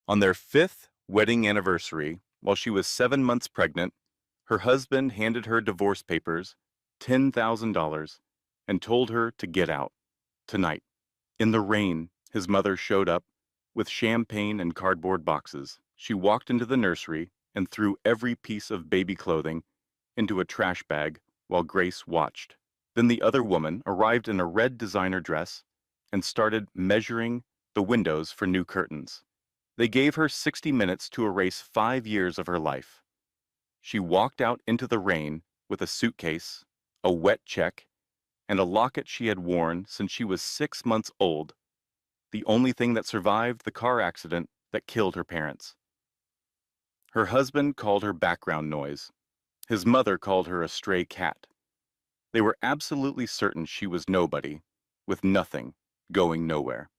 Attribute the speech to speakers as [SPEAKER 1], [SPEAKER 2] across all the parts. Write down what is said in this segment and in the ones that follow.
[SPEAKER 1] On their fifth wedding anniversary, while she was 7 months pregnant, her husband handed her divorce papers, $10,000, and told her to get out, tonight. In the rain, his mother showed up with champagne and cardboard boxes. She walked into the nursery and threw every piece of baby clothing into a trash bag while Grace watched. Then the other woman arrived in a red designer dress and started measuring the windows for new curtains. They gave her 60 minutes to erase 5 years of her life. She walked out into the rain with a suitcase, a wet check, and a locket she had worn since she was 6 months old, the only thing that survived the car accident that killed her parents. Her husband called her background noise. His mother called her a stray cat. They were absolutely certain she was nobody, with nothing, going nowhere.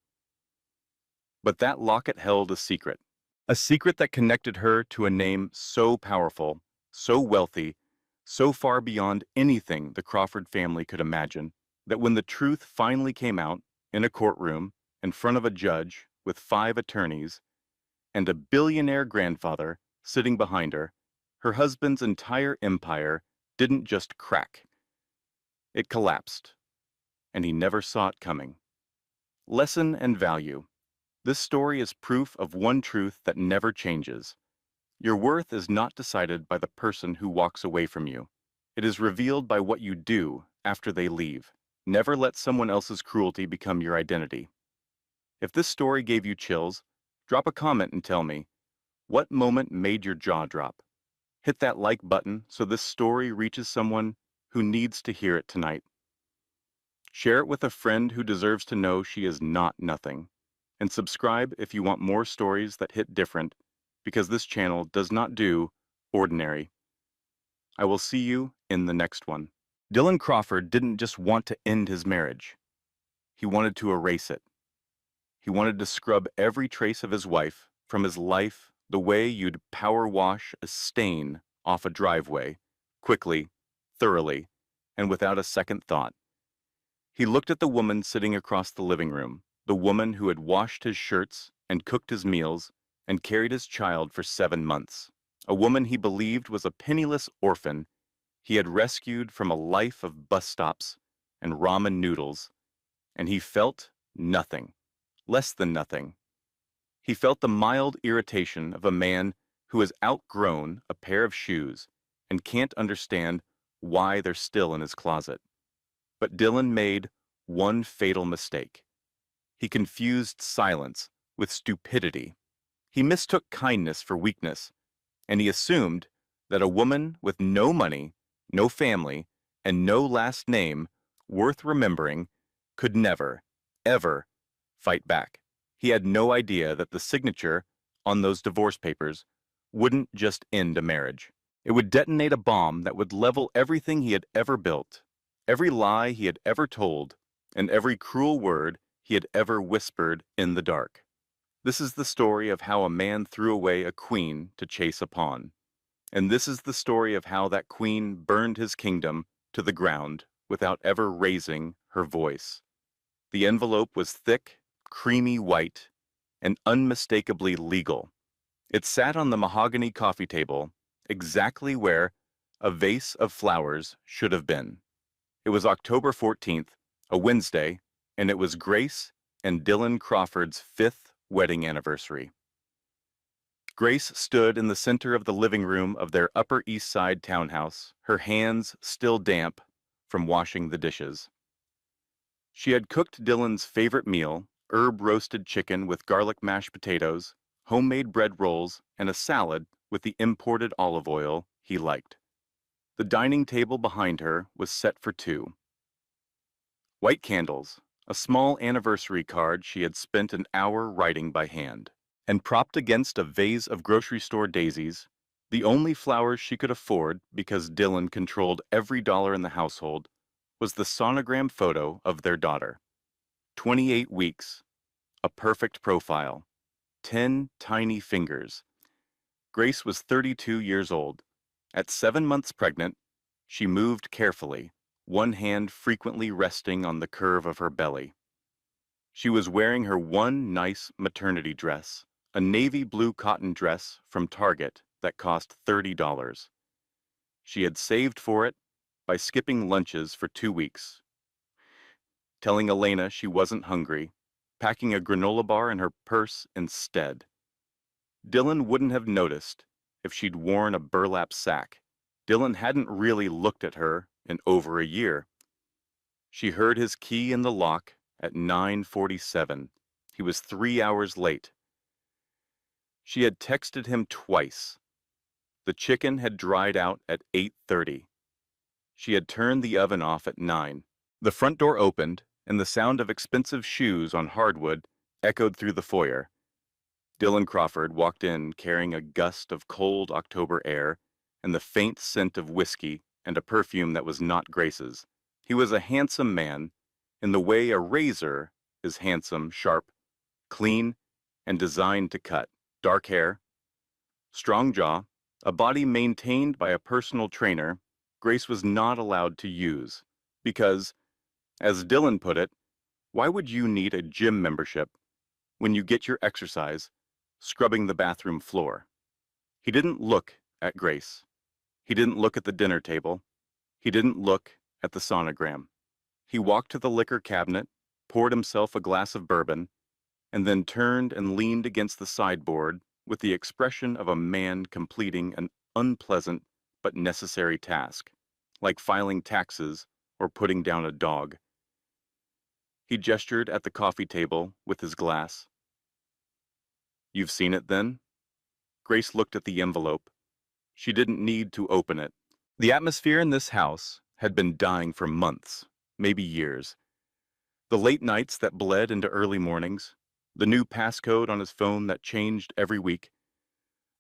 [SPEAKER 1] But that locket held a secret that connected her to a name so powerful, so wealthy, so far beyond anything the Crawford family could imagine, that when the truth finally came out in a courtroom in front of a judge with 5 attorneys and a billionaire grandfather sitting behind her, her husband's entire empire didn't just crack. It collapsed, and he never saw it coming. Lesson and value. This story is proof of one truth that never changes. Your worth is not decided by the person who walks away from you. It is revealed by what you do after they leave. Never let someone else's cruelty become your identity. If this story gave you chills, drop a comment and tell me, what moment made your jaw drop? Hit that like button so this story reaches someone who needs to hear it tonight. Share it with a friend who deserves to know she is not nothing. And subscribe if you want more stories that hit different, because this channel does not do ordinary. I will see you in the next one. Dylan Crawford didn't just want to end his marriage. He wanted to erase it. He wanted to scrub every trace of his wife from his life the way you'd power wash a stain off a driveway, quickly, thoroughly, and without a second thought. He looked at the woman sitting across the living room, the woman who had washed his shirts and cooked his meals and carried his child for 7 months, a woman he believed was a penniless orphan he had rescued from a life of bus stops and ramen noodles, and he felt nothing, less than nothing. He felt the mild irritation of a man who has outgrown a pair of shoes and can't understand why they're still in his closet. But Dylan made one fatal mistake. He confused silence with stupidity. He mistook kindness for weakness, and he assumed that a woman with no money, no family, and no last name worth remembering could never, ever fight back. He had no idea that the signature on those divorce papers wouldn't just end a marriage. It would detonate a bomb that would level everything he had ever built, every lie he had ever told, and every cruel word he had ever whispered in the dark. This is the story of how a man threw away a queen to chase a pawn. And this is the story of how that queen burned his kingdom to the ground without ever raising her voice. The envelope was thick, creamy white, and unmistakably legal. It sat on the mahogany coffee table, exactly where a vase of flowers should have been. It was October 14th, a Wednesday, and it was Grace and Dylan Crawford's 5th wedding anniversary. Grace stood in the center of the living room of their Upper East Side townhouse, her hands still damp from washing the dishes. She had cooked Dylan's favorite meal, herb-roasted chicken with garlic mashed potatoes, homemade bread rolls, and a salad with the imported olive oil he liked. The dining table behind her was set for 2. White candles, a small anniversary card she had spent an hour writing by hand, and propped against a vase of grocery store daisies, the only flowers she could afford because Dylan controlled every dollar in the household, was the sonogram photo of their daughter. 28 weeks, a perfect profile, 10 tiny fingers. Grace was 32 years old. At 7 months pregnant, she moved carefully, one hand frequently resting on the curve of her belly. She was wearing her one nice maternity dress, a navy blue cotton dress from Target that cost $30. She had saved for it by skipping lunches for 2 weeks, telling Elena she wasn't hungry, packing a granola bar in her purse instead. Dylan wouldn't have noticed if she'd worn a burlap sack. Dylan hadn't really looked at her in over a year. She heard his key in the lock at 9:47. He was 3 hours late. She had texted him twice. The chicken had dried out at 8:30. She had turned the oven off at 9. The front door opened, and the sound of expensive shoes on hardwood echoed through the foyer. Dylan Crawford walked in carrying a gust of cold October air and the faint scent of whiskey and a perfume that was not Grace's. He was a handsome man, in the way a razor is handsome, sharp, clean, and designed to cut. Dark hair, strong jaw, a body maintained by a personal trainer Grace was not allowed to use because, as Dylan put it, why would you need a gym membership when you get your exercise scrubbing the bathroom floor? He didn't look at Grace. He didn't look at the dinner table. He didn't look at the sonogram. He walked to the liquor cabinet, poured himself a glass of bourbon, and then turned and leaned against the sideboard with the expression of a man completing an unpleasant but necessary task, like filing taxes or putting down a dog. He gestured at the coffee table with his glass. "You've seen it, then?" Grace looked at the envelope. She didn't need to open it. The atmosphere in this house had been dying for months, maybe years. The late nights that bled into early mornings, the new passcode on his phone that changed every week,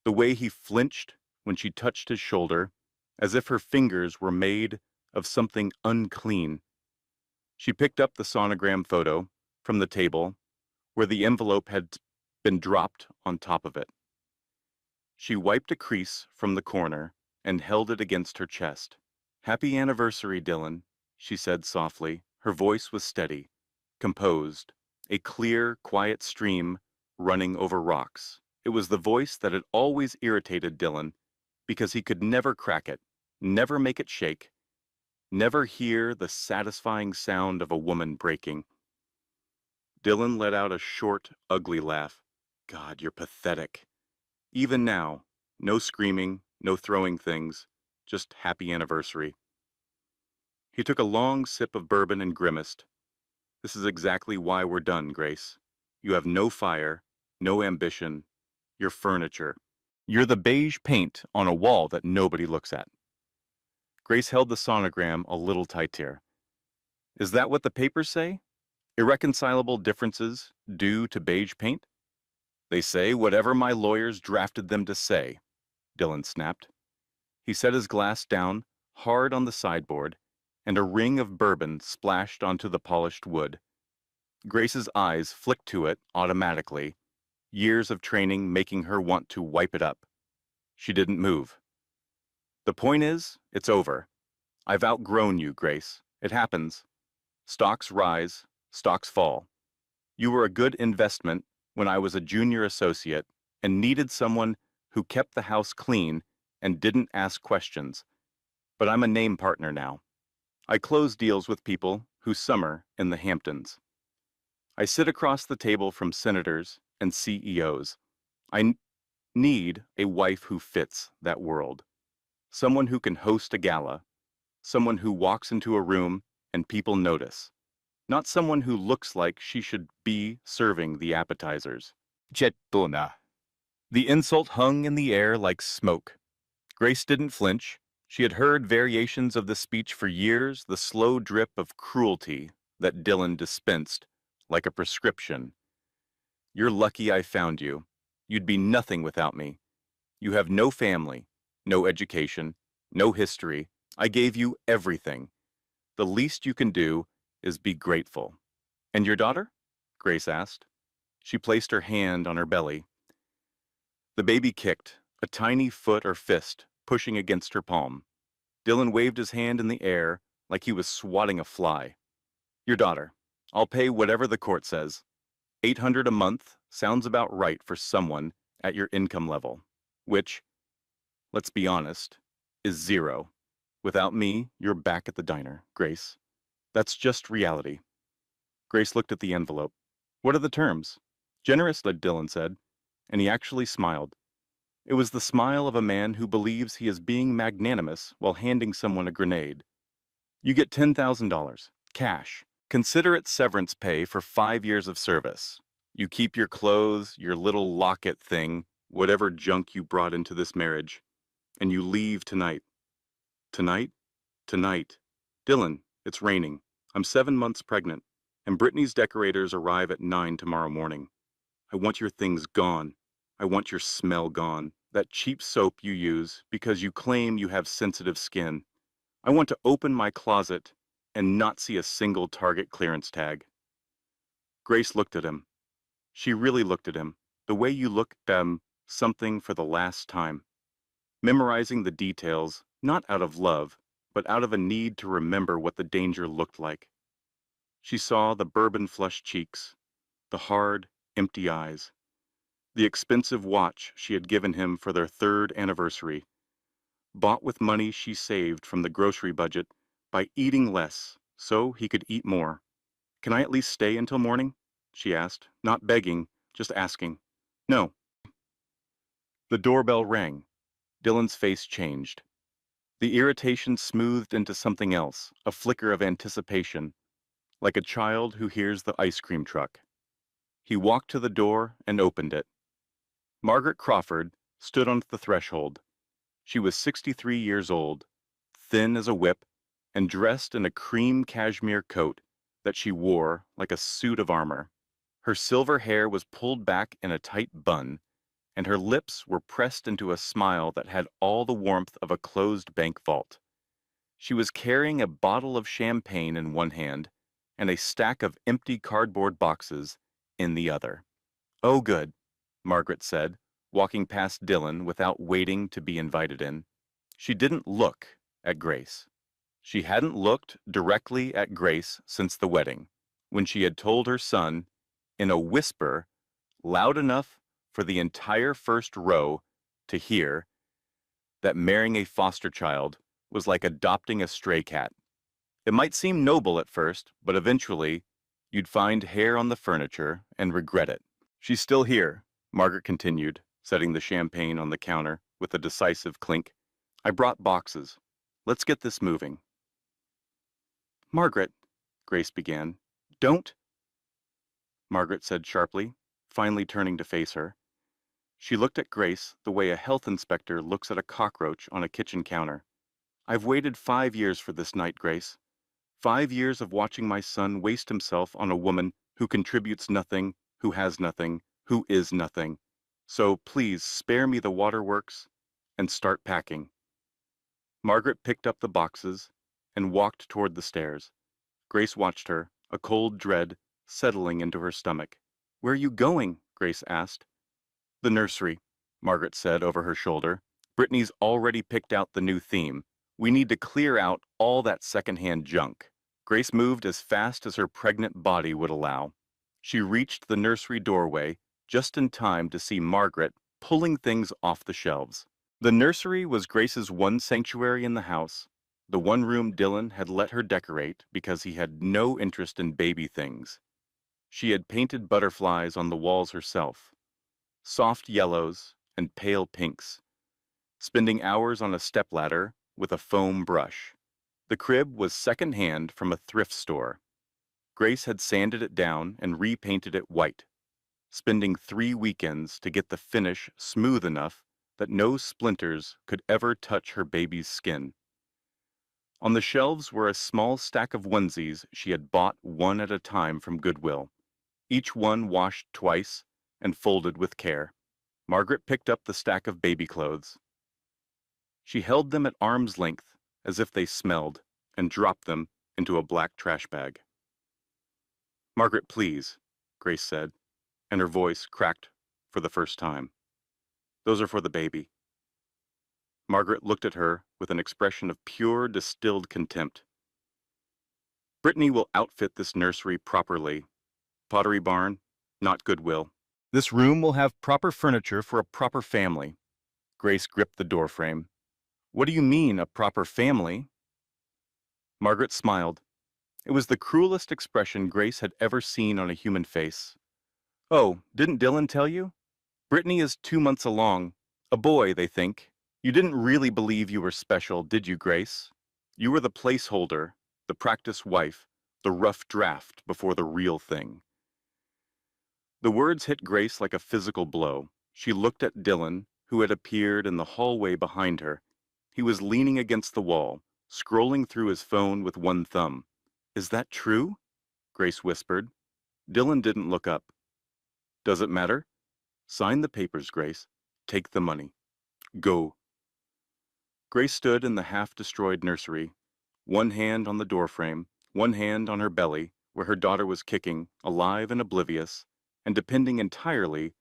[SPEAKER 1] the way he flinched when she touched his shoulder, as if her fingers were made of something unclean. She picked up the sonogram photo from the table where the envelope had been dropped on top of it. She wiped a crease from the corner and held it against her chest. "Happy anniversary, Dylan," she said softly. Her voice was steady, composed, a clear, quiet stream running over rocks. It was the voice that had always irritated Dylan because he could never crack it, never make it shake, never hear the satisfying sound of a woman breaking. Dylan let out a short, ugly laugh. "God, you're pathetic." Even now, no screaming, no throwing things, just happy anniversary. He took a long sip of bourbon and grimaced. "This is exactly why we're done, Grace. You have no fire, no ambition. You're furniture. You're the beige paint on a wall that nobody looks at." Grace held the sonogram a little tighter. "Is that what the papers say? Irreconcilable differences due to beige paint?" "They say whatever my lawyers drafted them to say," Dylan snapped. He set his glass down, hard on the sideboard, and a ring of bourbon splashed onto the polished wood. Grace's eyes flicked to it automatically, years of training making her want to wipe it up. She didn't move. "The point is, it's over. I've outgrown you, Grace. It happens. Stocks rise, stocks fall. You were a good investment when I was a junior associate and needed someone who kept the house clean and didn't ask questions. But I'm a name partner now. I close deals with people who summer in the Hamptons. I sit across the table from senators and CEOs. I need a wife who fits that world. Someone who can host a gala. Someone who walks into a room and people notice. Not someone who looks like she should be serving the appetizers." "Jettona." The insult hung in the air like smoke. Grace didn't flinch. She had heard variations of the speech for years, the slow drip of cruelty that Dylan dispensed, like a prescription. "You're lucky I found you. You'd be nothing without me. You have no family, no education, no history. I gave you everything. The least you can do is be grateful." "And your daughter?" Grace asked. She placed her hand on her belly. The baby kicked, a tiny foot or fist pushing against her palm. Dylan waved his hand in the air like he was swatting a fly. "Your daughter. I'll pay whatever the court says." $800 a month sounds about right for someone at your income level, which, let's be honest, is zero. Without me, you're back at the diner, Grace. That's just reality. Grace looked at the envelope. What are the terms? Generous, Dylan said, and he actually smiled. It was the smile of a man who believes he is being magnanimous while handing someone a grenade. You get $10,000, cash. Consider it severance pay for 5 years of service. You keep your clothes, your little locket thing, whatever junk you brought into this marriage, and you leave tonight. Tonight? Tonight. Dylan, it's raining. I'm 7 months pregnant, and Brittany's decorators arrive at 9 tomorrow morning. I want your things gone. I want your smell gone. That cheap soap you use because you claim you have sensitive skin. I want to open my closet and not see a single Target clearance tag. Grace looked at him. She really looked at him, the way you look at something for the last time, memorizing the details, not out of love, but out of a need to remember what the danger looked like. She saw the bourbon-flushed cheeks, the hard, empty eyes, the expensive watch she had given him for their 3rd anniversary, bought with money she saved from the grocery budget by eating less so he could eat more. Can I at least stay until morning? She asked, not begging, just asking. No. The doorbell rang. Dylan's face changed. The irritation smoothed into something else, a flicker of anticipation, like a child who hears the ice cream truck. He walked to the door and opened it. Margaret Crawford stood on the threshold. She was 63 years old, thin as a whip, and dressed in a cream cashmere coat that she wore like a suit of armor. Her silver hair was pulled back in a tight bun, and her lips were pressed into a smile that had all the warmth of a closed bank vault. She was carrying a bottle of champagne in one hand and a stack of empty cardboard boxes in the other. Oh, good, Margaret said, walking past Dylan without waiting to be invited in. She didn't look at Grace. She hadn't looked directly at Grace since the wedding, when she had told her son, in a whisper, loud enough for the entire first row to hear, that marrying a foster child was like adopting a stray cat. It might seem noble at first, but eventually, you'd find hair on the furniture and regret it. She's still here, Margaret continued, setting the champagne on the counter with a decisive clink. I brought boxes. Let's get this moving. Margaret, Grace began. Don't, Margaret said sharply, finally turning to face her. She looked at Grace the way a health inspector looks at a cockroach on a kitchen counter. I've waited 5 years for this night, Grace. 5 years of watching my son waste himself on a woman who contributes nothing, who has nothing, who is nothing. So please spare me the waterworks and start packing. Margaret picked up the boxes and walked toward the stairs. Grace watched her, a cold dread settling into her stomach. Where are you going? Grace asked. The nursery, Margaret said over her shoulder. Brittany's already picked out the new theme. We need to clear out all that secondhand junk. Grace moved as fast as her pregnant body would allow. She reached the nursery doorway just in time to see Margaret pulling things off the shelves. The nursery was Grace's one sanctuary in the house, the one room Dylan had let her decorate because he had no interest in baby things. She had painted butterflies on the walls herself, soft yellows and pale pinks, spending hours on a stepladder with a foam brush. The crib was second-hand from a thrift store. Grace had sanded it down and repainted it white, spending 3 weekends to get the finish smooth enough that no splinters could ever touch her baby's skin. On the shelves were a small stack of onesies she had bought one at a time from Goodwill, each one washed twice and folded with care. Margaret picked up the stack of baby clothes. She held them at arm's length as if they smelled and dropped them into a black trash bag. Margaret, please, Grace said, and her voice cracked for the first time. Those are for the baby. Margaret looked at her with an expression of pure distilled contempt. Brittany will outfit this nursery properly. Pottery barn, not Goodwill. This room will have proper furniture for a proper family. Grace gripped the doorframe. What do you mean, a proper family? Margaret smiled. It was the cruelest expression Grace had ever seen on a human face. Oh, didn't Dylan tell you? Brittany is 2 months along. A boy, they think. You didn't really believe you were special, did you, Grace? You were the placeholder, the practice wife, the rough draft before the real thing. The words hit Grace like a physical blow. She looked at Dylan, who had appeared in the hallway behind her. He was leaning against the wall, scrolling through his phone with one thumb. Is that true? Grace whispered. Dylan didn't look up. Does it matter? Sign the papers, Grace. Take the money. Go. Grace stood in the half-destroyed nursery, one hand on the doorframe, one hand on her belly, where her daughter was kicking, alive and oblivious, and depending entirely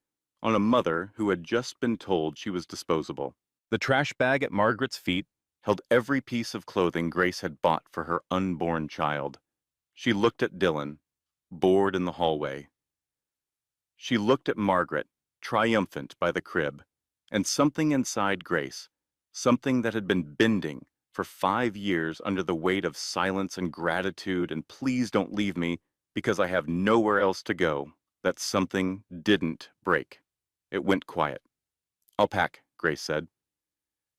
[SPEAKER 1] on a mother who had just been told she was disposable. The trash bag at Margaret's feet held every piece of clothing Grace had bought for her unborn child. She looked at Dylan, bored in the hallway. She looked at Margaret, triumphant by the crib, and something inside Grace, something that had been bending for 5 years under the weight of silence and gratitude and please don't leave me because I have nowhere else to go, that something didn't break. It went quiet. I'll pack, Grace said.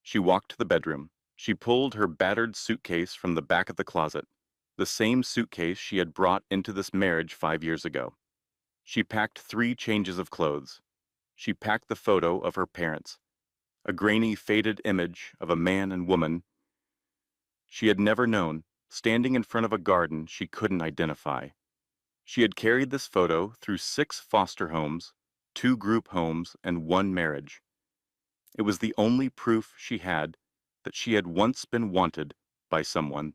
[SPEAKER 1] She walked to the bedroom. She pulled her battered suitcase from the back of the closet, the same suitcase she had brought into this marriage 5 years ago. She packed 3 changes of clothes. She packed the photo of her parents, a grainy, faded image of a man and woman she had never known, standing in front of a garden she couldn't identify. She had carried this photo through 6 foster homes, 2 group homes, and 1 marriage. It was the only proof she had that she had once been wanted by someone,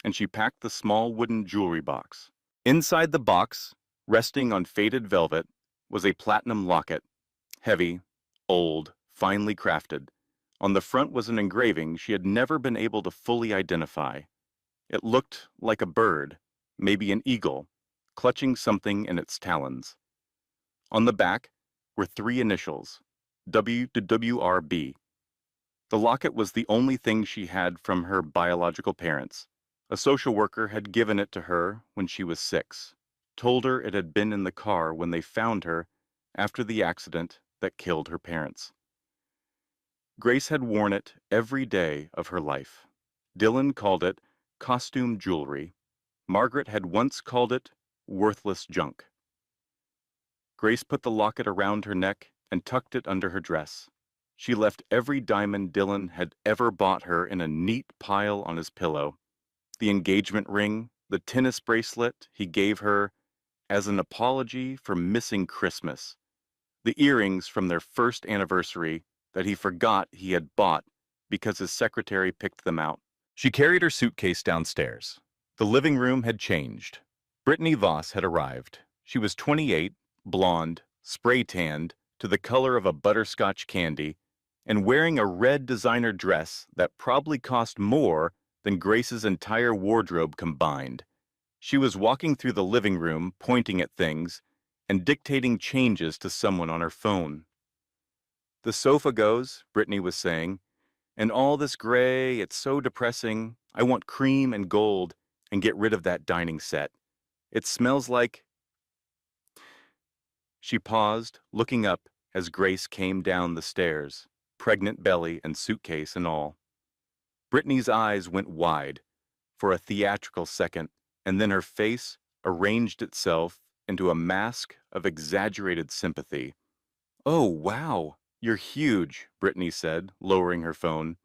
[SPEAKER 1] and she packed the small wooden jewelry box. Inside the box, resting on faded velvet, was a platinum locket, heavy, old, finely crafted. On the front was an engraving she had never been able to fully identify. It looked like a bird, maybe an eagle, clutching something in its talons. On the back were 3 initials, WWRB. The locket was the only thing she had from her biological parents. A social worker had given it to her when she was 6, told her it had been in the car when they found her after the accident that killed her parents. Grace had worn it every day of her life. Dylan called it costume jewelry. Margaret had once called it worthless junk. Grace put the locket around her neck and tucked it under her dress. She left every diamond Dylan had ever bought her in a neat pile on his pillow. The engagement ring, the tennis bracelet he gave her as an apology for missing Christmas, the earrings from their first anniversary that he forgot he had bought because his secretary picked them out. She carried her suitcase downstairs. The living room had changed. Brittany Voss had arrived. She was 28, blonde, spray-tanned, to the color of a butterscotch candy, and wearing a red designer dress that probably cost more than Grace's entire wardrobe combined. She was walking through the living room, pointing at things, and dictating changes to someone on her phone. The sofa goes, Brittany was saying, and all this gray, it's so depressing. I want cream and gold, and get rid of that dining set. It smells like... She paused, looking up as Grace came down the stairs, pregnant belly and suitcase and all. Brittany's eyes went wide for a theatrical second, and then her face arranged itself into a mask of exaggerated sympathy. Oh, wow, you're huge, Brittany said, lowering her phone.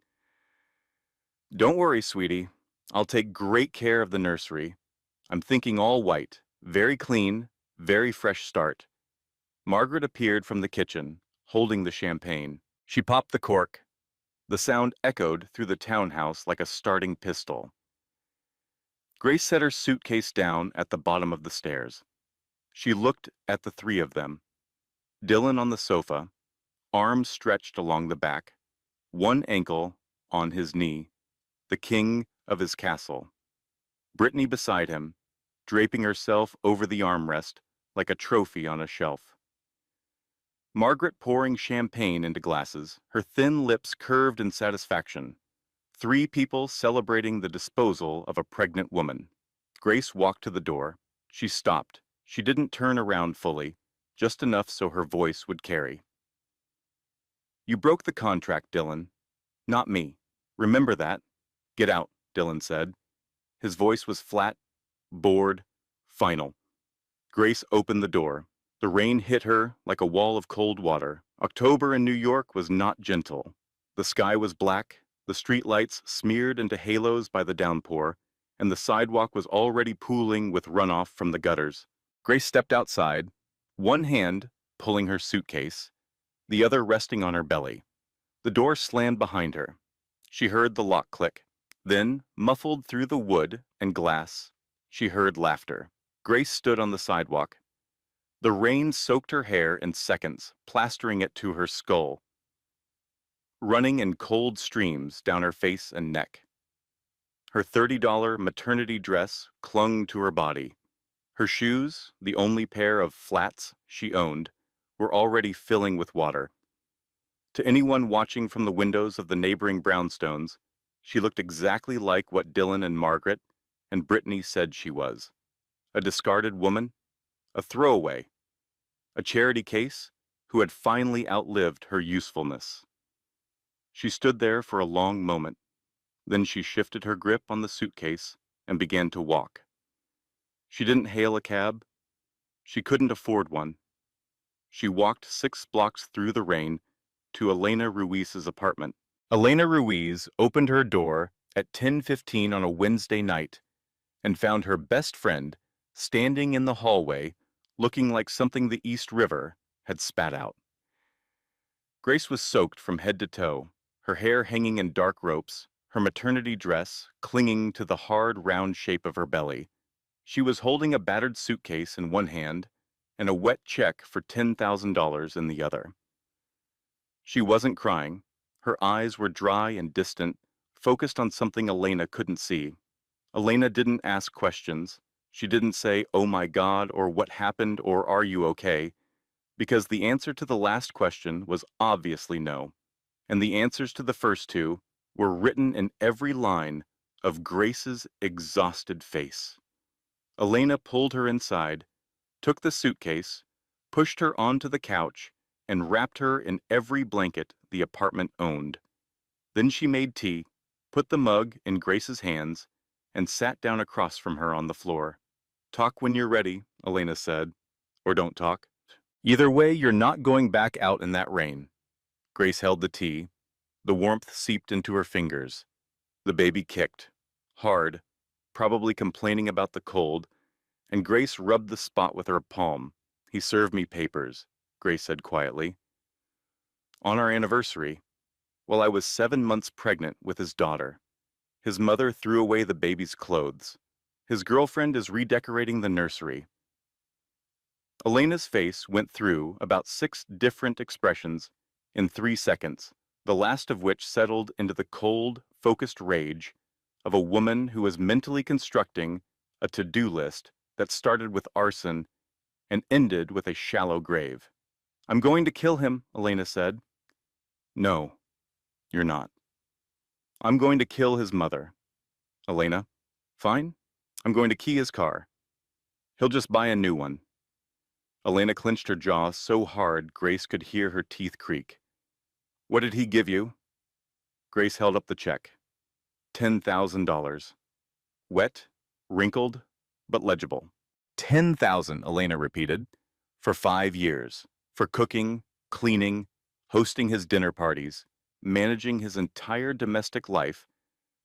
[SPEAKER 1] Don't worry, sweetie. I'll take great care of the nursery. I'm thinking all white, very clean, very fresh start. Margaret appeared from the kitchen, holding the champagne. She popped the cork. The sound echoed through the townhouse like a starting pistol. Grace set her suitcase down at the bottom of the stairs. She looked at the 3 of them. Dylan on the sofa, arms stretched along the back, one ankle on his knee, the king of his castle. Brittany beside him, draping herself over the armrest like a trophy on a shelf. Margaret pouring champagne into glasses, her thin lips curved in satisfaction. 3 people celebrating the disposal of a pregnant woman. Grace walked to the door. She stopped. She didn't turn around fully, just enough so her voice would carry. You broke the contract, Dylan. Not me. Remember that. Get out, Dylan said. His voice was flat, bored, final. Grace opened the door. The rain hit her like a wall of cold water. October in New York was not gentle. The sky was black, the streetlights smeared into halos by the downpour, and the sidewalk was already pooling with runoff from the gutters. Grace stepped outside, one hand pulling her suitcase, the other resting on her belly. The door slammed behind her. She heard the lock click. Then, muffled through the wood and glass, she heard laughter. Grace stood on the sidewalk. The rain soaked her hair in seconds, plastering it to her skull, running in cold streams down her face and neck. Her $30 maternity dress clung to her body. Her shoes, the only pair of flats she owned, were already filling with water. To anyone watching from the windows of the neighboring brownstones, she looked exactly like what Dylan and Margaret and Brittany said she was. A discarded woman, a throwaway, a charity case who had finally outlived her usefulness. She stood there for a long moment. Then she shifted her grip on the suitcase and began to walk. She didn't hail a cab. She couldn't afford one. She walked 6 blocks through the rain to Elena Ruiz's apartment. Elena Ruiz opened her door at 10:15 on a Wednesday night and found her best friend standing in the hallway looking like something the East River had spat out. Grace was soaked from head to toe, her hair hanging in dark ropes, her maternity dress clinging to the hard, round shape of her belly. She was holding a battered suitcase in one hand and a wet check for $10,000 in the other. She wasn't crying. Her eyes were dry and distant, focused on something Elena couldn't see. Elena didn't ask questions. She didn't say, "Oh my God," or "What happened," or "Are you okay?" Because the answer to the last question was obviously no. And the answers to the first two were written in every line of Grace's exhausted face. Elena pulled her inside, took the suitcase, pushed her onto the couch, and wrapped her in every blanket the apartment owned. Then she made tea, put the mug in Grace's hands, and sat down across from her on the floor. "Talk when you're ready," Elena said. "Or don't talk. Either way, you're not going back out in that rain." Grace held the tea. The warmth seeped into her fingers. The baby kicked, hard, probably complaining about the cold, and Grace rubbed the spot with her palm. "He served me papers," Grace said quietly. "On our anniversary, while I was 7 months pregnant with his daughter. His mother threw away the baby's clothes. His girlfriend is redecorating the nursery." Elena's face went through about 6 different expressions in 3 seconds, the last of which settled into the cold, focused rage of a woman who was mentally constructing a to-do list that started with arson and ended with a shallow grave. "I'm going to kill him," Elena said. "No, you're not." "I'm going to kill his mother." "Elena, fine. I'm going to key his car. He'll just buy a new one." Elena clenched her jaw so hard Grace could hear her teeth creak. "What did he give you?" Grace held up the check. $10,000. Wet, wrinkled, but legible. 10,000, Elena repeated. For 5 years. For cooking, cleaning, hosting his dinner parties, managing his entire domestic life,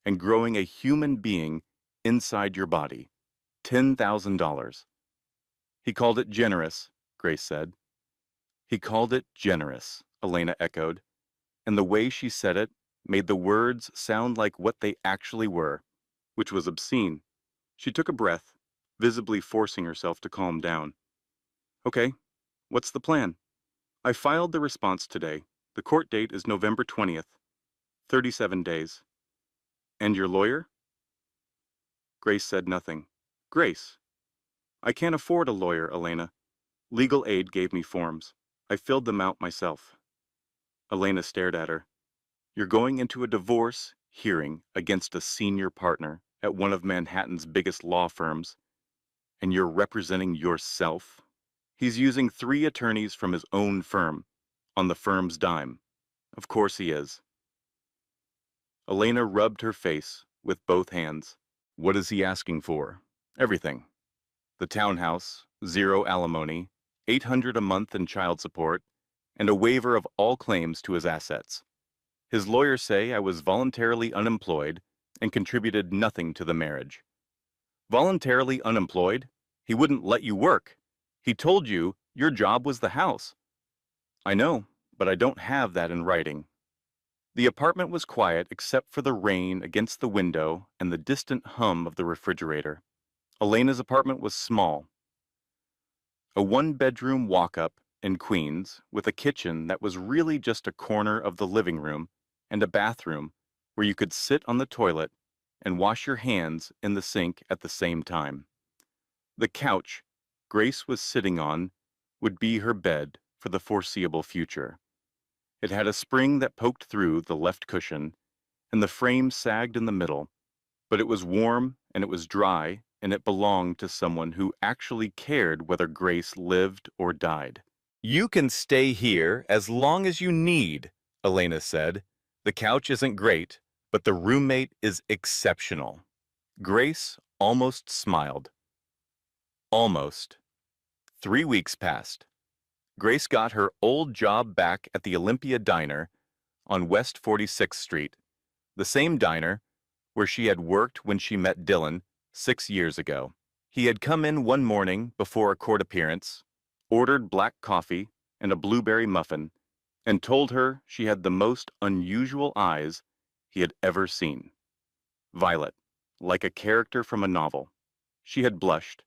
[SPEAKER 1] and growing a human being inside your body. $10,000. He called it generous, Grace said. He called it generous, Elena echoed, and the way she said it made the words sound like what they actually were, which was obscene. She took a breath, visibly forcing herself to calm down. "Okay, what's the plan?" "I filed the response today. The court date is November 20th. 37 days. "And your lawyer?" Grace said nothing. "Grace, I can't afford a lawyer, Elena. Legal aid gave me forms. I filled them out myself. Elena stared at her. You're going into a divorce hearing against a senior partner at one of Manhattan's biggest law firms, and you're representing yourself? He's using 3 attorneys from his own firm, on the firm's dime. Of course he is. Elena rubbed her face with both hands. What is he asking for? Everything. The townhouse, 0 alimony, $800 a month in child support, and a waiver of all claims to his assets. His lawyers say I was voluntarily unemployed and contributed nothing to the marriage. Voluntarily unemployed? He wouldn't let you work. He told you your job was the house. I know, but I don't have that in writing. The apartment was quiet except for the rain against the window and the distant hum of the refrigerator. Elena's apartment was small. A 1-bedroom walk-up in Queens with a kitchen that was really just a corner of the living room and a bathroom where you could sit on the toilet and wash your hands in the sink at the same time. The couch Grace was sitting on would be her bed for the foreseeable future. It had a spring that poked through the left cushion, and the frame sagged in the middle, but it was warm and it was dry, and it belonged to someone who actually cared whether Grace lived or died. You can stay here as long as you need, Elena said. The couch isn't great, but the roommate is exceptional. Grace almost smiled. Almost. 3 weeks passed. Grace got her old job back at the Olympia Diner on West 46th Street, the same diner where she had worked when she met Dylan 6 years ago. He had come in one morning before a court appearance, ordered black coffee and a blueberry muffin, and told her she had the most unusual eyes he had ever seen. Violet, like a character from a novel. She had blushed.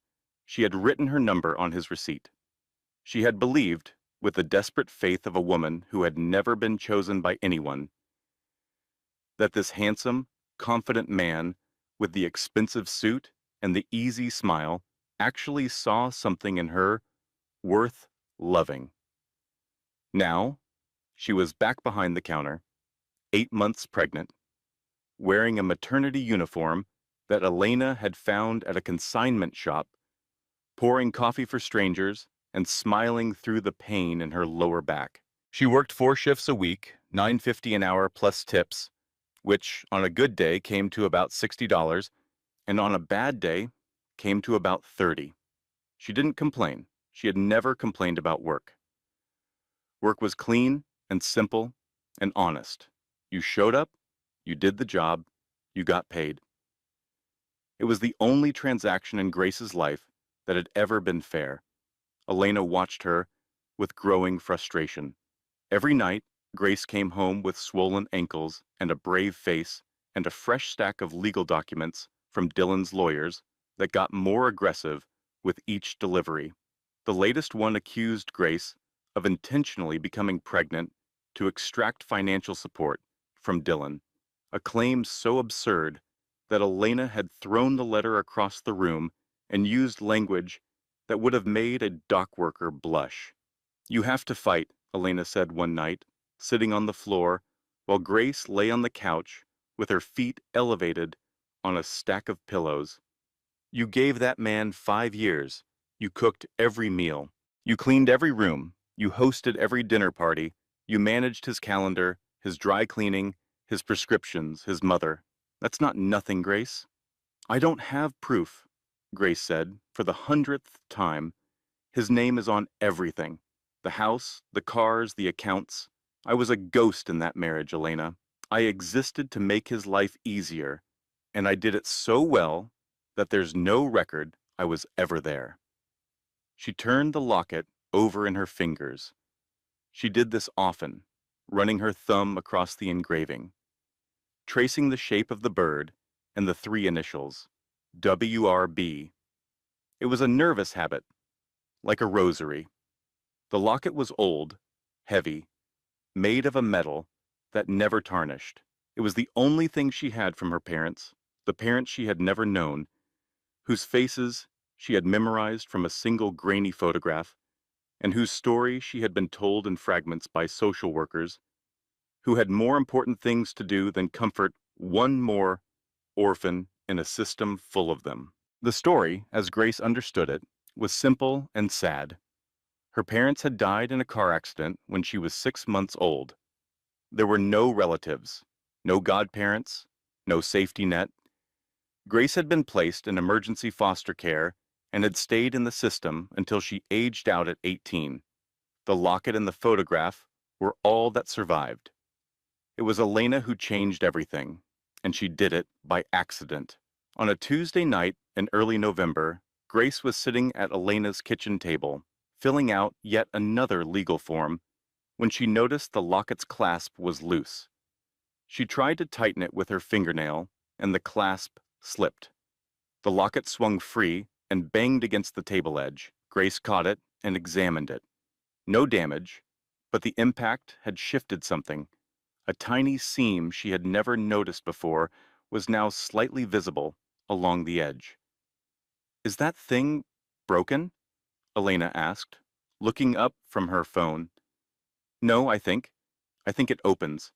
[SPEAKER 1] She had written her number on his receipt. She had believed, with the desperate faith of a woman who had never been chosen by anyone, that this handsome, confident man with the expensive suit and the easy smile actually saw something in her worth loving. Now, she was back behind the counter, 8 months pregnant, wearing a maternity uniform that Elena had found at a consignment shop, pouring coffee for strangers and smiling through the pain in her lower back. She worked 4 shifts a week, $9.50 an hour plus tips, which on a good day came to about $60, and on a bad day came to about $30. She didn't complain. She had never complained about work. Work was clean and simple and honest. You showed up, you did the job, you got paid. It was the only transaction in Grace's life that had ever been fair. Elena watched her with growing frustration. Every night, Grace came home with swollen ankles and a brave face and a fresh stack of legal documents from Dylan's lawyers that got more aggressive with each delivery. The latest one accused Grace of intentionally becoming pregnant to extract financial support from Dylan, a claim so absurd that Elena had thrown the letter across the room and used language that would have made a dock worker blush. You have to fight, Elena said one night, sitting on the floor while Grace lay on the couch with her feet elevated on a stack of pillows. You gave that man 5 years. You cooked every meal. You cleaned every room. You hosted every dinner party. You managed his calendar, his dry cleaning, his prescriptions, his mother. That's not nothing, Grace. I don't have proof, Grace said, for the 100th time. His name is on everything. The house, the cars, the accounts. I was a ghost in that marriage, Elena. I existed to make his life easier, and I did it so well that there's no record I was ever there. She turned the locket over in her fingers. She did this often, running her thumb across the engraving, tracing the shape of the bird and the 3 initials, WRB. It was a nervous habit, like a rosary. The locket was old, heavy, made of a metal that never tarnished. It was the only thing she had from her parents, the parents she had never known, whose faces she had memorized from a single grainy photograph, and whose story she had been told in fragments by social workers who had more important things to do than comfort one more orphan in a system full of them. The story, as Grace understood it, was simple and sad. Her parents had died in a car accident when she was 6 months old. There were no relatives, no godparents, no safety net. Grace had been placed in emergency foster care and had stayed in the system until she aged out at 18. The locket and the photograph were all that survived. It was Elena who changed everything, and she did it by accident. On a Tuesday night in early November, Grace was sitting at Elena's kitchen table, filling out yet another legal form, when she noticed the locket's clasp was loose. She tried to tighten it with her fingernail, and the clasp slipped. The locket swung free and banged against the table edge. Grace caught it and examined it. No damage, but the impact had shifted something. A tiny seam she had never noticed before was now slightly visible along the edge. "Is that thing broken?" Elena asked, looking up from her phone. "No, I think. I think it opens."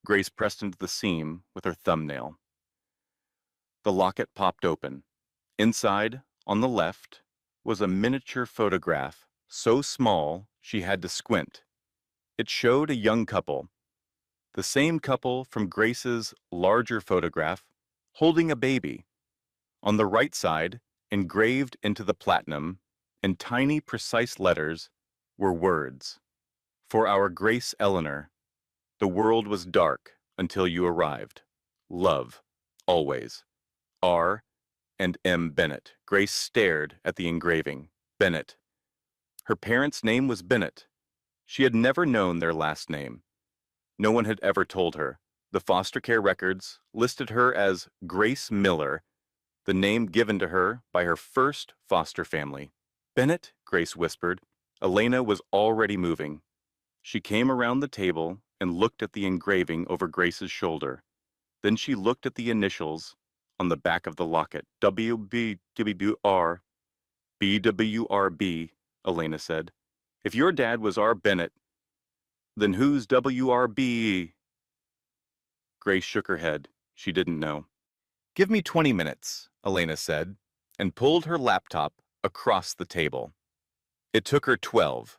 [SPEAKER 1] Grace pressed into the seam with her thumbnail. The locket popped open. Inside, on the left, was a miniature photograph, so small she had to squint. It showed a young couple, the same couple from Grace's larger photograph, holding a baby. On the right side, engraved into the platinum, in tiny, precise letters, were words. "For our Grace Eleanor, the world was dark until you arrived. Love, always. R. and M. Bennett." Grace stared at the engraving. Bennett. Her parents' name was Bennett. She had never known their last name. No one had ever told her. The foster care records listed her as Grace Miller, the name given to her by her first foster family. "Bennett," Grace whispered. Elena was already moving. She came around the table and looked at the engraving over Grace's shoulder. Then she looked at the initials on the back of the locket. WBWR, BWRB, Elena said. "If your dad was R. Bennett, then who's WRB?" Grace shook her head. She didn't know. "Give me 20 minutes, Elena said, and pulled her laptop across the table. It took her 12.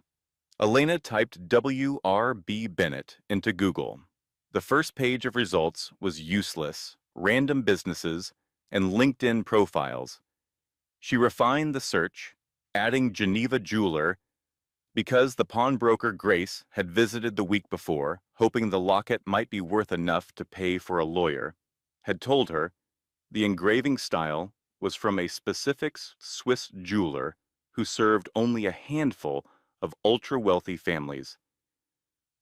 [SPEAKER 1] Elena typed WRB Bennett into Google. The first page of results was useless, random businesses, and LinkedIn profiles. She refined the search, adding Geneva jeweler, because the pawnbroker Grace had visited the week before, hoping the locket might be worth enough to pay for a lawyer, had told her the engraving style was from a specific Swiss jeweler who served only a handful of ultra-wealthy families.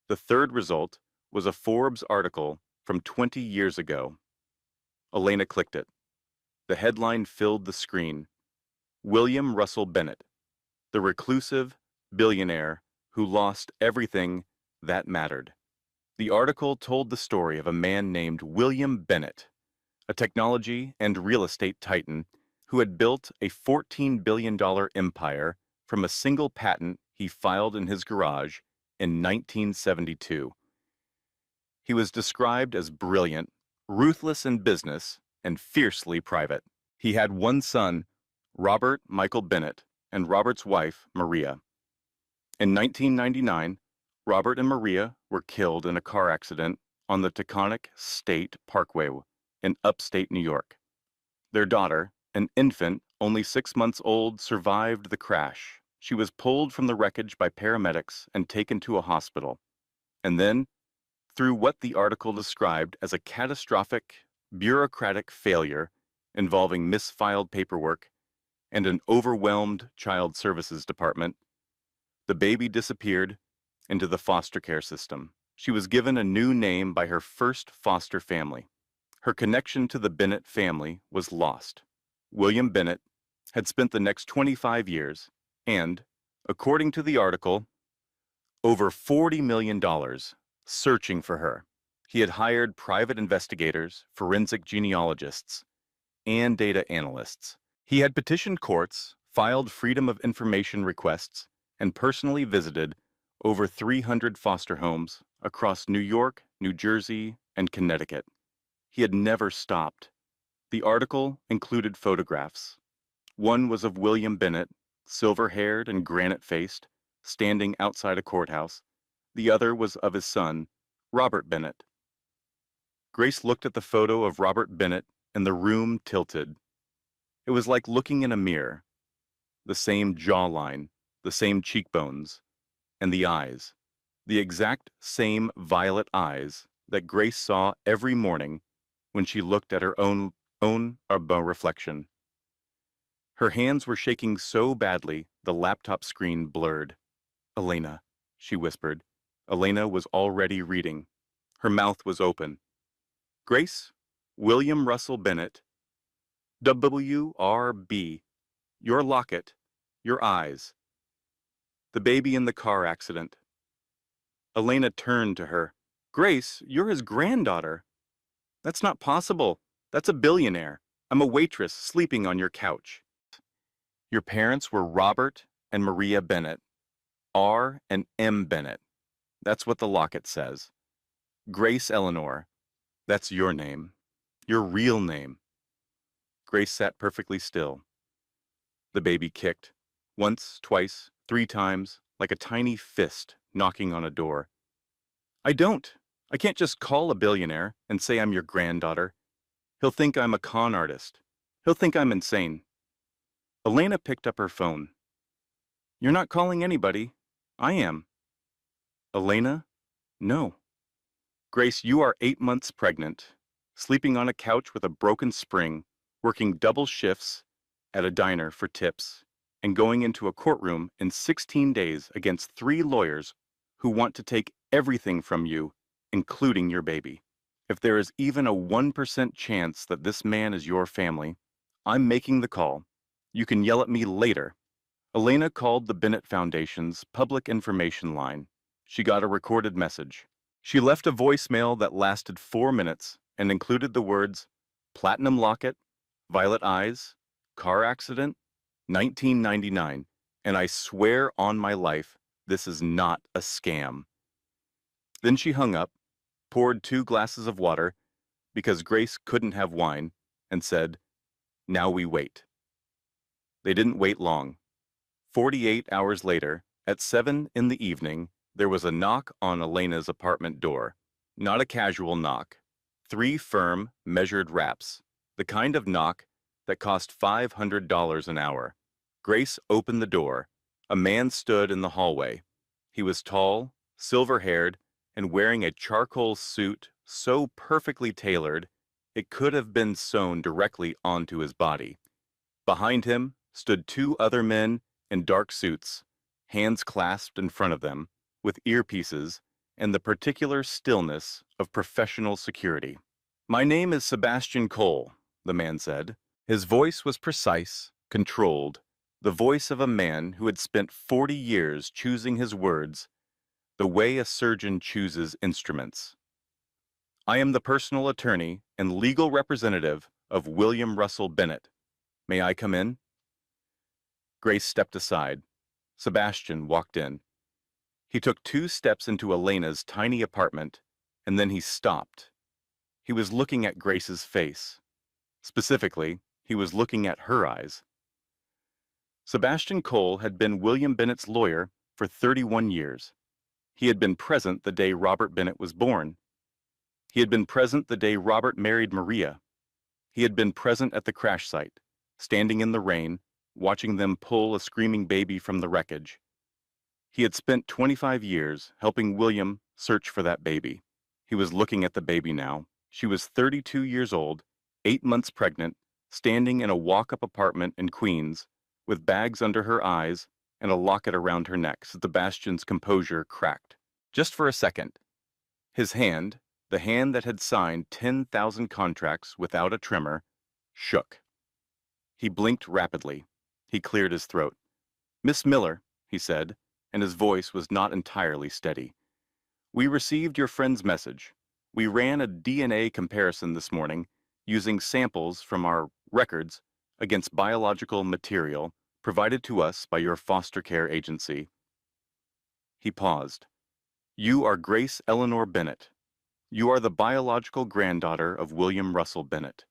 [SPEAKER 1] The third result was a Forbes article from 20 years ago. Elena clicked it. The headline filled the screen. William Russell Bennett, the reclusive billionaire who lost everything that mattered. The article told the story of a man named William Bennett, a technology and real estate titan who had built a $14 billion empire from a single patent he filed in his garage in 1972. He was described as brilliant, ruthless in business, and fiercely private. He had one son, Robert Michael Bennett, and Robert's wife, Maria. In 1999, Robert and Maria were killed in a car accident on the Taconic State Parkway in upstate New York. Their daughter, an infant only 6 months old, survived the crash. She was pulled from the wreckage by paramedics and taken to a hospital. And then, through what the article described as a catastrophic, bureaucratic failure involving misfiled paperwork and an overwhelmed child services department, the baby disappeared into the foster care system. She was given a new name by her first foster family. Her connection to the Bennett family was lost. William Bennett had spent the next 25 years and, according to the article, over $40 million searching for her. He had hired private investigators, forensic genealogists, and data analysts. He had petitioned courts, filed Freedom of Information requests, and personally visited over 300 foster homes across New York, New Jersey, and Connecticut. He had never stopped. The article included photographs. One was of William Bennett, silver-haired and granite-faced, standing outside a courthouse. The other was of his son, Robert Bennett. Grace looked at the photo of Robert Bennett and the room tilted. It was like looking in a mirror. The same jawline, the same cheekbones, and the eyes. The exact same violet eyes that Grace saw every morning when she looked at her own reflection. Her hands were shaking so badly the laptop screen blurred. "Elena," she whispered. Elena was already reading. Her mouth was open. "Grace, William Russell Bennett, WRB, your locket, your eyes. The baby in the car accident." Elena turned to her. "Grace, you're his granddaughter." "That's not possible. That's a billionaire. I'm a waitress sleeping on your couch." "Your parents were Robert and Maria Bennett, R and M Bennett. That's what the locket says. Grace Eleanor, that's your name. Your real name." Grace sat perfectly still. The baby kicked. Once, twice, 3 times, like a tiny fist knocking on a door. I can't just call a billionaire and say I'm your granddaughter. He'll think I'm a con artist. He'll think I'm insane." Elena picked up her phone. "You're not calling anybody. I am." "Elena? No." "Grace, you are 8 months pregnant, sleeping on a couch with a broken spring, working double shifts at a diner for tips, and going into a courtroom in 16 days against 3 lawyers who want to take everything from you, including your baby. If there is even a 1% chance that this man is your family, I'm making the call. You can yell at me later." Elena called the Bennett Foundation's public information line. She got a recorded message. She left a voicemail that lasted 4 minutes and included the words, "Platinum locket, violet eyes, car accident, 1999, and I swear on my life, this is not a scam." Then she hung up, poured 2 glasses of water, because Grace couldn't have wine, and said, "Now we wait." They didn't wait long. 48 hours later, at 7 in the evening, there was a knock on Elena's apartment door. Not a casual knock. 3 firm, measured raps, the kind of knock that cost $500 an hour. Grace opened the door. A man stood in the hallway. He was tall, silver-haired, and wearing a charcoal suit so perfectly tailored, it could have been sewn directly onto his body. Behind him stood 2 other men in dark suits, hands clasped in front of them, with earpieces and the particular stillness of professional security. "My name is Sebastian Cole," the man said. His voice was precise, controlled, the voice of a man who had spent 40 years choosing his words the way a surgeon chooses instruments. "I am the personal attorney and legal representative of William Russell Bennett. May I come in?" Grace stepped aside. Sebastian walked in. He took 2 steps into Elena's tiny apartment, and then he stopped. He was looking at Grace's face. Specifically, he was looking at her eyes. Sebastian Cole had been William Bennett's lawyer for 31 years. He had been present the day Robert Bennett was born. He had been present the day Robert married Maria. He had been present at the crash site, standing in the rain, watching them pull a screaming baby from the wreckage. He had spent 25 years helping William search for that baby. He was looking at the baby now. She was 32 years old, 8 months pregnant, standing in a walk-up apartment in Queens, with bags under her eyes and a locket around her neck. Sebastian's composure cracked. Just for a second. His hand, the hand that had signed 10,000 contracts without a tremor, shook. He blinked rapidly. He cleared his throat. "Miss Miller," he said, and his voice was not entirely steady. "We received your friend's message. We ran a DNA comparison this morning using samples from our records against biological material provided to us by your foster care agency. He paused. You are Grace Eleanor Bennett. You are the biological granddaughter of William Russell Bennett.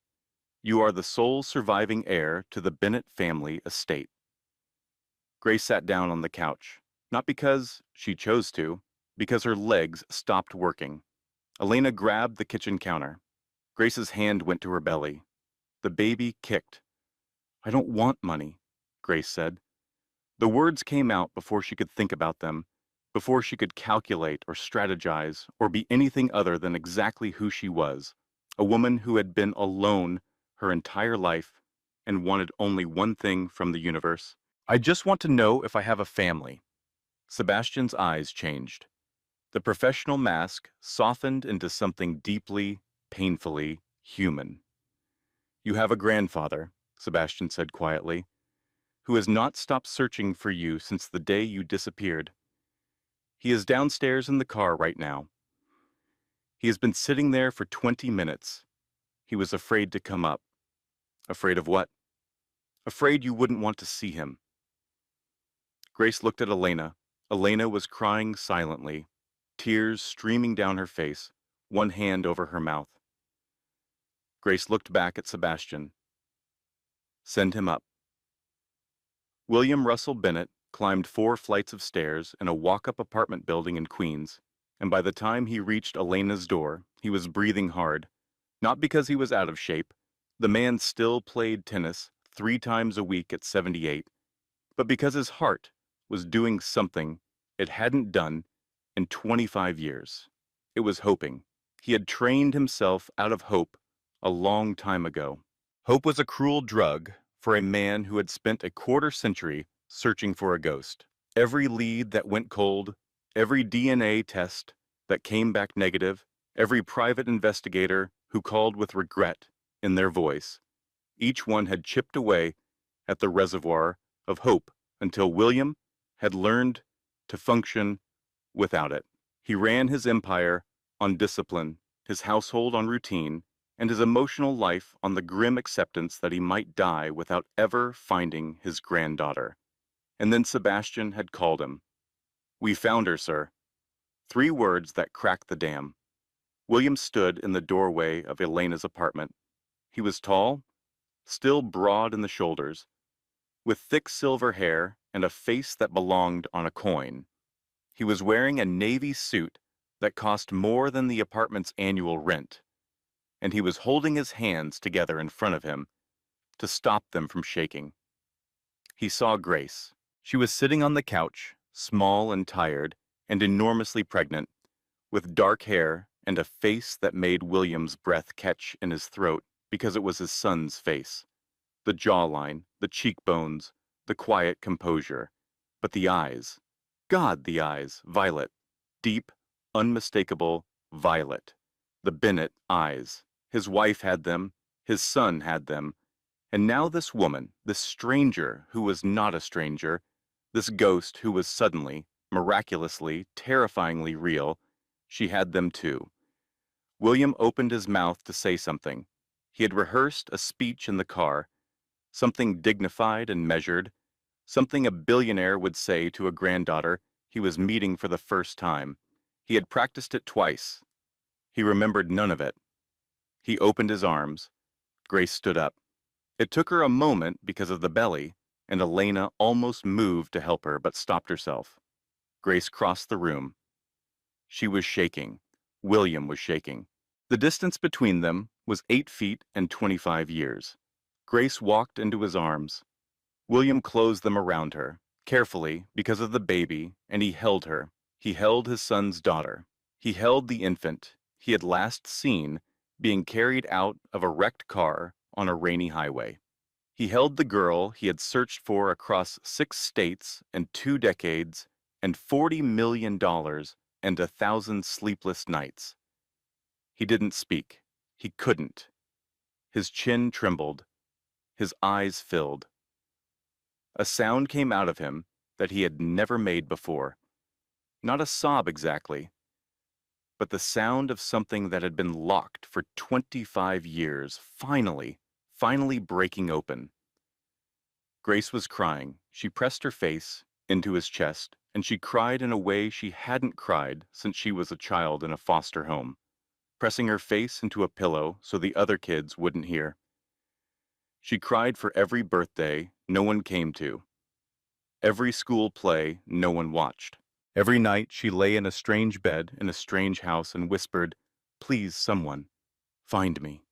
[SPEAKER 1] You are the sole surviving heir to the Bennett family estate. Grace sat down on the couch, not because she chose to, because her legs stopped working. Elena grabbed the kitchen counter. Grace's hand went to her belly. The baby kicked. I don't want money, Grace said. The words came out before she could think about them, before she could calculate or strategize or be anything other than exactly who she was, a woman who had been alone her entire life and wanted only one thing from the universe. I just want to know if I have a family. Sebastian's eyes changed. The professional mask softened into something deeply, painfully human. You have a grandfather, Sebastian said quietly, who has not stopped searching for you since the day you disappeared. He is downstairs in the car right now. He has been sitting there for 20 minutes. He was afraid to come up. Afraid of what? Afraid you wouldn't want to see him. Grace looked at Elena. Elena was crying silently, tears streaming down her face, one hand over her mouth. Grace looked back at Sebastian. Send him up. William Russell Bennett climbed 4 flights of stairs in a walk-up apartment building in Queens, and by the time he reached Elena's door, he was breathing hard. Not because he was out of shape. The man still played tennis 3 times a week at 78, but because his heart was doing something it hadn't done in 25 years. It was hoping. He had trained himself out of hope a long time ago. Hope was a cruel drug for a man who had spent a quarter-century searching for a ghost. Every lead that went cold, every DNA test that came back negative, every private investigator who called with regret in their voice, each one had chipped away at the reservoir of hope until William had learned to function without it. He ran his empire on discipline, his household on routine, and his emotional life on the grim acceptance that he might die without ever finding his granddaughter. And then Sebastian had called him. We found her, sir. 3 words that cracked the dam. William stood in the doorway of Elena's apartment. He was tall, still broad in the shoulders, with thick silver hair and a face that belonged on a coin. He was wearing a navy suit that cost more than the apartment's annual rent, and he was holding his hands together in front of him to stop them from shaking. He saw Grace. She was sitting on the couch, small and tired, and enormously pregnant, with dark hair and a face that made William's breath catch in his throat because it was his son's face. The jawline, the cheekbones, the quiet composure. But the eyes. God, the eyes, violet. Deep, unmistakable violet. The Bennett eyes. His wife had them, his son had them, and now this woman, this stranger who was not a stranger, this ghost who was suddenly, miraculously, terrifyingly real, she had them too. William opened his mouth to say something. He had rehearsed a speech in the car, something dignified and measured, something a billionaire would say to a granddaughter he was meeting for the first time. He had practiced it twice. He remembered none of it. He opened his arms. Grace stood up. It took her a moment because of the belly, and Elena almost moved to help her but stopped herself. Grace crossed the room. She was shaking. William was shaking. The distance between them was 8 feet and 25 years. Grace walked into his arms. William closed them around her, carefully because of the baby, and he held her. He held his son's daughter. He held the infant he had last seen being carried out of a wrecked car on a rainy highway. He held the girl he had searched for across 6 states and 2 decades and $40 million and 1,000 sleepless nights. He didn't speak. He couldn't. His chin trembled. His eyes filled. A sound came out of him that he had never made before. Not a sob exactly, but the sound of something that had been locked for 25 years, finally breaking open. Grace was crying. She pressed her face into his chest, and she cried in a way she hadn't cried since she was a child in a foster home, pressing her face into a pillow so the other kids wouldn't hear. She cried for every birthday no one came to, every school play no one watched. Every night she lay in a strange bed in a strange house and whispered, "Please, someone, find me."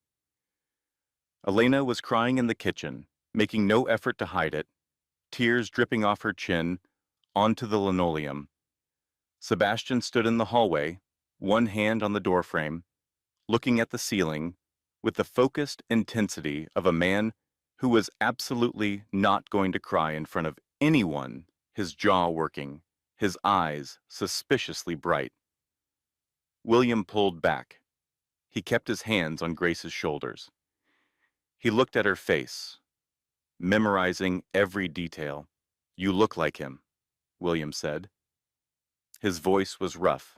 [SPEAKER 1] Elena was crying in the kitchen, making no effort to hide it, tears dripping off her chin onto the linoleum. Sebastian stood in the hallway, one hand on the doorframe, looking at the ceiling with the focused intensity of a man who was absolutely not going to cry in front of anyone, his jaw working, his eyes suspiciously bright. William pulled back. He kept his hands on Grace's shoulders. He looked at her face, memorizing every detail. "You look like him," William said. His voice was rough.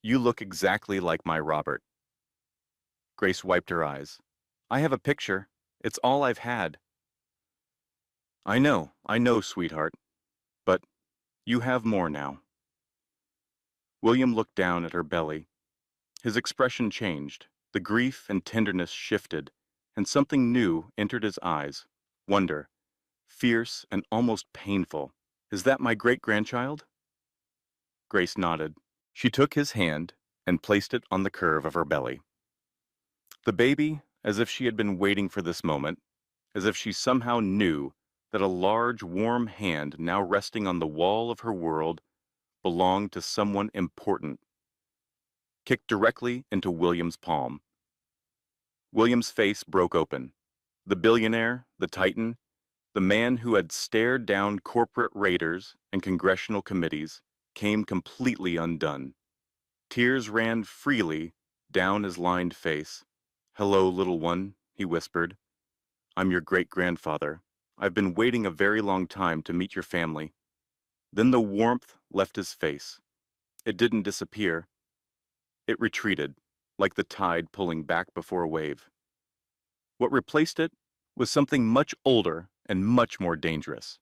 [SPEAKER 1] "You look exactly like my Robert." Grace wiped her eyes. "I have a picture. It's all I've had." I know, sweetheart. But you have more now." William looked down at her belly. His expression changed. The grief and tenderness shifted, and something new entered his eyes. Wonder. Fierce and almost painful. "Is that my great-grandchild?" Grace nodded. She took his hand and placed it on the curve of her belly. The baby, as if she had been waiting for this moment, as if she somehow knew that a large, warm hand now resting on the wall of her world belonged to someone important, kicked directly into William's palm. William's face broke open. The billionaire, the titan, the man who had stared down corporate raiders and congressional committees, came completely undone. Tears ran freely down his lined face. "Hello, little one," he whispered. "I'm your great-grandfather. I've been waiting a very long time to meet your family." Then the warmth left his face. It didn't disappear. It retreated, like the tide pulling back before a wave. What replaced it was something much older and much more dangerous.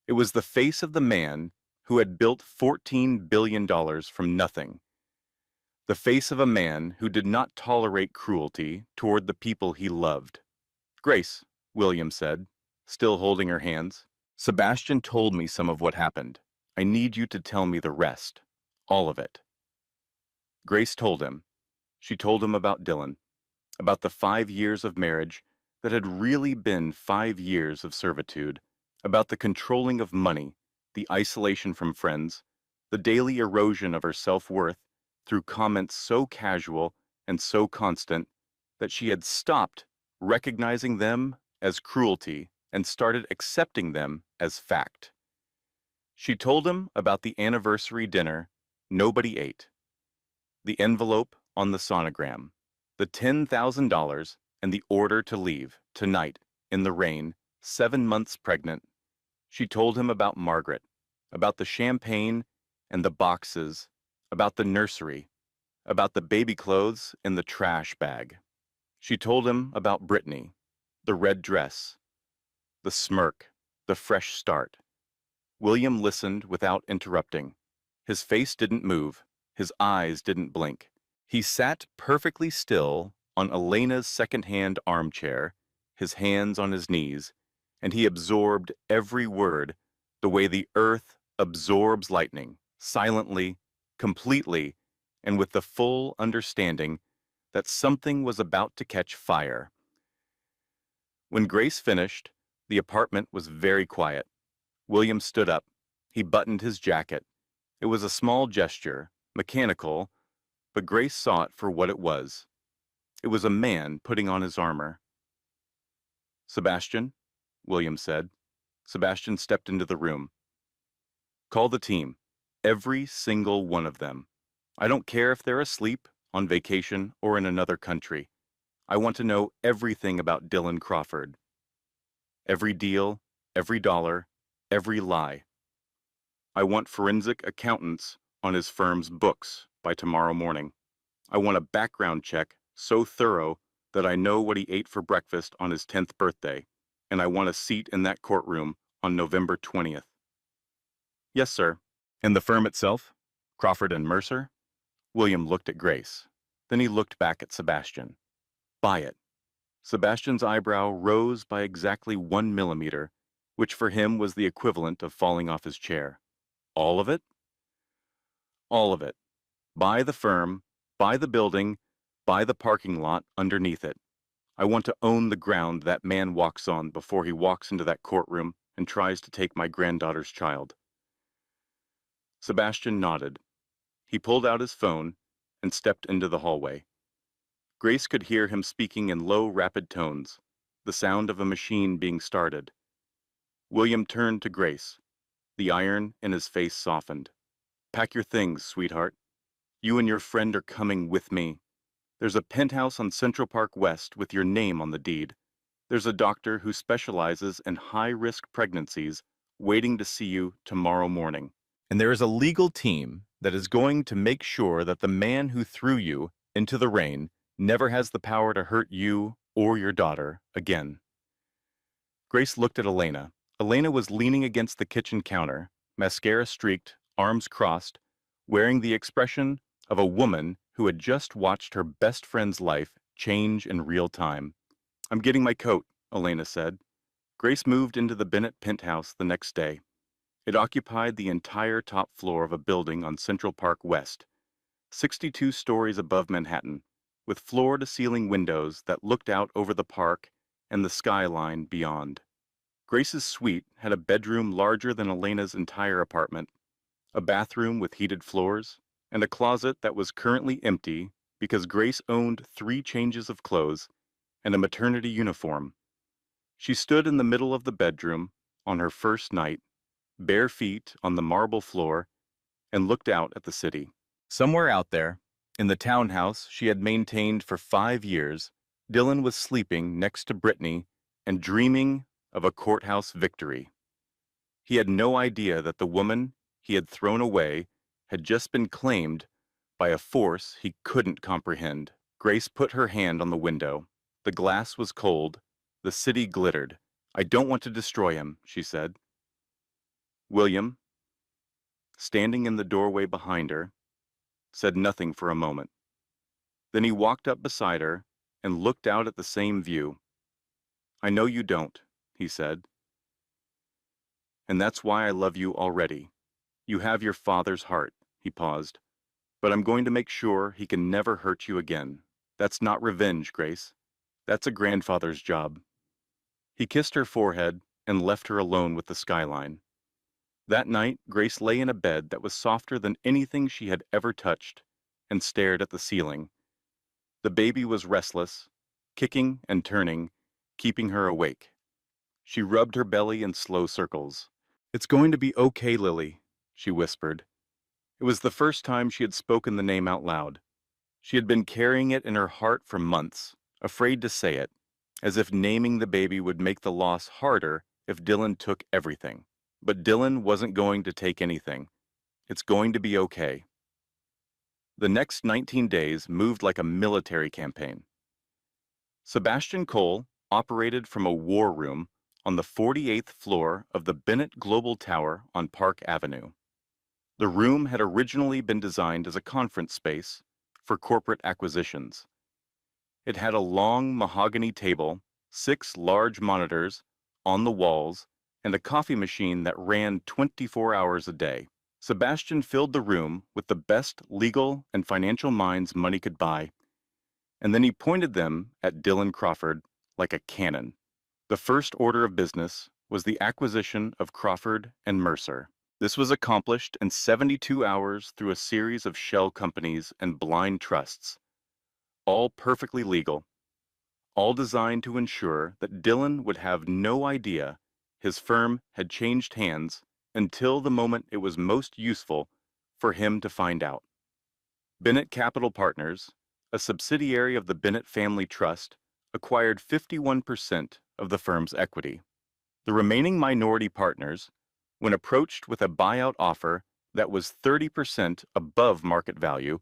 [SPEAKER 1] It was the face of the man who had built $14 billion from nothing. The face of a man who did not tolerate cruelty toward the people he loved. "Grace," William said, still holding her hands, "Sebastian told me some of what happened. I need you to tell me the rest. All of it." Grace told him. She told him about Dylan, about the 5 years of marriage that had really been 5 years of servitude, about the controlling of money, the isolation from friends, the daily erosion of her self-worth through comments so casual and so constant that she had stopped recognizing them as cruelty and started accepting them as fact. She told him about the anniversary dinner nobody ate, the envelope on the sonogram, the $10,000 and the order to leave, tonight, in the rain, 7 months pregnant. She told him about Margaret, about the champagne and the boxes, about the nursery, about the baby clothes in the trash bag. She told him about Brittany, the red dress, the smirk, the fresh start. William listened without interrupting. His face didn't move. His eyes didn't blink. He sat perfectly still on Elena's second-hand armchair, his hands on his knees, and he absorbed every word the way the earth absorbs lightning, silently, completely, and with the full understanding that something was about to catch fire. When Grace finished, the apartment was very quiet. William stood up. He buttoned his jacket. It was a small gesture, mechanical, but Grace saw it for what it was. It was a man putting on his armor. "Sebastian," William said. Sebastian stepped into the room. "Call the team. Every single one of them. I don't care if they're asleep, on vacation, or in another country. I want to know everything about Dylan Crawford. Every deal, every dollar, every lie. I want forensic accountants on his firm's books by tomorrow morning. I want a background check so thorough that I know what he ate for breakfast on his 10th birthday, and I want a seat in that courtroom on November 20th. Yes, sir. And the firm itself? Crawford and Mercer? William looked at Grace. Then he looked back at Sebastian. Buy it. Sebastian's eyebrow rose by exactly 1 millimeter, which for him was the equivalent of falling off his chair. All of it? All of it. Buy the firm, buy the building, buy the parking lot underneath it. I want to own the ground that man walks on before he walks into that courtroom and tries to take my granddaughter's child. Sebastian nodded. He pulled out his phone and stepped into the hallway. Grace could hear him speaking in low, rapid tones, the sound of a machine being started. William turned to Grace. The iron in his face softened. Pack your things, sweetheart. You and your friend are coming with me. There's a penthouse on Central Park West with your name on the deed. There's a doctor who specializes in high-risk pregnancies waiting to see you tomorrow morning. And there is a legal team that is going to make sure that the man who threw you into the rain never has the power to hurt you or your daughter again. Grace looked at Elena. Elena was leaning against the kitchen counter, mascara streaked, arms crossed, wearing the expression of a woman who had just watched her best friend's life change in real time. I'm getting my coat, Elena said. Grace moved into the Bennett penthouse the next day. It occupied the entire top floor of a building on Central Park West, 62 stories above Manhattan, with floor-to-ceiling windows that looked out over the park and the skyline beyond. Grace's suite had a bedroom larger than Elena's entire apartment, a bathroom with heated floors, and a closet that was currently empty because Grace owned 3 changes of clothes and a maternity uniform. She stood in the middle of the bedroom on her first night, bare feet on the marble floor, and looked out at the city. Somewhere out there, in the townhouse she had maintained for 5 years, Dylan was sleeping next to Brittany and dreaming of a courthouse victory. He had no idea that the woman he had thrown away had just been claimed by a force he couldn't comprehend. Grace put her hand on the window. The glass was cold. The city glittered. I don't want to destroy him, she said. William, standing in the doorway behind her, said nothing for a moment. Then he walked up beside her and looked out at the same view. I know you don't, he said. And that's why I love you already. You have your father's heart, he paused. But I'm going to make sure he can never hurt you again. That's not revenge, Grace. That's a grandfather's job. He kissed her forehead and left her alone with the skyline. That night, Grace lay in a bed that was softer than anything she had ever touched and stared at the ceiling. The baby was restless, kicking and turning, keeping her awake. She rubbed her belly in slow circles. It's going to be okay, Lily, she whispered. It was the first time she had spoken the name out loud. She had been carrying it in her heart for months, afraid to say it, as if naming the baby would make the loss harder if Dylan took everything. But Dylan wasn't going to take anything. It's going to be okay. The next 19 days moved like a military campaign. Sebastian Cole operated from a war room on the 48th floor of the Bennett Global Tower on Park Avenue. The room had originally been designed as a conference space for corporate acquisitions. It had a long mahogany table, 6 large monitors on the walls, and a coffee machine that ran 24 hours a day. Sebastian filled the room with the best legal and financial minds money could buy, and then he pointed them at Dylan Crawford like a cannon. The first order of business was the acquisition of Crawford and Mercer. This was accomplished in 72 hours through a series of shell companies and blind trusts, all perfectly legal, all designed to ensure that Dylan would have no idea his firm had changed hands until the moment it was most useful for him to find out. Bennett Capital Partners, a subsidiary of the Bennett Family Trust, acquired 51% of the firm's equity. The remaining minority partners, when approached with a buyout offer that was 30% above market value,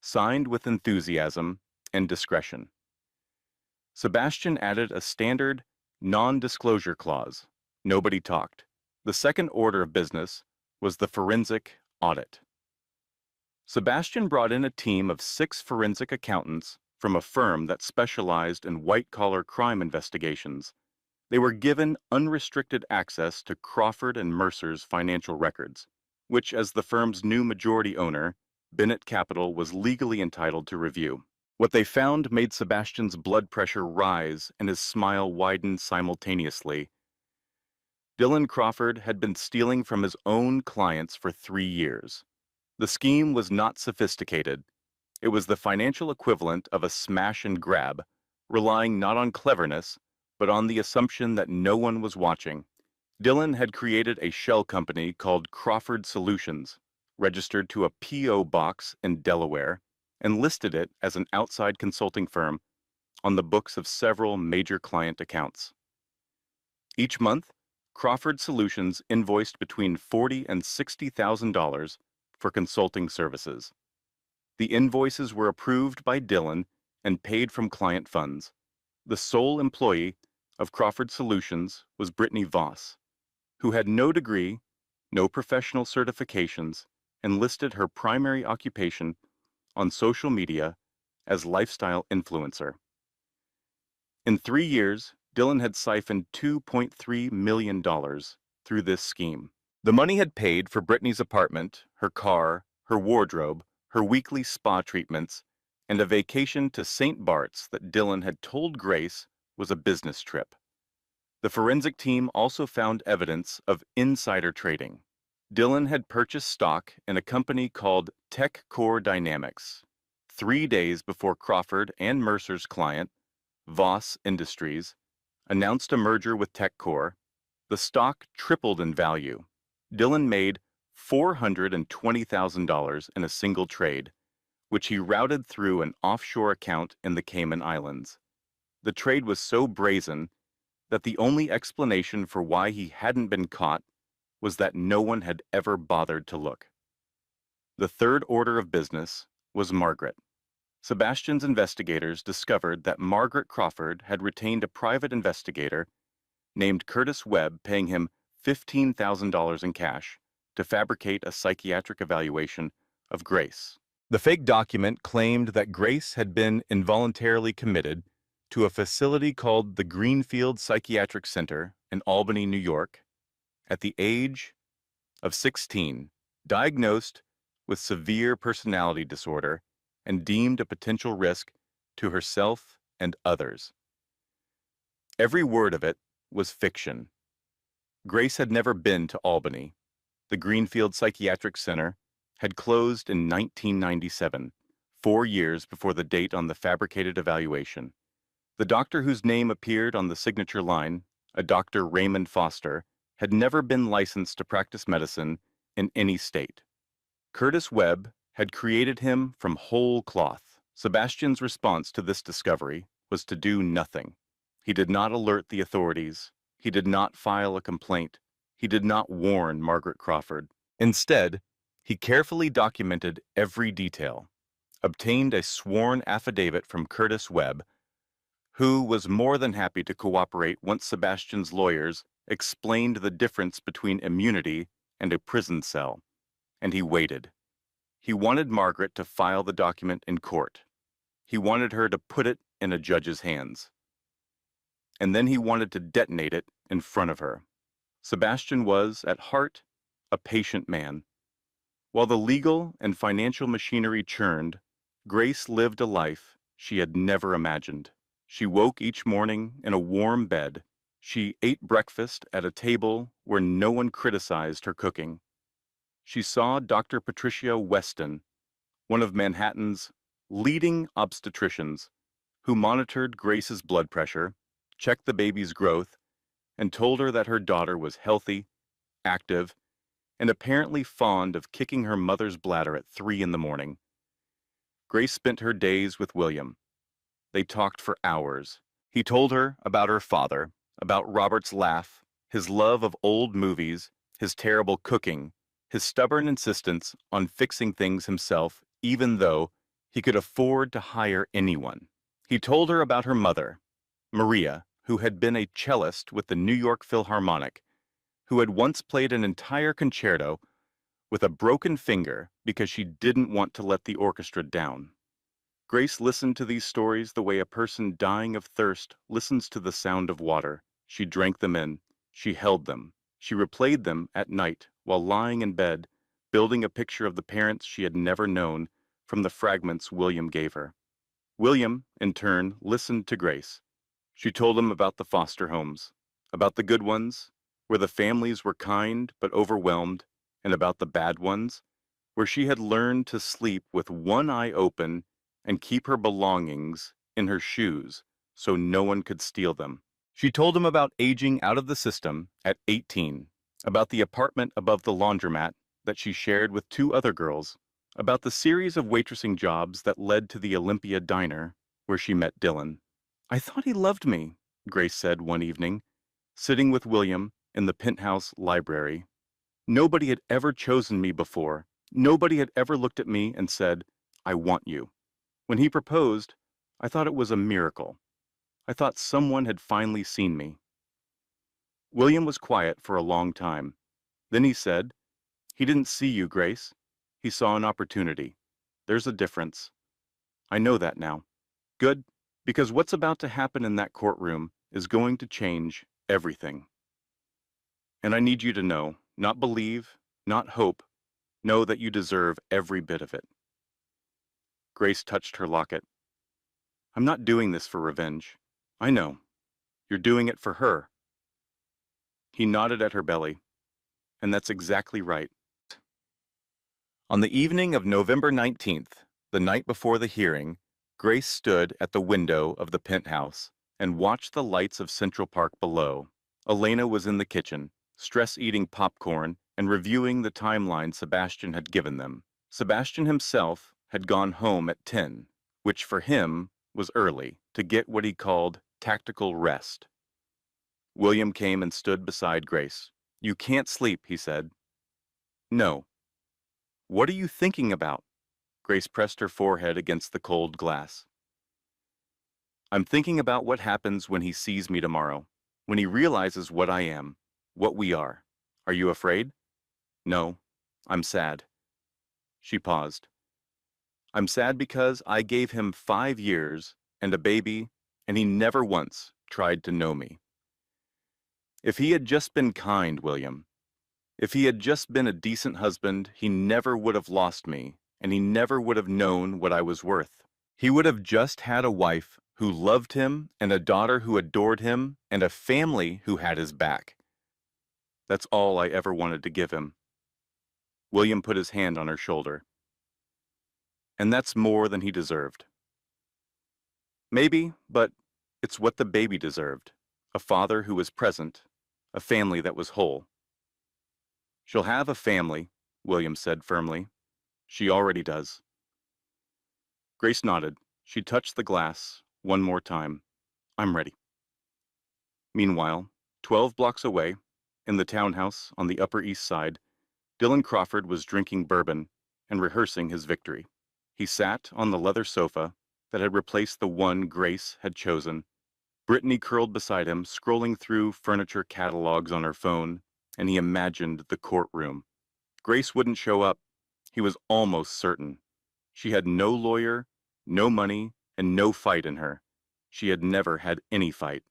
[SPEAKER 1] signed with enthusiasm and discretion. Sebastian added a standard non-disclosure clause. Nobody talked. The second order of business was the forensic audit. Sebastian brought in a team of 6 forensic accountants from a firm that specialized in white-collar crime investigations. They were given unrestricted access to Crawford and Mercer's financial records, which, as the firm's new majority owner, Bennett Capital was legally entitled to review. What they found made Sebastian's blood pressure rise and his smile widen simultaneously. Dylan Crawford had been stealing from his own clients for 3 years. The scheme was not sophisticated. It was the financial equivalent of a smash and grab, relying not on cleverness, but on the assumption that no one was watching. Dylan had created a shell company called Crawford Solutions, registered to a P.O. box in Delaware, and listed it as an outside consulting firm on the books of several major client accounts. Each month, Crawford Solutions invoiced between $40,000 and $60,000 for consulting services. The invoices were approved by Dylan and paid from client funds. The sole employee of Crawford Solutions was Brittany Voss, who had no degree, no professional certifications, and listed her primary occupation on social media as lifestyle influencer. In 3 years, Dylan had siphoned $2.3 million through this scheme. The money had paid for Brittany's apartment, her car, her wardrobe, her weekly spa treatments, and a vacation to St. Bart's that Dylan had told Grace was a business trip. The forensic team also found evidence of insider trading. Dylan had purchased stock in a company called Tech Core Dynamics 3 days before Crawford and Mercer's client, Voss Industries, announced a merger with Tech Core. The stock tripled in value. Dylan made $420,000 in a single trade, which he routed through an offshore account in the Cayman Islands. The trade was so brazen that the only explanation for why he hadn't been caught was that no one had ever bothered to look. The third order of business was Margaret. Sebastian's investigators discovered that Margaret Crawford had retained a private investigator named Curtis Webb, paying him $15,000 in cash to fabricate a psychiatric evaluation of Grace. The fake document claimed that Grace had been involuntarily committed to a facility called the Greenfield Psychiatric Center in Albany, New York, at the age of 16, diagnosed with severe personality disorder and deemed a potential risk to herself and others. Every word of it was fiction. Grace had never been to Albany. The Greenfield Psychiatric Center had closed in 1997, 4 years before the date on the fabricated evaluation. The doctor whose name appeared on the signature line, a Dr. Raymond Foster, had never been licensed to practice medicine in any state. Curtis Webb had created him from whole cloth. Sebastian's response to this discovery was to do nothing. He did not alert the authorities. He did not file a complaint. He did not warn Margaret Crawford. Instead, he carefully documented every detail, obtained a sworn affidavit from Curtis Webb, who was more than happy to cooperate once Sebastian's lawyers explained the difference between immunity and a prison cell, and he waited. He wanted Margaret to file the document in court. He wanted her to put it in a judge's hands. And then he wanted to detonate it in front of her. Sebastian was, at heart, a patient man. While the legal and financial machinery churned, Grace lived a life she had never imagined. She woke each morning in a warm bed. She ate breakfast at a table where no one criticized her cooking. She saw Dr. Patricia Weston, one of Manhattan's leading obstetricians, who monitored Grace's blood pressure, checked the baby's growth, and told her that her daughter was healthy, active, and apparently fond of kicking her mother's bladder at 3 in the morning. Grace spent her days with William. They talked for hours. He told her about her father, about Robert's laugh, his love of old movies, his terrible cooking, his stubborn insistence on fixing things himself, even though he could afford to hire anyone. He told her about her mother, Maria, who had been a cellist with the New York Philharmonic, who had once played an entire concerto with a broken finger because she didn't want to let the orchestra down. Grace listened to these stories the way a person dying of thirst listens to the sound of water. She drank them in. She held them. She replayed them at night while lying in bed, building a picture of the parents she had never known from the fragments William gave her. William, in turn, listened to Grace. She told him about the foster homes, about the good ones, where the families were kind but overwhelmed, and about the bad ones, where she had learned to sleep with one eye open and keep her belongings in her shoes so no one could steal them. She told him about aging out of the system at 18, about the apartment above the laundromat that she shared with two other girls, about the series of waitressing jobs that led to the Olympia Diner where she met Dylan. "I thought he loved me," Grace said one evening, sitting with William in the penthouse library. "Nobody had ever chosen me before. Nobody had ever looked at me and said, 'I want you.' When he proposed, I thought it was a miracle. I thought someone had finally seen me." William was quiet for a long time. Then he said, "He didn't see you, Grace. He saw an opportunity. There's a difference. I know that now." "Good, because what's about to happen in that courtroom is going to change everything. And I need you to know, not believe, not hope, know that you deserve every bit of it." Grace touched her locket. "I'm not doing this for revenge. I know. You're doing it for her." He nodded at her belly. "And that's exactly right." On the evening of November 19th, the night before the hearing, Grace stood at the window of the penthouse and watched the lights of Central Park below. Elena was in the kitchen, stress-eating popcorn and reviewing the timeline Sebastian had given them. Sebastian himself had gone home at 10, which for him was early, to get what he called tactical rest. William came and stood beside Grace. "You can't sleep," he said. "No." "What are you thinking about?" Grace pressed her forehead against the cold glass. "I'm thinking about what happens when he sees me tomorrow, when he realizes what I am, what we are. Are you afraid?" "No, I'm sad." She paused. "I'm sad because I gave him 5 years and a baby, and he never once tried to know me. If he had just been kind, William, if he had just been a decent husband, he never would have lost me, and he never would have known what I was worth. He would have just had a wife who loved him, and a daughter who adored him, and a family who had his back. That's all I ever wanted to give him." William put his hand on her shoulder. "And that's more than he deserved." "Maybe, but it's what the baby deserved. A father who was present, a family that was whole." "She'll have a family," William said firmly. "She already does." Grace nodded. She touched the glass one more time. "I'm ready." Meanwhile, 12 blocks away, in the townhouse on the Upper East Side, Dylan Crawford was drinking bourbon and rehearsing his victory. He sat on the leather sofa that had replaced the one Grace had chosen. Brittany curled beside him, scrolling through furniture catalogs on her phone, and he imagined the courtroom. Grace wouldn't show up. He was almost certain. She had no lawyer, no money, and no fight in her. She had never had any fight.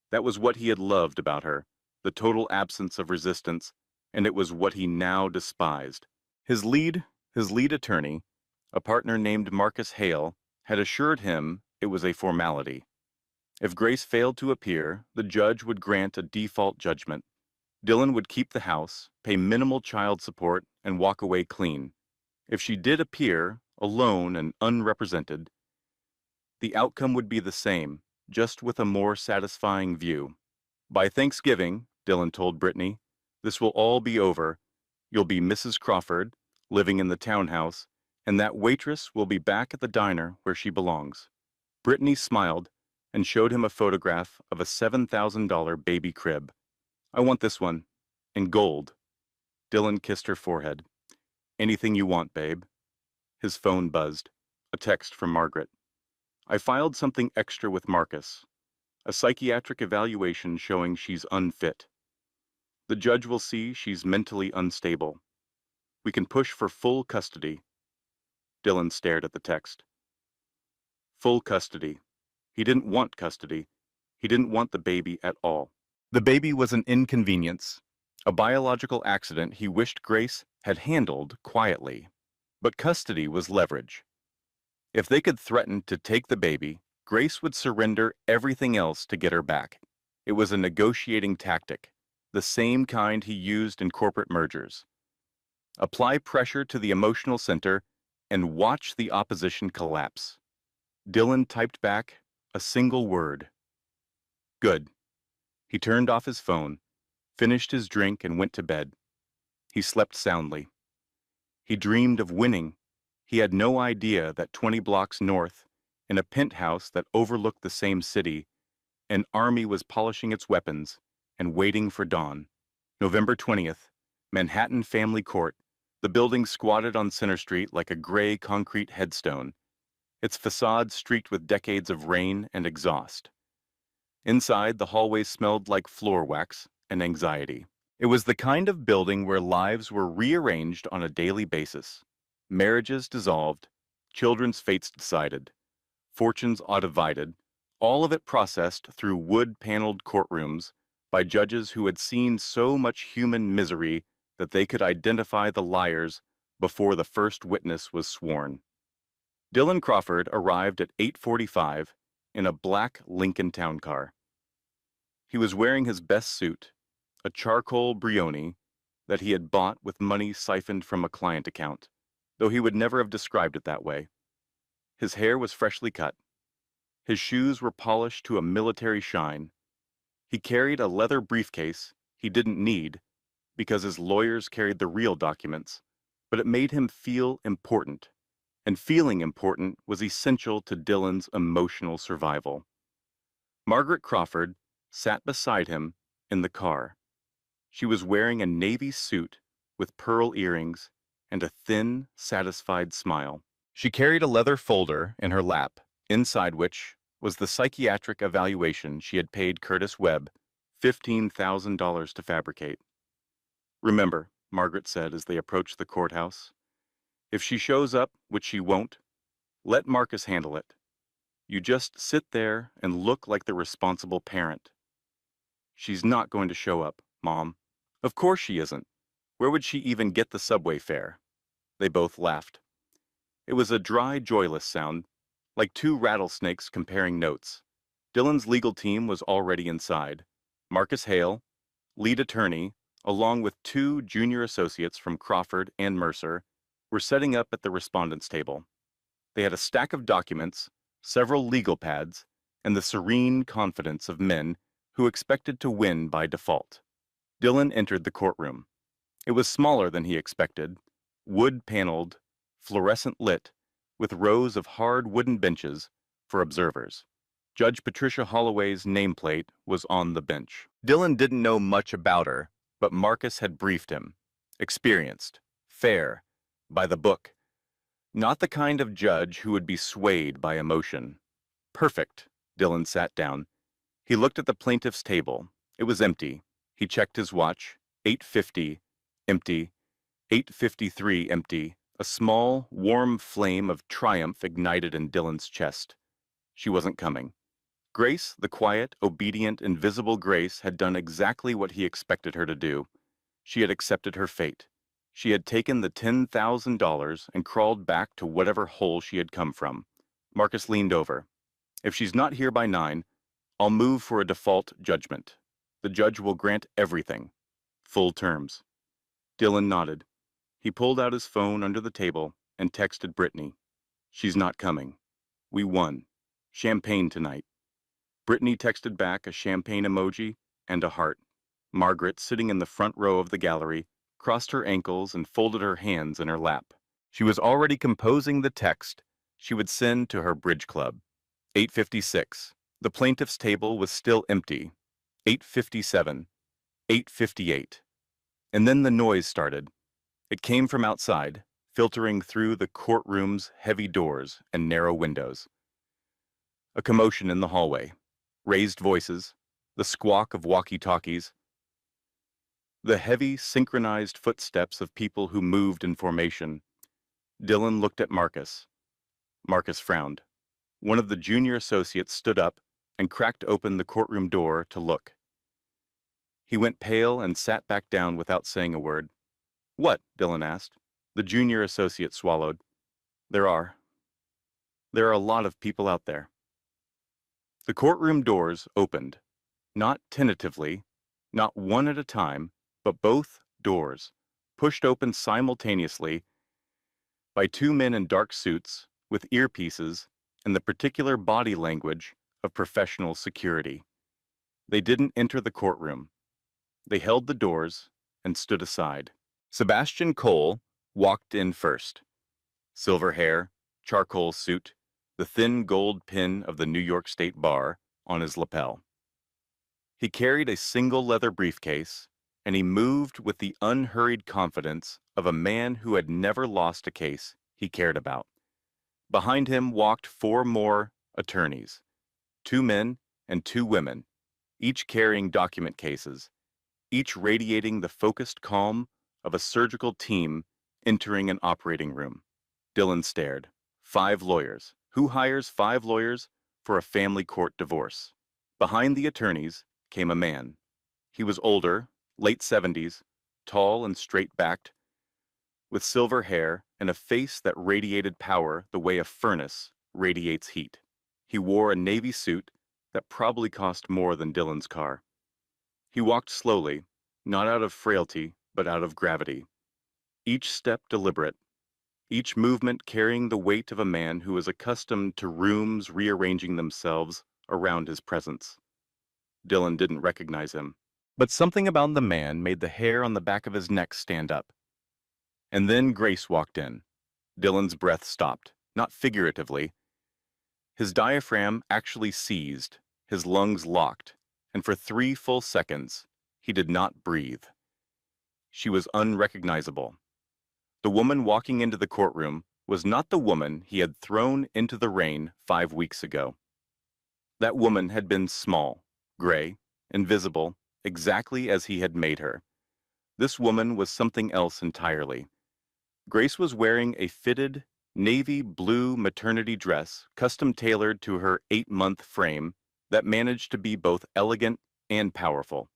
[SPEAKER 1] That was what he had loved about her, the total absence of resistance, and it was what he now despised. His lead attorney, a partner named Marcus Hale, had assured him it was a formality. If Grace failed to appear, the judge would grant a default judgment. Dylan would keep the house, pay minimal child support, and walk away clean. If she did appear, alone and unrepresented, the outcome would be the same, just with a more satisfying view. "By Thanksgiving," Dylan told Brittany, "this will all be over. You'll be Mrs. Crawford, living in the townhouse, and that waitress will be back at the diner where she belongs." Brittany smiled and showed him a photograph of a $7,000 baby crib. "I want this one, in gold." Dylan kissed her forehead. "Anything you want, babe." His phone buzzed. A text from Margaret. "I filed something extra with Marcus. A psychiatric evaluation showing she's unfit." The judge will see she's mentally unstable. We can push for full custody. Dylan stared at the text. Full custody. He didn't want custody. He didn't want the baby at all. The baby was an inconvenience, a biological accident he wished Grace had handled quietly. But custody was leverage. If they could threaten to take the baby, Grace would surrender everything else to get her back. It was a negotiating tactic, the same kind he used in corporate mergers. Apply pressure to the emotional center and watch the opposition collapse. Dylan typed back a single word. Good. He turned off his phone, finished his drink, and went to bed. He slept soundly. He dreamed of winning. He had no idea that 20 blocks north, in a penthouse that overlooked the same city, an army was polishing its weapons and waiting for dawn. November 20th, Manhattan Family Court. The building squatted on Center Street like a gray concrete headstone, its facade streaked with decades of rain and exhaust. Inside, the hallways smelled like floor wax and anxiety. It was the kind of building where lives were rearranged on a daily basis. Marriages dissolved, children's fates decided, fortunes divided, all of it processed through wood-paneled courtrooms by judges who had seen so much human misery that they could identify the liars before the first witness was sworn. Dylan Crawford arrived at 8:45 in a black Lincoln town car. He was wearing his best suit, a charcoal Brioni that he had bought with money siphoned from a client account, though he would never have described it that way. His hair was freshly cut. His shoes were polished to a military shine. He carried a leather briefcase he didn't need because his lawyers carried the real documents, but it made him feel important, and feeling important was essential to Dylan's emotional survival. Margaret Crawford sat beside him in the car. She was wearing a navy suit with pearl earrings and a thin, satisfied smile. She carried a leather folder in her lap, inside which was the psychiatric evaluation she had paid Curtis Webb $15,000 to fabricate. Remember, Margaret said as they approached the courthouse, if she shows up, which she won't, let Marcus handle it. You just sit there and look like the responsible parent. She's not going to show up, Mom. Of course she isn't. Where would she even get the subway fare? They both laughed. It was a dry, joyless sound, like two rattlesnakes comparing notes. Dylan's legal team was already inside. Marcus Hale, lead attorney, along with two junior associates from Crawford and Mercer, were setting up at the respondents' table. They had a stack of documents, several legal pads, and the serene confidence of men who expected to win by default. Dylan entered the courtroom. It was smaller than he expected, wood-paneled, fluorescent lit, with rows of hard wooden benches for observers. Judge Patricia Holloway's nameplate was on the bench. Dylan didn't know much about her, but Marcus had briefed him. Experienced, fair, by the book. Not the kind of judge who would be swayed by emotion. Perfect. Dylan sat down. He looked at the plaintiff's table. It was empty. He checked his watch. 8:50, empty. 8:53, empty. A small, warm flame of triumph ignited in Dylan's chest. She wasn't coming. Grace, the quiet, obedient, invisible Grace, had done exactly what he expected her to do. She had accepted her fate. She had taken the $10,000 and crawled back to whatever hole she had come from. Marcus leaned over. If she's not here by 9, I'll move for a default judgment. The judge will grant everything. Full terms. Dylan nodded. He pulled out his phone under the table and texted Brittany. She's not coming. We won. Champagne tonight. Brittany texted back a champagne emoji and a heart. Margaret, sitting in the front row of the gallery, crossed her ankles and folded her hands in her lap. She was already composing the text she would send to her bridge club. 8:56. The plaintiff's table was still empty. 8:57. 8:58. And then the noise started. It came from outside, filtering through the courtroom's heavy doors and narrow windows. A commotion in the hallway. Raised voices, the squawk of walkie-talkies. The heavy, synchronized footsteps of people who moved in formation. Dylan looked at Marcus. Marcus frowned. One of the junior associates stood up and cracked open the courtroom door to look. He went pale and sat back down without saying a word. "What?" Dylan asked. The junior associate swallowed. There are. There are a lot of people out there." The courtroom doors opened, not tentatively, not one at a time, but both doors, pushed open simultaneously by two men in dark suits with earpieces and the particular body language of professional security. They didn't enter the courtroom. They held the doors and stood aside. Sebastian Cole walked in first. Silver hair, charcoal suit, the thin gold pin of the New York State Bar on his lapel. He carried a single leather briefcase, and he moved with the unhurried confidence of a man who had never lost a case he cared about. Behind him walked four more attorneys, two men and two women, each carrying document cases, each radiating the focused calm of a surgical team entering an operating room. Dylan stared. 5 lawyers. Who hires 5 lawyers for a family court divorce? Behind the attorneys came a man. He was older, late 70s, tall and straight-backed, with silver hair and a face that radiated power the way a furnace radiates heat. He wore a navy suit that probably cost more than Dylan's car. He walked slowly, not out of frailty, but out of gravity. Each step deliberate, each movement carrying the weight of a man who was accustomed to rooms rearranging themselves around his presence. Dylan didn't recognize him, but something about the man made the hair on the back of his neck stand up. And then Grace walked in. Dylan's breath stopped, not figuratively. His diaphragm actually seized, his lungs locked, and for 3 full seconds, he did not breathe. She was unrecognizable. The woman walking into the courtroom was not the woman he had thrown into the rain 5 weeks ago. That woman had been small, gray, invisible, exactly as he had made her. This woman was something else entirely. Grace was wearing a fitted, navy blue maternity dress custom-tailored to her 8-month frame that managed to be both elegant and powerful.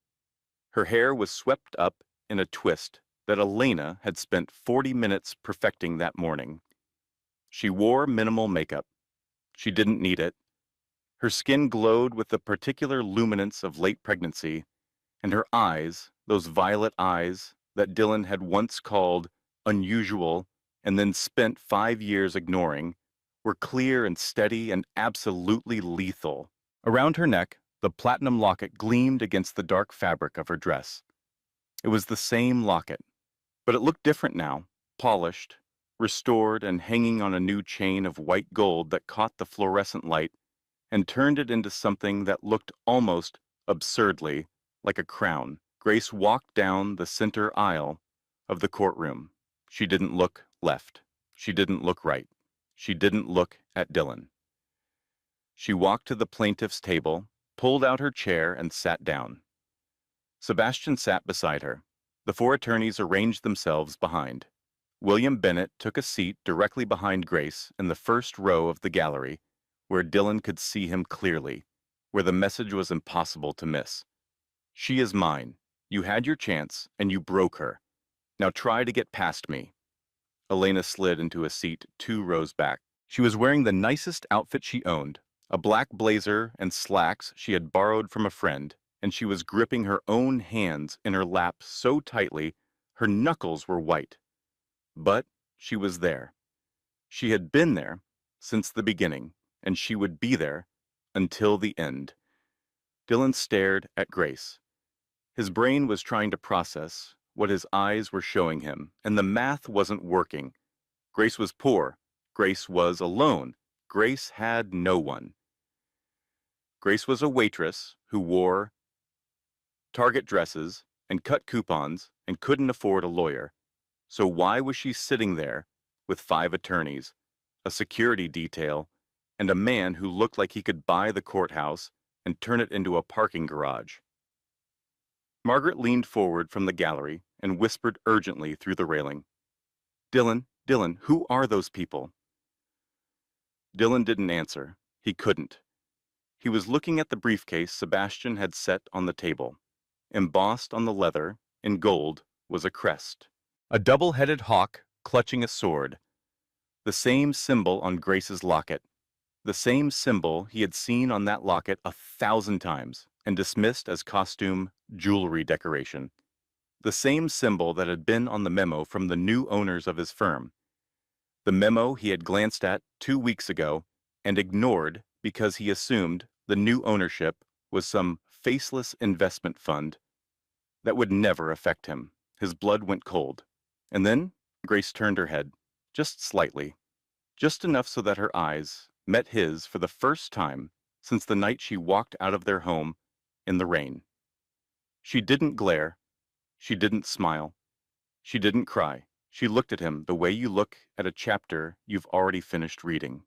[SPEAKER 1] Her hair was swept up in a twist that Elena had spent 40 minutes perfecting that morning. She wore minimal makeup. She didn't need it. Her skin glowed with the particular luminance of late pregnancy, and her eyes, those violet eyes that Dylan had once called unusual and then spent 5 years ignoring, were clear and steady and absolutely lethal. Around her neck, the platinum locket gleamed against the dark fabric of her dress. It was the same locket, but it looked different now, polished, restored, and hanging on a new chain of white gold that caught the fluorescent light and turned it into something that looked almost absurdly like a crown. Grace walked down the center aisle of the courtroom. She didn't look left. She didn't look right. She didn't look at Dylan. She walked to the plaintiff's table, pulled out her chair, and sat down. Sebastian sat beside her. The 4 attorneys arranged themselves behind. William Bennett took a seat directly behind Grace in the first row of the gallery, where Dylan could see him clearly, where the message was impossible to miss. "She is mine. You had your chance, and you broke her. Now try to get past me." Elena slid into a seat 2 rows back. She was wearing the nicest outfit she owned, a black blazer and slacks she had borrowed from a friend, and she was gripping her own hands in her lap so tightly her knuckles were white. But she was there. She had been there since the beginning, and she would be there until the end. Dylan stared at Grace. His brain was trying to process what his eyes were showing him, and the math wasn't working. Grace was poor. Grace was alone. Grace had no one. Grace was a waitress who wore Target dresses and cut coupons and couldn't afford a lawyer. So why was she sitting there with 5 attorneys, a security detail, and a man who looked like he could buy the courthouse and turn it into a parking garage? Margaret leaned forward from the gallery and whispered urgently through the railing. Dylan, who are those people? Dylan didn't answer. He couldn't. He was looking at the briefcase Sebastian had set on the table. Embossed on the leather, in gold, was a crest. A double-headed hawk clutching a sword. The same symbol on Grace's locket. The same symbol he had seen on that locket 1,000 times and dismissed as costume jewelry decoration. The same symbol that had been on the memo from the new owners of his firm. The memo he had glanced at 2 weeks ago and ignored because he assumed the new ownership was some faceless investment fund that would never affect him. His blood went cold. And then Grace turned her head, just slightly, just enough so that her eyes met his for the first time since the night she walked out of their home in the rain. She didn't glare. She didn't smile. She didn't cry. She looked at him the way you look at a chapter you've already finished reading.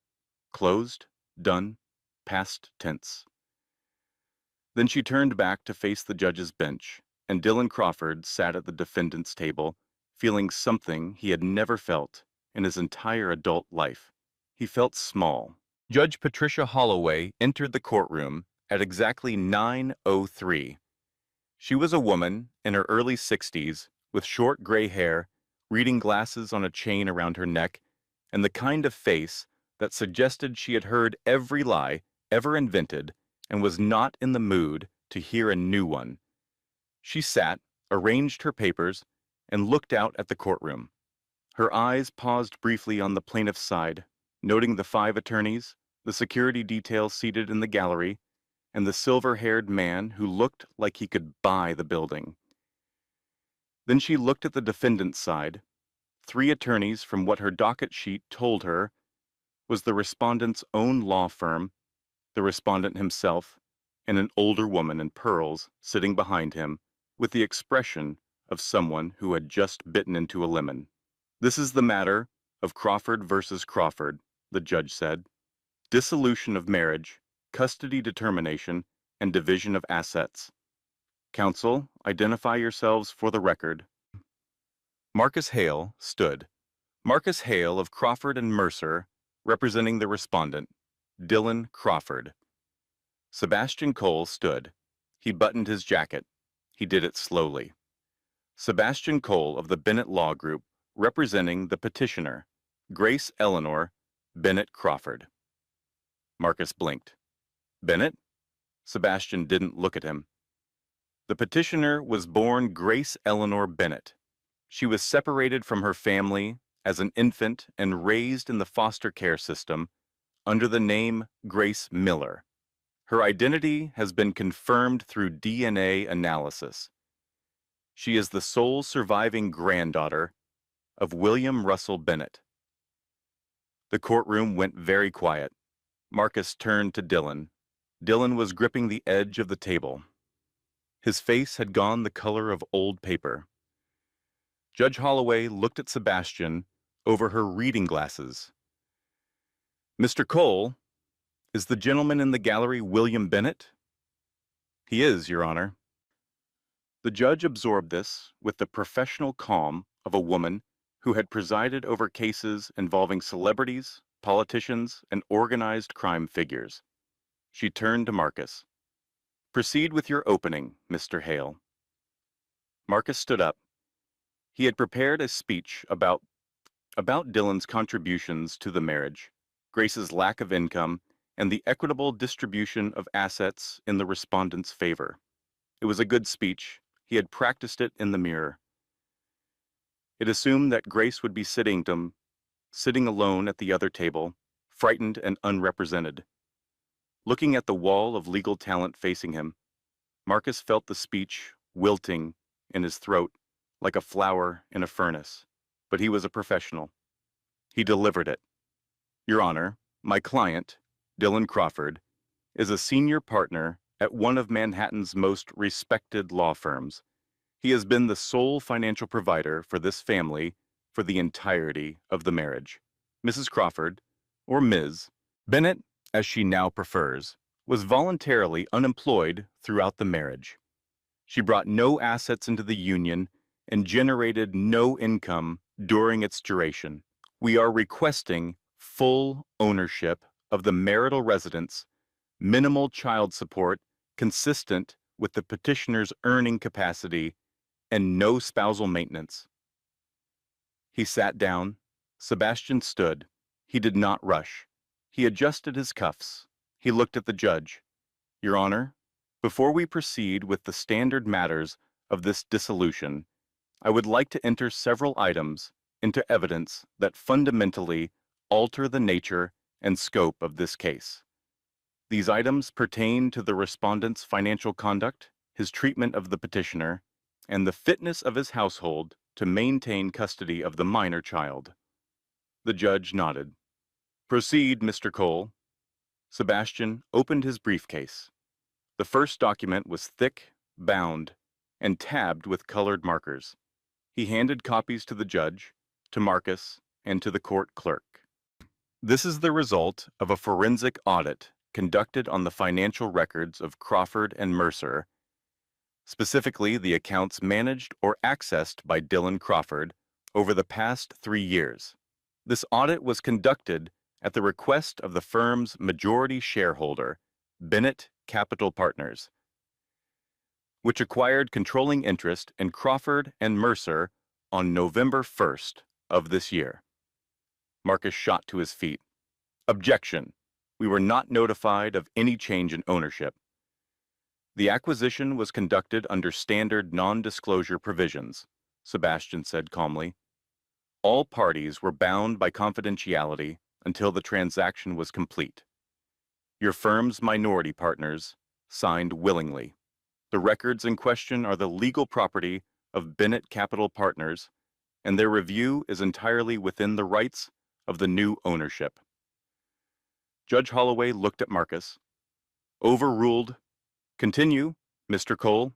[SPEAKER 1] Closed, done, past tense. Then she turned back to face the judge's bench, and Dylan Crawford sat at the defendant's table, feeling something he had never felt in his entire adult life. He felt small. Judge Patricia Holloway entered the courtroom at exactly 9:03. She was a woman in her early 60s with short gray hair, reading glasses on a chain around her neck, and the kind of face that suggested she had heard every lie ever invented and was not in the mood to hear a new one. She sat, arranged her papers, and looked out at the courtroom. Her eyes paused briefly on the plaintiff's side, noting the 5 attorneys, the security detail seated in the gallery, and the silver-haired man who looked like he could buy the building. Then she looked at the defendant's side. 3 attorneys from what her docket sheet told her was the respondent's own law firm, the respondent himself, and an older woman in pearls sitting behind him with the expression of someone who had just bitten into a lemon. This is the matter of Crawford versus Crawford, the judge said. Dissolution of marriage, custody determination, and division of assets. Counsel, identify yourselves for the record. Marcus Hale stood. Marcus Hale of Crawford and Mercer, representing the respondent, Dylan Crawford. Sebastian Cole stood. He buttoned his jacket. He did it slowly. Sebastian Cole of the Bennett Law Group, representing the petitioner, Grace Eleanor Bennett Crawford. Marcus blinked. Bennett? Sebastian didn't look at him. The petitioner was born Grace Eleanor Bennett. She was separated from her family as an infant and raised in the foster care system under the name Grace Miller. Her identity has been confirmed through DNA analysis. She is the sole surviving granddaughter of William Russell Bennett. The courtroom went very quiet. Marcus turned to Dylan. Dylan was gripping the edge of the table. His face had gone the color of old paper. Judge Holloway looked at Sebastian over her reading glasses. Mr. Cole, is the gentleman in the gallery William Bennett? He is, Your Honor. The judge absorbed this with the professional calm of a woman who had presided over cases involving celebrities, politicians, and organized crime figures. She turned to Marcus. Proceed with your opening, Mr. Hale. Marcus stood up. He had prepared a speech about Dylan's contributions to the marriage, Grace's lack of income, and the equitable distribution of assets in the respondent's favor. It was a good speech. He had practiced it in the mirror. It assumed that Grace would be sitting alone at the other table, frightened and unrepresented. Looking at the wall of legal talent facing him, Marcus felt the speech wilting in his throat like a flower in a furnace, but he was a professional. He delivered it. Your Honor, my client, Dylan Crawford, is a senior partner at one of Manhattan's most respected law firms. He has been the sole financial provider for this family for the entirety of the marriage. Mrs. Crawford, or Ms. Bennett, as she now prefers, was voluntarily unemployed throughout the marriage. She brought no assets into the union and generated no income during its duration. We are requesting full ownership of the marital residence, minimal child support consistent with the petitioner's earning capacity, and no spousal maintenance. He sat down. Sebastian stood. He did not rush. He adjusted his cuffs. He looked at the judge. Your Honor, before we proceed with the standard matters of this dissolution, I would like to enter several items into evidence that fundamentally alter the nature and scope of this case. These items pertain to the respondent's financial conduct, his treatment of the petitioner, and the fitness of his household to maintain custody of the minor child. The judge nodded. Proceed, Mr. Cole. Sebastian opened his briefcase. The first document was thick, bound, and tabbed with colored markers. He handed copies to the judge, to Marcus, and to the court clerk. This is the result of a forensic audit conducted on the financial records of Crawford and Mercer, specifically the accounts managed or accessed by Dylan Crawford over the past 3 years. This audit was conducted at the request of the firm's majority shareholder, Bennett Capital Partners, which acquired controlling interest in Crawford and Mercer on November 1st of this year. Marcus shot to his feet. Objection. We were not notified of any change in ownership. The acquisition was conducted under standard non-disclosure provisions, Sebastian said calmly. All parties were bound by confidentiality until the transaction was complete. Your firm's minority partners signed willingly. The records in question are the legal property of Bennett Capital Partners, and their review is entirely within the rights of the new ownership. Judge Holloway looked at Marcus. Overruled. Continue, Mr. Cole.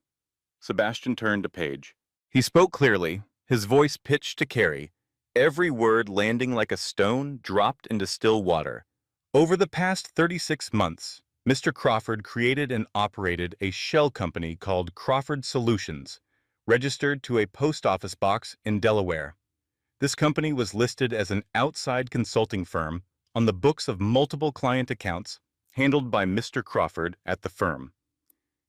[SPEAKER 1] Sebastian turned a page. He spoke clearly, his voice pitched to carry, every word landing like a stone dropped into still water. Over the past 36 months, Mr. Crawford created and operated a shell company called Crawford Solutions, registered to a post office box in Delaware. This company was listed as an outside consulting firm on the books of multiple client accounts handled by Mr. Crawford at the firm.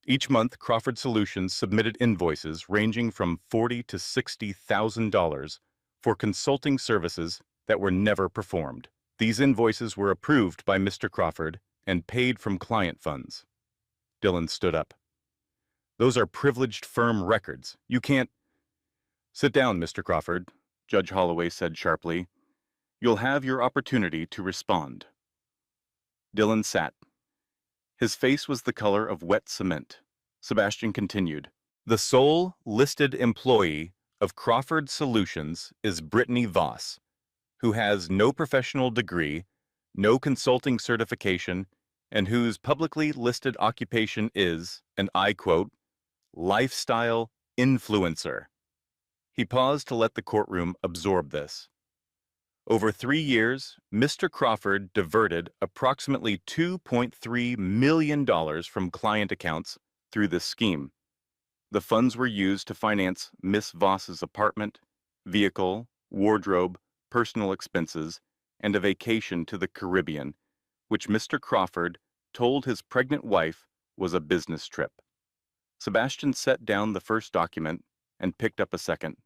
[SPEAKER 1] Each month, Crawford Solutions submitted invoices ranging from $40,000 to $60,000 for consulting services that were never performed. These invoices were approved by Mr. Crawford and paid from client funds. Dylan stood up. Those are privileged firm records. You can't... Sit down, Mr. Crawford, Judge Holloway said sharply. You'll have your opportunity to respond. Dylan sat. His face was the color of wet cement. Sebastian continued. The sole listed employee of Crawford Solutions is Brittany Voss, who has no professional degree, no consulting certification, and whose publicly listed occupation is, and I quote, lifestyle influencer. He paused to let the courtroom absorb this. Over 3 years, Mr. Crawford diverted approximately $2.3 million from client accounts through this scheme. The funds were used to finance Miss Voss's apartment, vehicle, wardrobe, personal expenses, and a vacation to the Caribbean, which Mr. Crawford told his pregnant wife was a business trip. Sebastian set down the first document and picked up a second.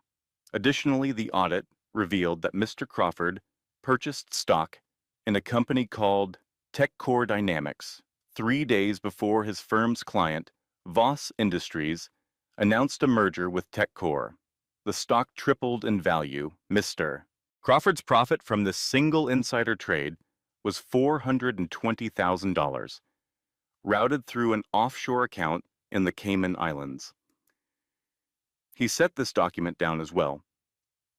[SPEAKER 1] Additionally, the audit revealed that Mr. Crawford purchased stock in a company called TechCore Dynamics 3 days before his firm's client, Voss Industries, announced a merger with TechCore. The stock tripled in value. Mr. Crawford's profit from this single insider trade was $420,000, routed through an offshore account in the Cayman Islands. He set this document down as well.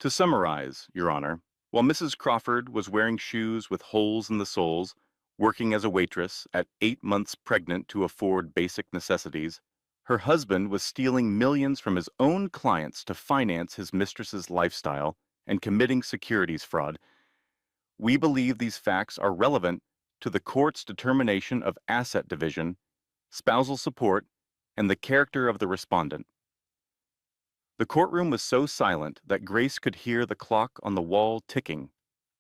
[SPEAKER 1] To summarize, Your Honor, while Mrs. Crawford was wearing shoes with holes in the soles, working as a waitress at 8 months pregnant to afford basic necessities, her husband was stealing millions from his own clients to finance his mistress's lifestyle and committing securities fraud. We believe these facts are relevant to the court's determination of asset division, spousal support, and the character of the respondent. The courtroom was so silent that Grace could hear the clock on the wall ticking.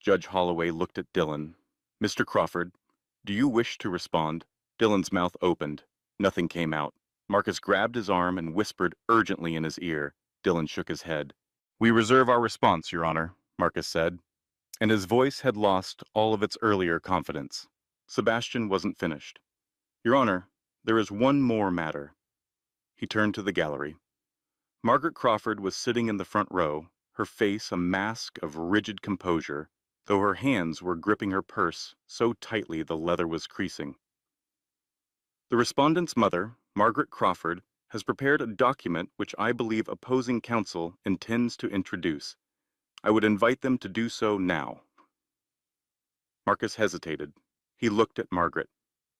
[SPEAKER 1] Judge Holloway looked at Dylan. "Mr. Crawford, do you wish to respond?" Dylan's mouth opened. Nothing came out. Marcus grabbed his arm and whispered urgently in his ear. Dylan shook his head. "We reserve our response, Your Honor," Marcus said, and his voice had lost all of its earlier confidence. Sebastian wasn't finished. "Your Honor, there is one more matter." He turned to the gallery. Margaret Crawford was sitting in the front row, her face a mask of rigid composure, though her hands were gripping her purse so tightly the leather was creasing. The respondent's mother, Margaret Crawford, has prepared a document which I believe opposing counsel intends to introduce. I would invite them to do so now. Marcus hesitated. He looked at Margaret.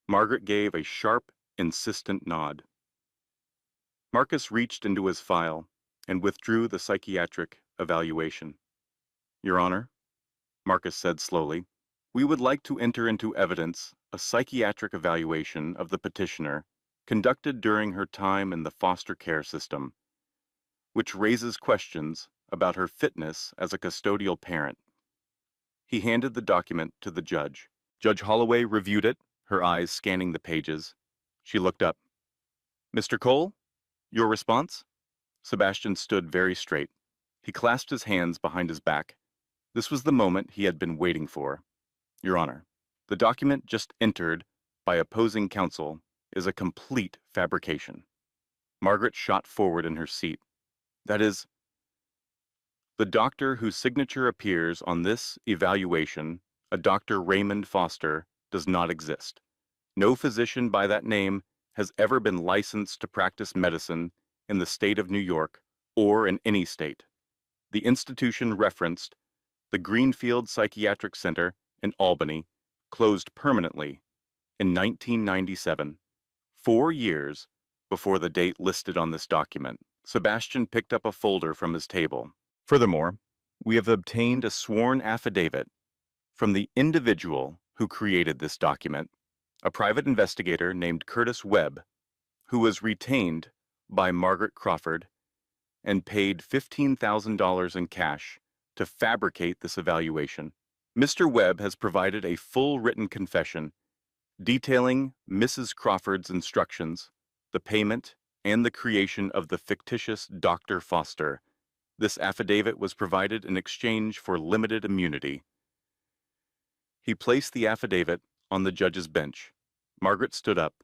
[SPEAKER 1] Margaret gave a sharp, insistent nod. Marcus reached into his file and withdrew the psychiatric evaluation. "Your Honor," Marcus said slowly, "we would like to enter into evidence a psychiatric evaluation of the petitioner conducted during her time in the foster care system, which raises questions about her fitness as a custodial parent." He handed the document to the judge. Judge Holloway reviewed it, her eyes scanning the pages. She looked up. "Mr. Cole, your response?" Sebastian stood very straight. He clasped his hands behind his back. This was the moment he had been waiting for. "Your Honor, the document just entered by opposing counsel is a complete fabrication." Margaret shot forward in her seat. "That is, the doctor whose signature appears on this evaluation, a Dr. Raymond Foster, does not exist. No physician by that name has ever been licensed to practice medicine in the state of New York or in any state. The institution referenced, the Greenfield Psychiatric Center in Albany, closed permanently in 1997, 4 years before the date listed on this document." Sebastian picked up a folder from his table. "Furthermore, we have obtained a sworn affidavit from the individual who created this document, a private investigator named Curtis Webb, who was retained by Margaret Crawford and paid $15,000 in cash to fabricate this evaluation. Mr. Webb has provided a full written confession detailing Mrs. Crawford's instructions, the payment, and the creation of the fictitious Dr. Foster. This affidavit was provided in exchange for limited immunity." He placed the affidavit on the judge's bench. Margaret stood up.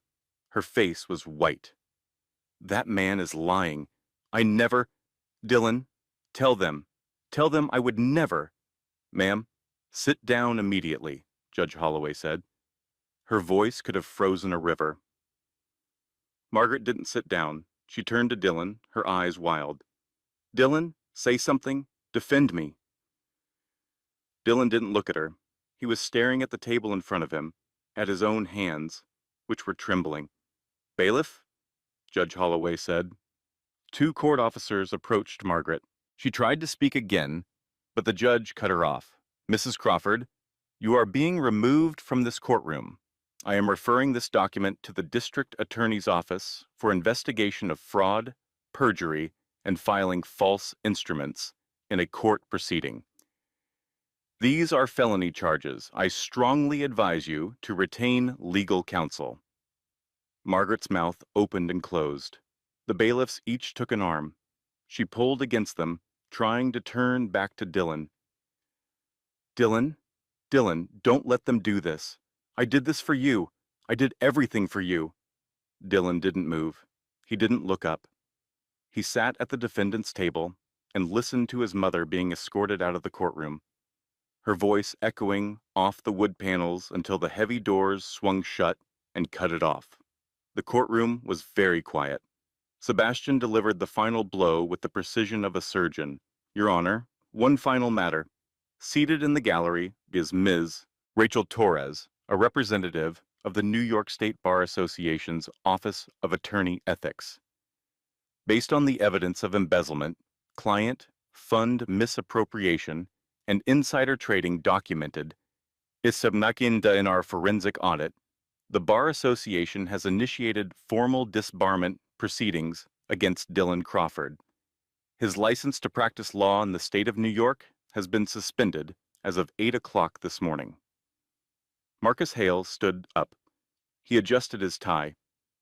[SPEAKER 1] Her face was white. "That man is lying. I never—" "Dylan, tell them I would never—" "Ma'am, sit down immediately," Judge Holloway said. Her voice could have frozen a river. Margaret didn't sit down. She turned to Dylan, her eyes wild. "Dylan, say something. Defend me." Dylan didn't look at her. He was staring at the table in front of him, at his own hands, which were trembling. "Bailiff?" Judge Holloway said. 2 court officers approached Margaret. She tried to speak again, but the judge cut her off. "Mrs. Crawford, you are being removed from this courtroom. I am referring this document to the district attorney's office for investigation of fraud, perjury, and filing false instruments in a court proceeding. These are felony charges. I strongly advise you to retain legal counsel." Margaret's mouth opened and closed. The bailiffs each took an arm. She pulled against them, trying to turn back to Dylan. Dylan, don't let them do this. I did this for you. I did everything for you." Dylan didn't move. He didn't look up. He sat at the defendant's table and listened to his mother being escorted out of the courtroom, her voice echoing off the wood panels until the heavy doors swung shut and cut it off. The courtroom was very quiet. Sebastian delivered the final blow with the precision of a surgeon. "Your Honor, one final matter. Seated in the gallery is Ms. Rachel Torres, a representative of the New York State Bar Association's Office of Attorney Ethics. Based on the evidence of embezzlement, client, fund misappropriation, and insider trading documented in our forensic audit, the Bar Association has initiated formal disbarment proceedings against Dylan Crawford. His license to practice law in the state of New York has been suspended as of 8 o'clock this morning. Marcus Hale stood up. He adjusted his tie.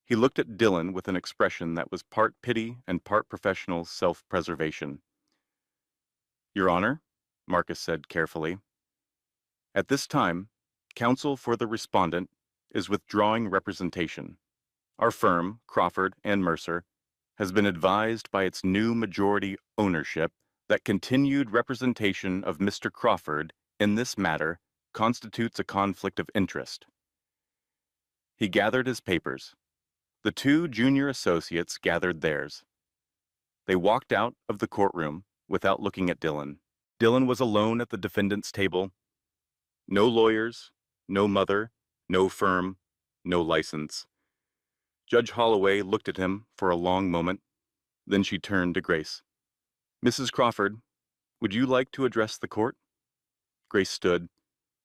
[SPEAKER 1] He looked at Dylan with an expression that was part pity and part professional self-preservation. "Your Honor," Marcus said carefully, "at this time, counsel for the respondent is withdrawing representation. Our firm, Crawford and Mercer, has been advised by its new majority ownership that continued representation of Mr. Crawford in this matter constitutes a conflict of interest." He gathered his papers. The two junior associates gathered theirs. They walked out of the courtroom without looking at Dylan. Dylan was alone at the defendant's table. No lawyers, no mother, no firm, no license. Judge Holloway looked at him for a long moment. Then she turned to Grace. "Mrs. Crawford, would you like to address the court?" Grace stood.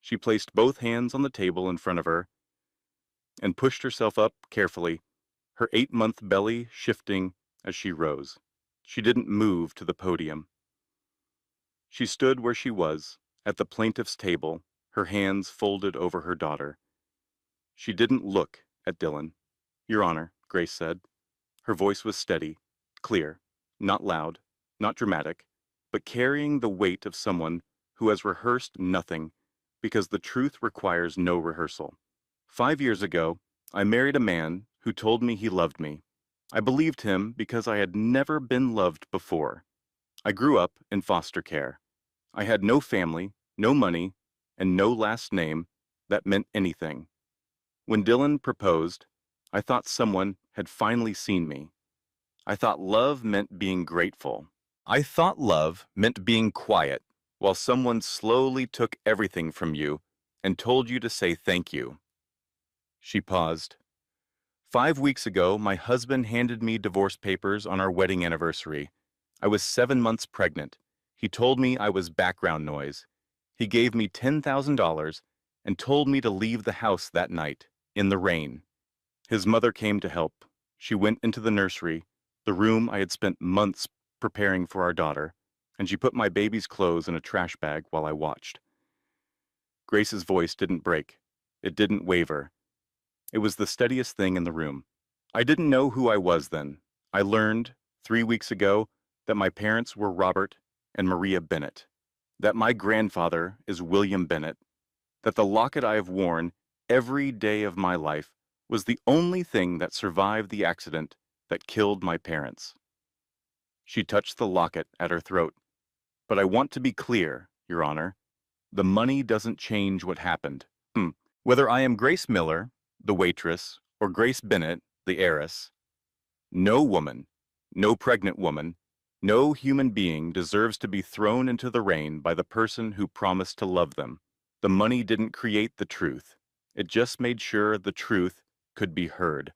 [SPEAKER 1] She placed both hands on the table in front of her and pushed herself up carefully, her 8-month belly shifting as she rose. She didn't move to the podium. She stood where she was, at the plaintiff's table, her hands folded over her daughter. She didn't look at Dylan. "Your Honor," Grace said. Her voice was steady, clear, not loud, not dramatic, but carrying the weight of someone who has rehearsed nothing, because the truth requires no rehearsal. 5 years ago, I married a man who told me he loved me. I believed him because I had never been loved before. I grew up in foster care. I had no family, no money, and no last name that meant anything. When Dylan proposed, I thought someone had finally seen me. I thought love meant being grateful. I thought love meant being quiet while someone slowly took everything from you and told you to say thank you." She paused. 5 weeks ago, my husband handed me divorce papers on our wedding anniversary. I was 7 months pregnant. He told me I was background noise. He gave me $10,000 and told me to leave the house that night, in the rain. His mother came to help. She went into the nursery, the room I had spent months preparing for our daughter, and she put my baby's clothes in a trash bag while I watched. Grace's voice didn't break. It didn't waver. It was the steadiest thing in the room. I didn't know who I was then. I learned, 3 weeks ago, that my parents were Robert and Maria Bennett, that my grandfather is William Bennett, that the locket I have worn every day of my life was the only thing that survived the accident that killed my parents. She touched the locket at her throat. "But I want to be clear, Your Honor. The money doesn't change what happened. Whether I am Grace Miller, the waitress, or Grace Bennett, the heiress, no woman, no pregnant woman, no human being deserves to be thrown into the rain by the person who promised to love them. The money didn't create the truth. It just made sure the truth could be heard."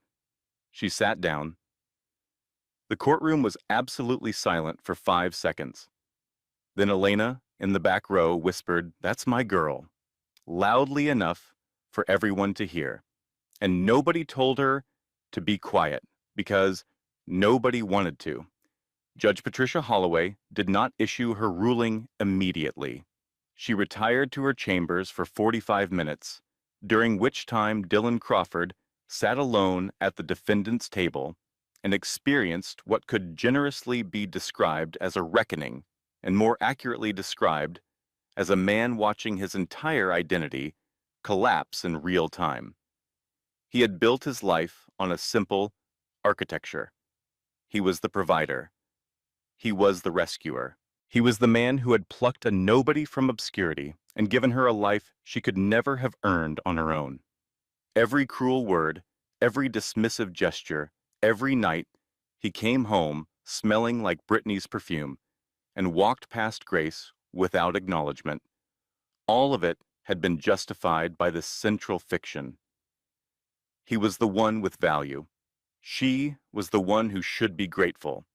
[SPEAKER 1] She sat down. The courtroom was absolutely silent for 5 seconds. Then Elena, in the back row, whispered, "That's my girl," loudly enough for everyone to hear. And nobody told her to be quiet, because nobody wanted to. Judge Patricia Holloway did not issue her ruling immediately. She retired to her chambers for 45 minutes, during which time Dylan Crawford sat alone at the defendant's table and experienced what could generously be described as a reckoning, and more accurately described as a man watching his entire identity collapse in real time. He had built his life on a simple architecture. He was the provider. He was the rescuer. He was the man who had plucked a nobody from obscurity and given her a life she could never have earned on her own. Every cruel word, every dismissive gesture, every night, he came home smelling like Brittany's perfume and walked past Grace without acknowledgement. All of it had been justified by this central fiction. He was the one with value. She was the one who should be grateful.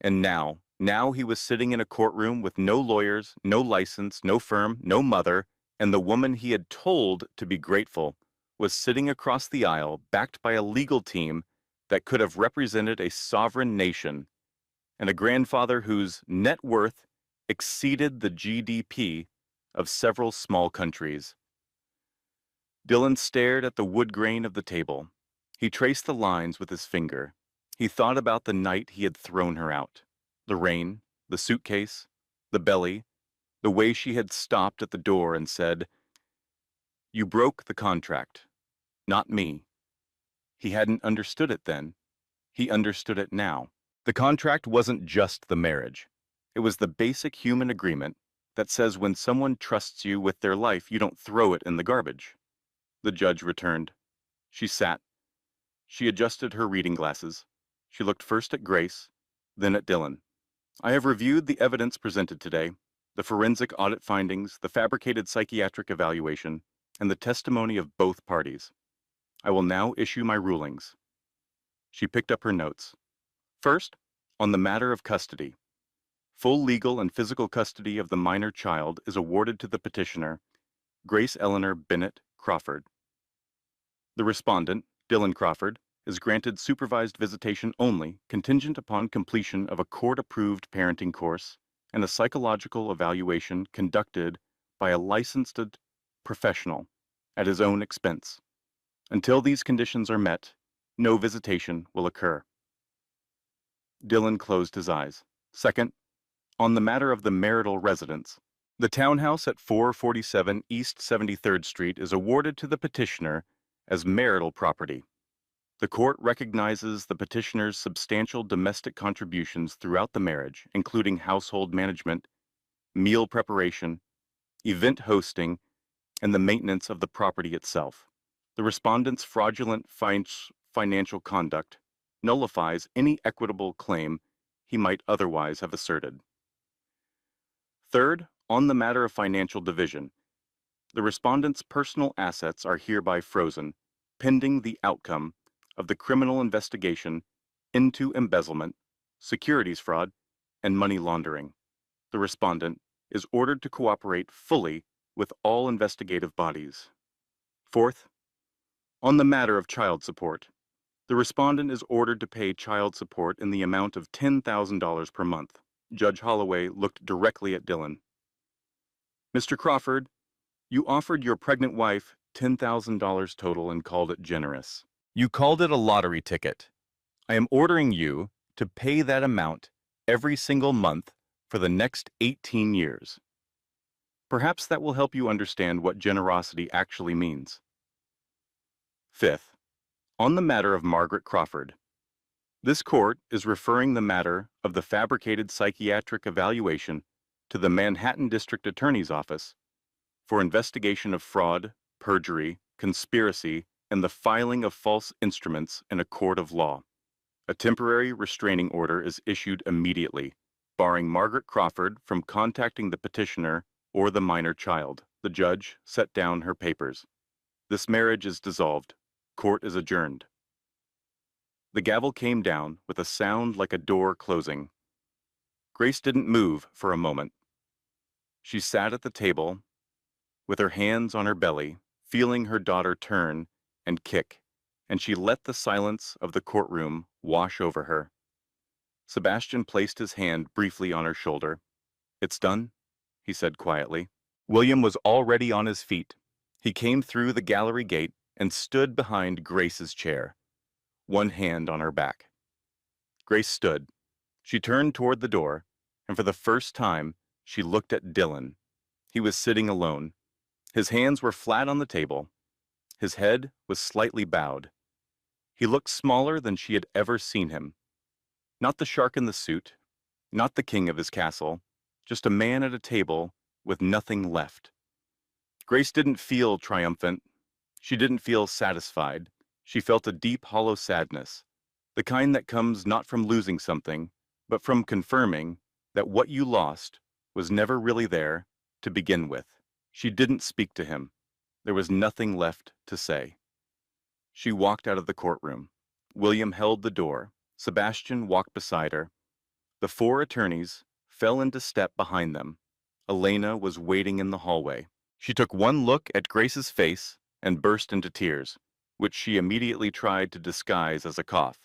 [SPEAKER 1] And now he was sitting in a courtroom with no lawyers, no license, no firm, no mother, and the woman he had told to be grateful was sitting across the aisle, backed by a legal team that could have represented a sovereign nation and a grandfather whose net worth exceeded the GDP of several small countries. Dylan stared at the wood grain of the table. He traced the lines with his finger. He thought about the night he had thrown her out. The rain, the suitcase, the belly, the way she had stopped at the door and said, "You broke the contract, not me." He hadn't understood it then. He understood it now. The contract wasn't just the marriage. It was the basic human agreement that says when someone trusts you with their life, you don't throw it in the garbage. The judge returned. She sat. She adjusted her reading glasses. She looked first at Grace, then at Dylan. "I have reviewed the evidence presented today, the forensic audit findings, the fabricated psychiatric evaluation, and the testimony of both parties. I will now issue my rulings." She picked up her notes. First, on the matter of custody. Full legal and physical custody of the minor child is awarded to the petitioner, Grace Eleanor Bennett Crawford. The respondent, Dylan Crawford, is granted supervised visitation only, contingent upon completion of a court-approved parenting course and a psychological evaluation conducted by a licensed professional at his own expense. Until these conditions are met, no visitation will occur. Dylan closed his eyes. Second, on the matter of the marital residence. The townhouse at 447 East 73rd Street is awarded to the petitioner as marital property. The court recognizes the petitioner's substantial domestic contributions throughout the marriage, including household management, meal preparation, event hosting, and the maintenance of the property itself. The respondent's fraudulent financial conduct nullifies any equitable claim he might otherwise have asserted. Third, on the matter of financial division, the respondent's personal assets are hereby frozen, pending the outcome of the criminal investigation into embezzlement, securities fraud, and money laundering. The respondent is ordered to cooperate fully with all investigative bodies. Fourth, on the matter of child support, the respondent is ordered to pay child support in the amount of $10,000 per month. Judge Holloway looked directly at Dylan. "Mr. Crawford, you offered your pregnant wife $10,000 total and called it generous. You called it a lottery ticket. I am ordering you to pay that amount every single month for the next 18 years. Perhaps that will help you understand what generosity actually means." Fifth, on the matter of Margaret Crawford, this court is referring the matter of the fabricated psychiatric evaluation to the Manhattan District Attorney's Office for investigation of fraud, perjury, conspiracy, and the filing of false instruments in a court of law. A temporary restraining order is issued immediately, barring Margaret Crawford from contacting the petitioner or the minor child. The judge set down her papers. This marriage is dissolved. Court is adjourned. The gavel came down with a sound like a door closing. Grace didn't move for a moment. She sat at the table with her hands on her belly, feeling her daughter turn and kick, and she let the silence of the courtroom wash over her. Sebastian placed his hand briefly on her shoulder. "It's done," he said quietly. William was already on his feet. He came through the gallery gate and stood behind Grace's chair, one hand on her back. Grace stood. She turned toward the door, and for the first time, she looked at Dylan. He was sitting alone. His hands were flat on the table. His head was slightly bowed. He looked smaller than she had ever seen him. Not the shark in the suit, not the king of his castle, just a man at a table with nothing left. Grace didn't feel triumphant. She didn't feel satisfied. She felt a deep, hollow sadness, the kind that comes not from losing something, but from confirming that what you lost was never really there to begin with. She didn't speak to him. There was nothing left to say. She walked out of the courtroom. William held the door. Sebastian walked beside her. The four attorneys fell into step behind them. Elena was waiting in the hallway. She took one look at Grace's face and burst into tears, which she immediately tried to disguise as a cough.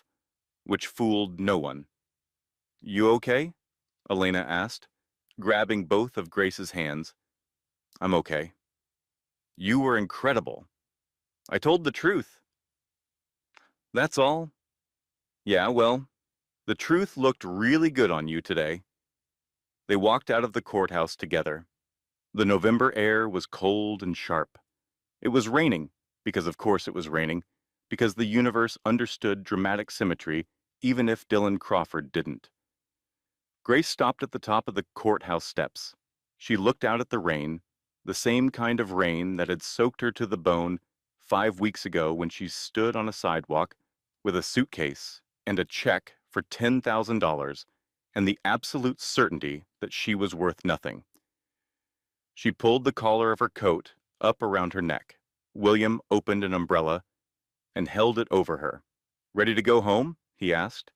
[SPEAKER 1] which fooled no one. You okay? Elena asked, grabbing both of Grace's hands. I'm okay. You were incredible. I told the truth. That's all? Yeah, well, the truth looked really good on you today. They walked out of the courthouse together. The November air was cold and sharp. It was raining, because of course it was raining, because the universe understood dramatic symmetry, even if Dylan Crawford didn't. Grace stopped at the top of the courthouse steps. She looked out at the rain, the same kind of rain that had soaked her to the bone 5 weeks ago when she stood on a sidewalk with a suitcase and a check for $10,000 and the absolute certainty that she was worth nothing. She pulled the collar of her coat up around her neck. William opened an umbrella and held it over her. Ready to go home? He asked.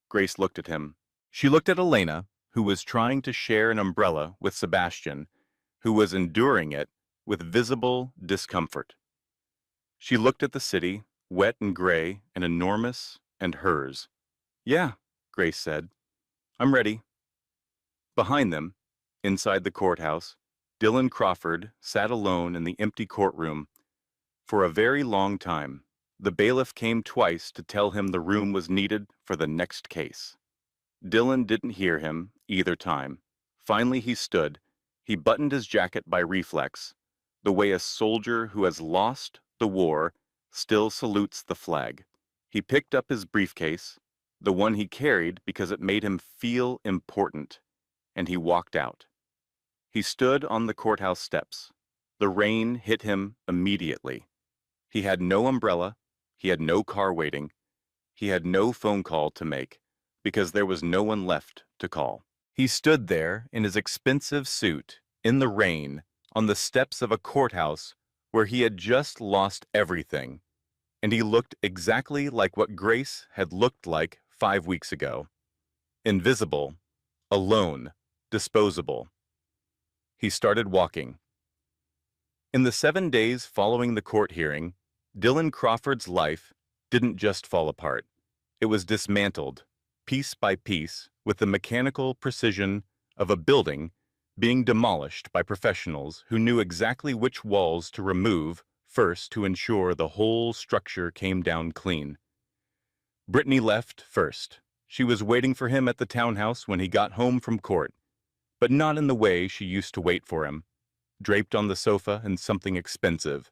[SPEAKER 1] Grace looked at him. She looked at Elena, who was trying to share an umbrella with Sebastian, who was enduring it with visible discomfort. She looked at the city, wet and gray and enormous, and hers. Yeah, Grace said. I'm ready. Behind them, inside the courthouse, Dylan Crawford sat alone in the empty courtroom. For a very long time, the bailiff came twice to tell him the room was needed for the next case. Dylan didn't hear him either time. Finally he stood. He buttoned his jacket by reflex, the way a soldier who has lost the war still salutes the flag. He picked up his briefcase, the one he carried because it made him feel important, and he walked out. He stood on the courthouse steps. The rain hit him immediately. He had no umbrella, he had no car waiting, he had no phone call to make, because there was no one left to call. He stood there in his expensive suit, in the rain, on the steps of a courthouse where he had just lost everything, and he looked exactly like what Grace had looked like 5 weeks ago. Invisible, alone, disposable. He started walking. In the 7 days following the court hearing, Dylan Crawford's life didn't just fall apart. It was dismantled, piece by piece, with the mechanical precision of a building being demolished by professionals who knew exactly which walls to remove first to ensure the whole structure came down clean. Brittany left first. She was waiting for him at the townhouse when he got home from court, but not in the way she used to wait for him, draped on the sofa in something expensive,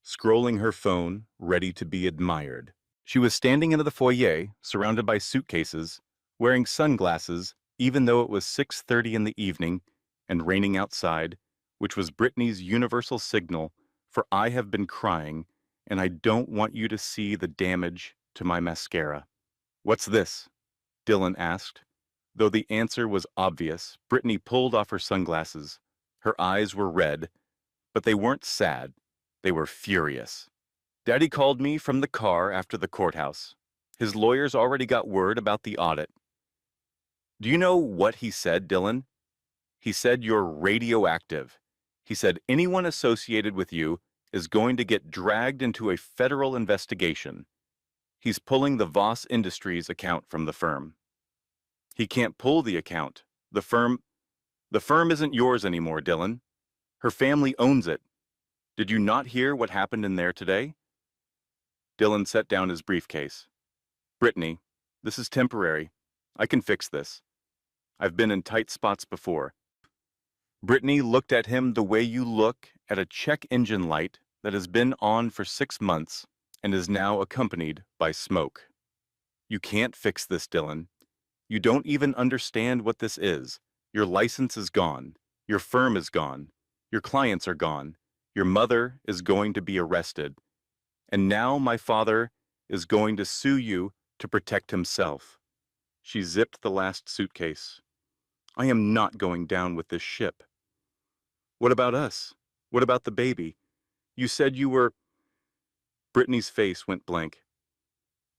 [SPEAKER 1] scrolling her phone, ready to be admired. She was standing in the foyer, surrounded by suitcases, wearing sunglasses, even though it was 6:30 in the evening and raining outside, which was Brittany's universal signal for I have been crying, and I don't want you to see the damage to my mascara. What's this? Dylan asked. Though the answer was obvious, Brittany pulled off her sunglasses. Her eyes were red, but they weren't sad. They were furious. Daddy called me from the car after the courthouse. His lawyers already got word about the audit. Do you know what he said, Dylan? He said you're radioactive. He said anyone associated with you is going to get dragged into a federal investigation. He's pulling the Voss Industries account from the firm. He can't pull the account. The firm isn't yours anymore, Dylan. Her family owns it. Did you not hear what happened in there today? Dylan set down his briefcase. Brittany, this is temporary. I can fix this. I've been in tight spots before. Brittany looked at him the way you look at a check engine light that has been on for 6 months and is now accompanied by smoke. You can't fix this, Dylan. You don't even understand what this is. Your license is gone. Your firm is gone. Your clients are gone. Your mother is going to be arrested. And now my father is going to sue you to protect himself. She zipped the last suitcase. I am not going down with this ship. What about us? What about the baby? You said you were... Brittany's face went blank.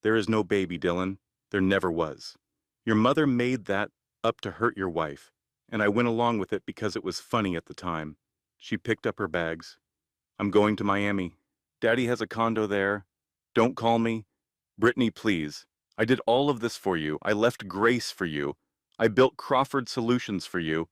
[SPEAKER 1] There is no baby, Dylan. There never was. Your mother made that up to hurt your wife, and I went along with it because it was funny at the time. She picked up her bags. I'm going to Miami. Daddy has a condo there. Don't call me. Brittany, please. I did all of this for you. I left Grace for you. I built Crawford Solutions for you.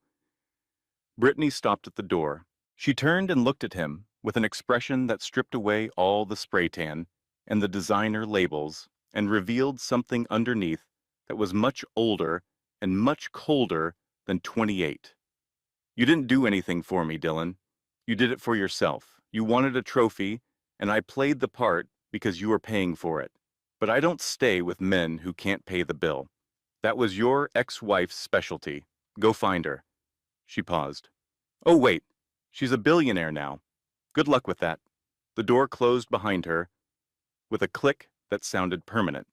[SPEAKER 1] Brittany stopped at the door. She turned and looked at him with an expression that stripped away all the spray tan and the designer labels and revealed something underneath that was much older and much colder than 28. You didn't do anything for me, Dylan. You did it for yourself. You wanted a trophy, and I played the part because you were paying for it. But I don't stay with men who can't pay the bill. That was your ex-wife's specialty. Go find her. She paused. Oh, wait. She's a billionaire now. Good luck with that. The door closed behind her with a click that sounded permanent.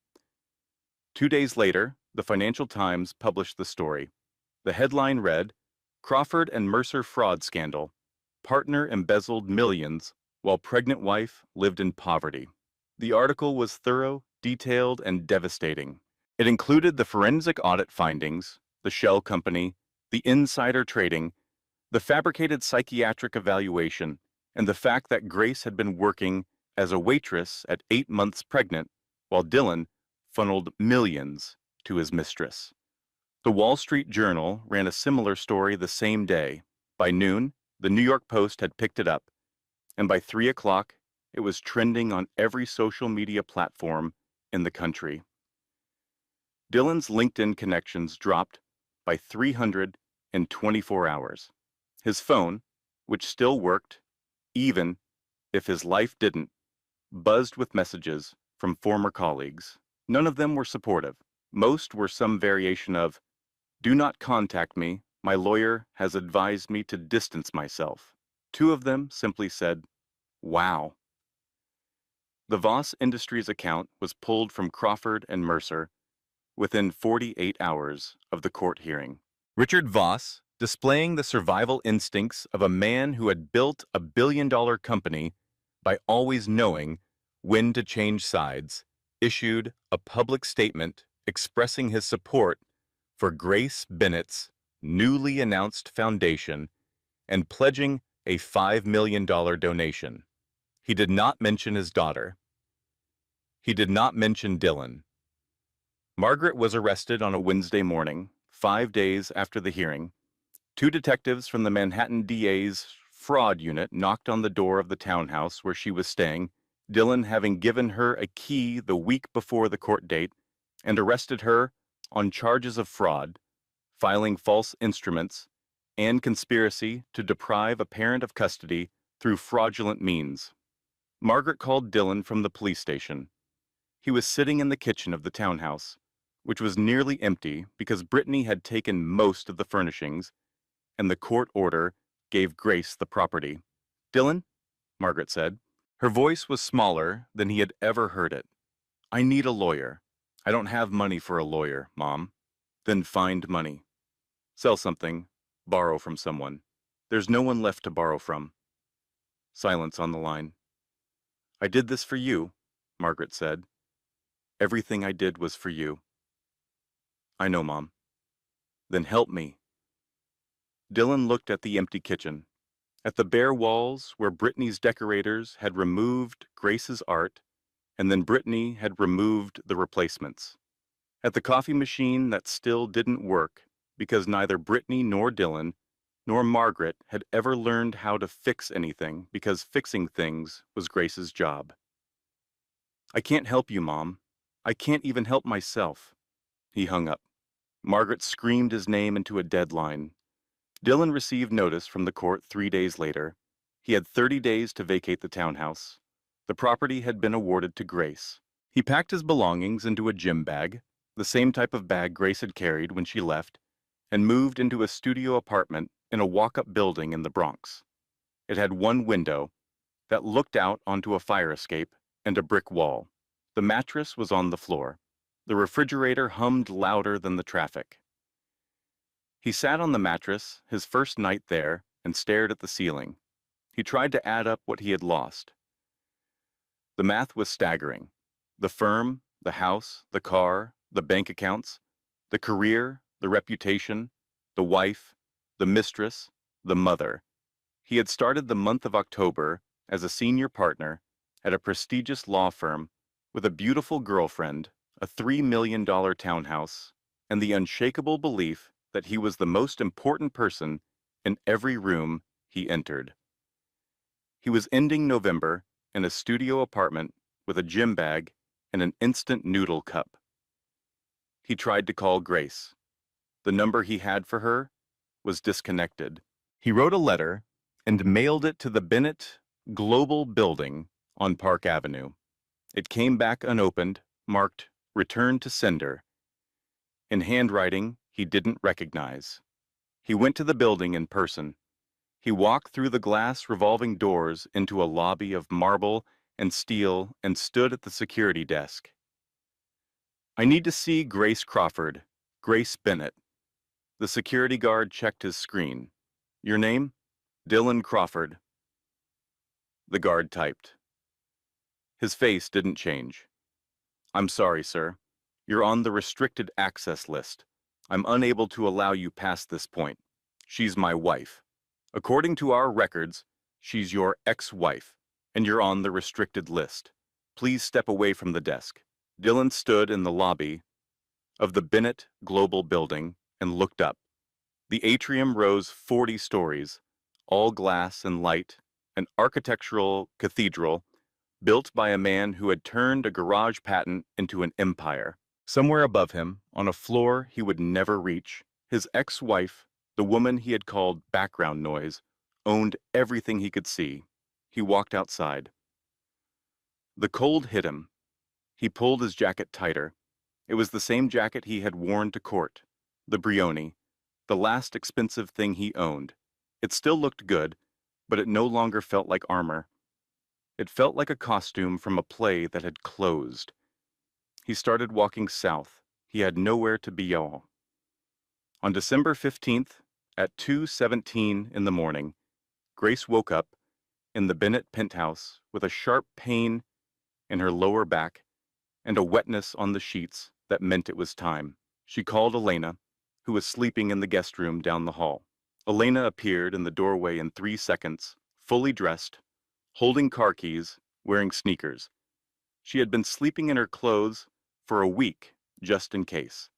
[SPEAKER 1] 2 days later, the Financial Times published the story. The headline read, Crawford and Mercer fraud scandal. Partner embezzled millions while pregnant wife lived in poverty. The article was thorough, detailed, and devastating. It included the forensic audit findings, the shell company, the insider trading, the fabricated psychiatric evaluation, and the fact that Grace had been working as a waitress at 8 months pregnant, while Dylan funneled millions to his mistress. The Wall Street Journal ran a similar story the same day. By noon, the New York Post had picked it up, and by 3 o'clock, it was trending on every social media platform in the country. Dylan's LinkedIn connections dropped by 324 hours. His phone, which still worked, even if his life didn't, buzzed with messages from former colleagues. None of them were supportive. Most were some variation of, "Do not contact me. My lawyer has advised me to distance myself." 2 of them simply said, "Wow." The Voss Industries account was pulled from Crawford and Mercer within 48 hours of the court hearing. Richard Voss, displaying the survival instincts of a man who had built a billion-dollar company by always knowing when to change sides, issued a public statement expressing his support for Grace Bennett's newly announced foundation and pledging a $5 million donation. He did not mention his daughter. He did not mention Dylan. Margaret was arrested on a Wednesday morning, 5 days after the hearing. 2 detectives from the Manhattan DA's fraud unit knocked on the door of the townhouse where she was staying, Dylan having given her a key the week before the court date, and arrested her on charges of fraud, filing false instruments, and conspiracy to deprive a parent of custody through fraudulent means. Margaret called Dylan from the police station. He was sitting in the kitchen of the townhouse, which was nearly empty because Brittany had taken most of the furnishings, and the court order gave Grace the property. "Dylan," Margaret said. Her voice was smaller than he had ever heard it. "I need a lawyer." "I don't have money for a lawyer, Mom." "Then find money. Sell something, borrow from someone. There's no one left to borrow from." Silence on the line. "I did this for you," Margaret said. "Everything I did was for you." "I know, Mom." "Then help me." Dylan looked at the empty kitchen, at the bare walls where Brittany's decorators had removed Grace's art, and then Brittany had removed the replacements, at the coffee machine that still didn't work because neither Brittany nor Dylan nor Margaret had ever learned how to fix anything because fixing things was Grace's job. "I can't help you, Mom. I can't even help myself." He hung up. Margaret screamed his name into a deadline. Dylan received notice from the court 3 days later. He had 30 days to vacate the townhouse. The property had been awarded to Grace. He packed his belongings into a gym bag, the same type of bag Grace had carried when she left, and moved into a studio apartment in a walk-up building in the Bronx. It had one window that looked out onto a fire escape and a brick wall. The mattress was on the floor. The refrigerator hummed louder than the traffic. He sat on the mattress, his first night there, and stared at the ceiling. He tried to add up what he had lost. The math was staggering. The firm, the house, the car, the bank accounts, the career, the reputation, the wife, the mistress, the mother. He had started the month of October as a senior partner at a prestigious law firm with a beautiful girlfriend a $3 million townhouse, and the unshakable belief that he was the most important person in every room he entered. He was ending November in a studio apartment with a gym bag and an instant noodle cup. He tried to call Grace. The number he had for her was disconnected. He wrote a letter and mailed it to the Bennett Global Building on Park Avenue. It came back unopened, marked Return to Sender, in handwriting he didn't recognize. He went to the building in person. He walked through the glass revolving doors into a lobby of marble and steel and stood at the security desk. "I need to see Grace Crawford, Grace Bennett." The security guard checked his screen. "Your name?" "Dylan Crawford." The guard typed. His face didn't change. "I'm sorry, sir. You're on the restricted access list. I'm unable to allow you past this point. She's my wife. According to our records, she's your ex-wife, and you're on the restricted list. Please step away from the desk." Dylan stood in the lobby of the Bennett Global Building and looked up. The atrium rose 40 stories, all glass and light, an architectural cathedral built by a man who had turned a garage patent into an empire. Somewhere above him, on a floor he would never reach, his ex-wife, the woman he had called background noise, owned everything he could see. He walked outside. The cold hit him. He pulled his jacket tighter. It was the same jacket he had worn to court, the Brioni, the last expensive thing he owned. It still looked good, but it no longer felt like armor. It felt like a costume from a play that had closed. He started walking south. He had nowhere to be all. On December 15th, at 2:17 in the morning, Grace woke up in the Bennett penthouse with a sharp pain in her lower back and a wetness on the sheets that meant it was time. She called Elena, who was sleeping in the guest room down the hall. Elena appeared in the doorway in 3 seconds, fully dressed, holding car keys, wearing sneakers. She had been sleeping in her clothes for a week, just in case.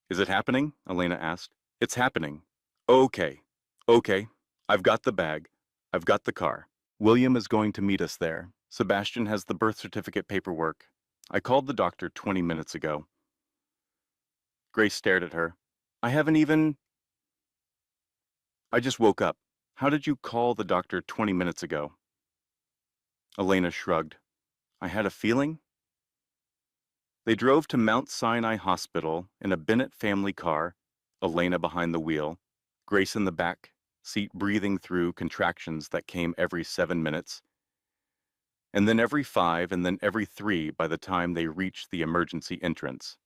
[SPEAKER 1] "Is it happening?" Elena asked. "It's happening." "Okay. Okay. I've got the bag. I've got the car. William is going to meet us there. Sebastian has the birth certificate paperwork. I called the doctor 20 minutes ago." Grace stared at her. I just woke up. How did you call the doctor 20 minutes ago?" Elena shrugged. "I had a feeling." They drove to Mount Sinai Hospital in a Bennett family car, Elena behind the wheel, Grace in the back seat breathing through contractions that came every 7 minutes, and then every 5 and then every 3 by the time they reached the emergency entrance.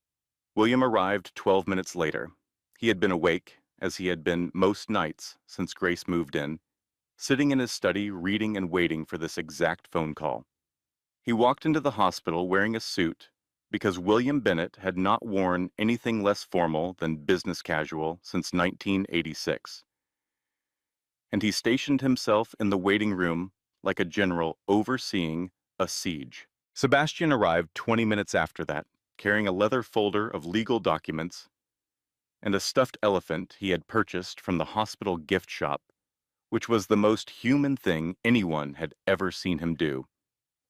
[SPEAKER 1] William arrived 12 minutes later. He had been awake, as he had been most nights since Grace moved in, sitting in his study reading and waiting for this exact phone call. He walked into the hospital wearing a suit because William Bennett had not worn anything less formal than business casual since 1986. And he stationed himself in the waiting room like a general overseeing a siege. Sebastian arrived 20 minutes after that, carrying a leather folder of legal documents and a stuffed elephant he had purchased from the hospital gift shop, which was the most human thing anyone had ever seen him do.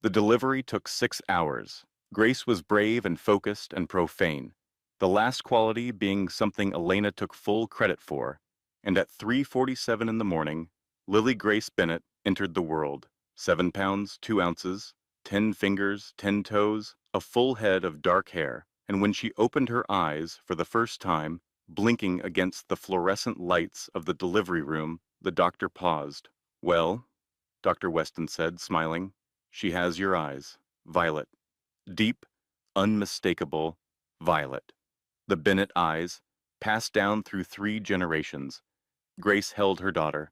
[SPEAKER 1] The delivery took 6 hours. Grace was brave and focused and profane, the last quality being something Elena took full credit for, and at 3:47 in the morning, Lily Grace Bennett entered the world. 7 pounds, 2 ounces, 10 fingers, 10 toes, a full head of dark hair, and when she opened her eyes for the first time, blinking against the fluorescent lights of the delivery room, the doctor paused. "Well," Dr. Weston said, smiling, "she has your eyes. Violet. Deep, unmistakable violet." The Bennett eyes, passed down through 3 generations. Grace held her daughter.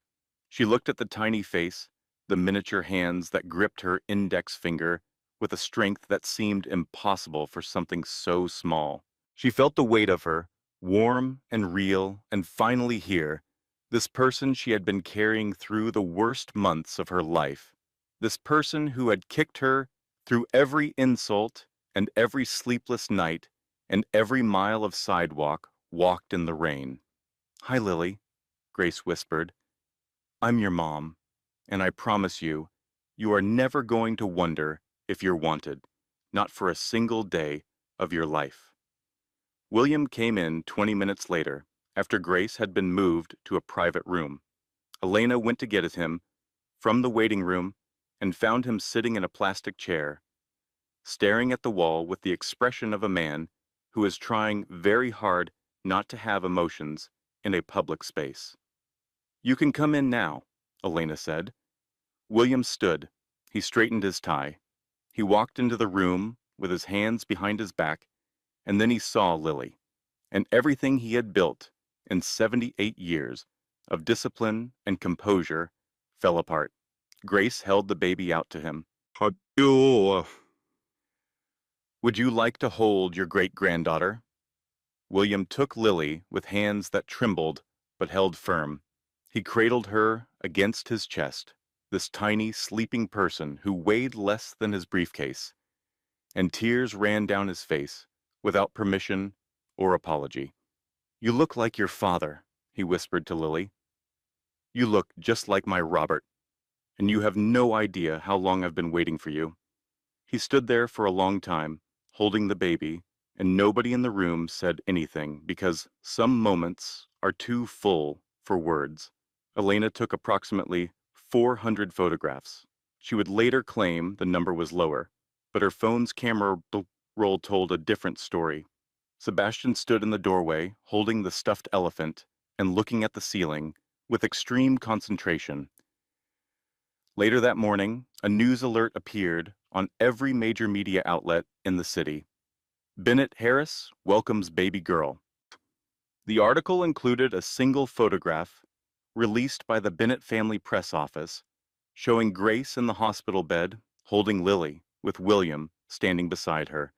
[SPEAKER 1] She looked at the tiny face, the miniature hands that gripped her index finger with a strength that seemed impossible for something so small. She felt the weight of her, warm and real and finally here, this person she had been carrying through the worst months of her life, this person who had kicked her through every insult and every sleepless night and every mile of sidewalk walked in the rain. "Hi, Lily," Grace whispered. "I'm your mom, and I promise you, you are never going to wonder if you're wanted, not for a single day of your life." William came in 20 minutes later, after Grace had been moved to a private room. Elena went to get at him from the waiting room and found him sitting in a plastic chair, staring at the wall with the expression of a man who is trying very hard not to have emotions in a public space. "You can come in now," Elena said. William stood. He straightened his tie. He walked into the room with his hands behind his back, and then he saw Lily, and everything he had built in 78 years of discipline and composure fell apart. Grace held the baby out to him.
[SPEAKER 2] Adieu.
[SPEAKER 1] "Would you like to hold your great-granddaughter?" William took Lily with hands that trembled but held firm. He cradled her against his chest, this tiny, sleeping person who weighed less than his briefcase, and tears ran down his face without permission or apology. "You look like your father," he whispered to Lily. "You look just like my Robert, and you have no idea how long I've been waiting for you." He stood there for a long time, holding the baby, and nobody in the room said anything because some moments are too full for words. Elena took approximately 400 photographs. She would later claim the number was lower, but her phone's camera roll told a different story. Sebastian stood in the doorway, holding the stuffed elephant and looking at the ceiling with extreme concentration. Later that morning, a news alert appeared on every major media outlet in the city. "Bennett Harris welcomes baby girl." The article included a single photograph released by the Bennett family press office showing Grace in the hospital bed holding Lily with William standing beside her.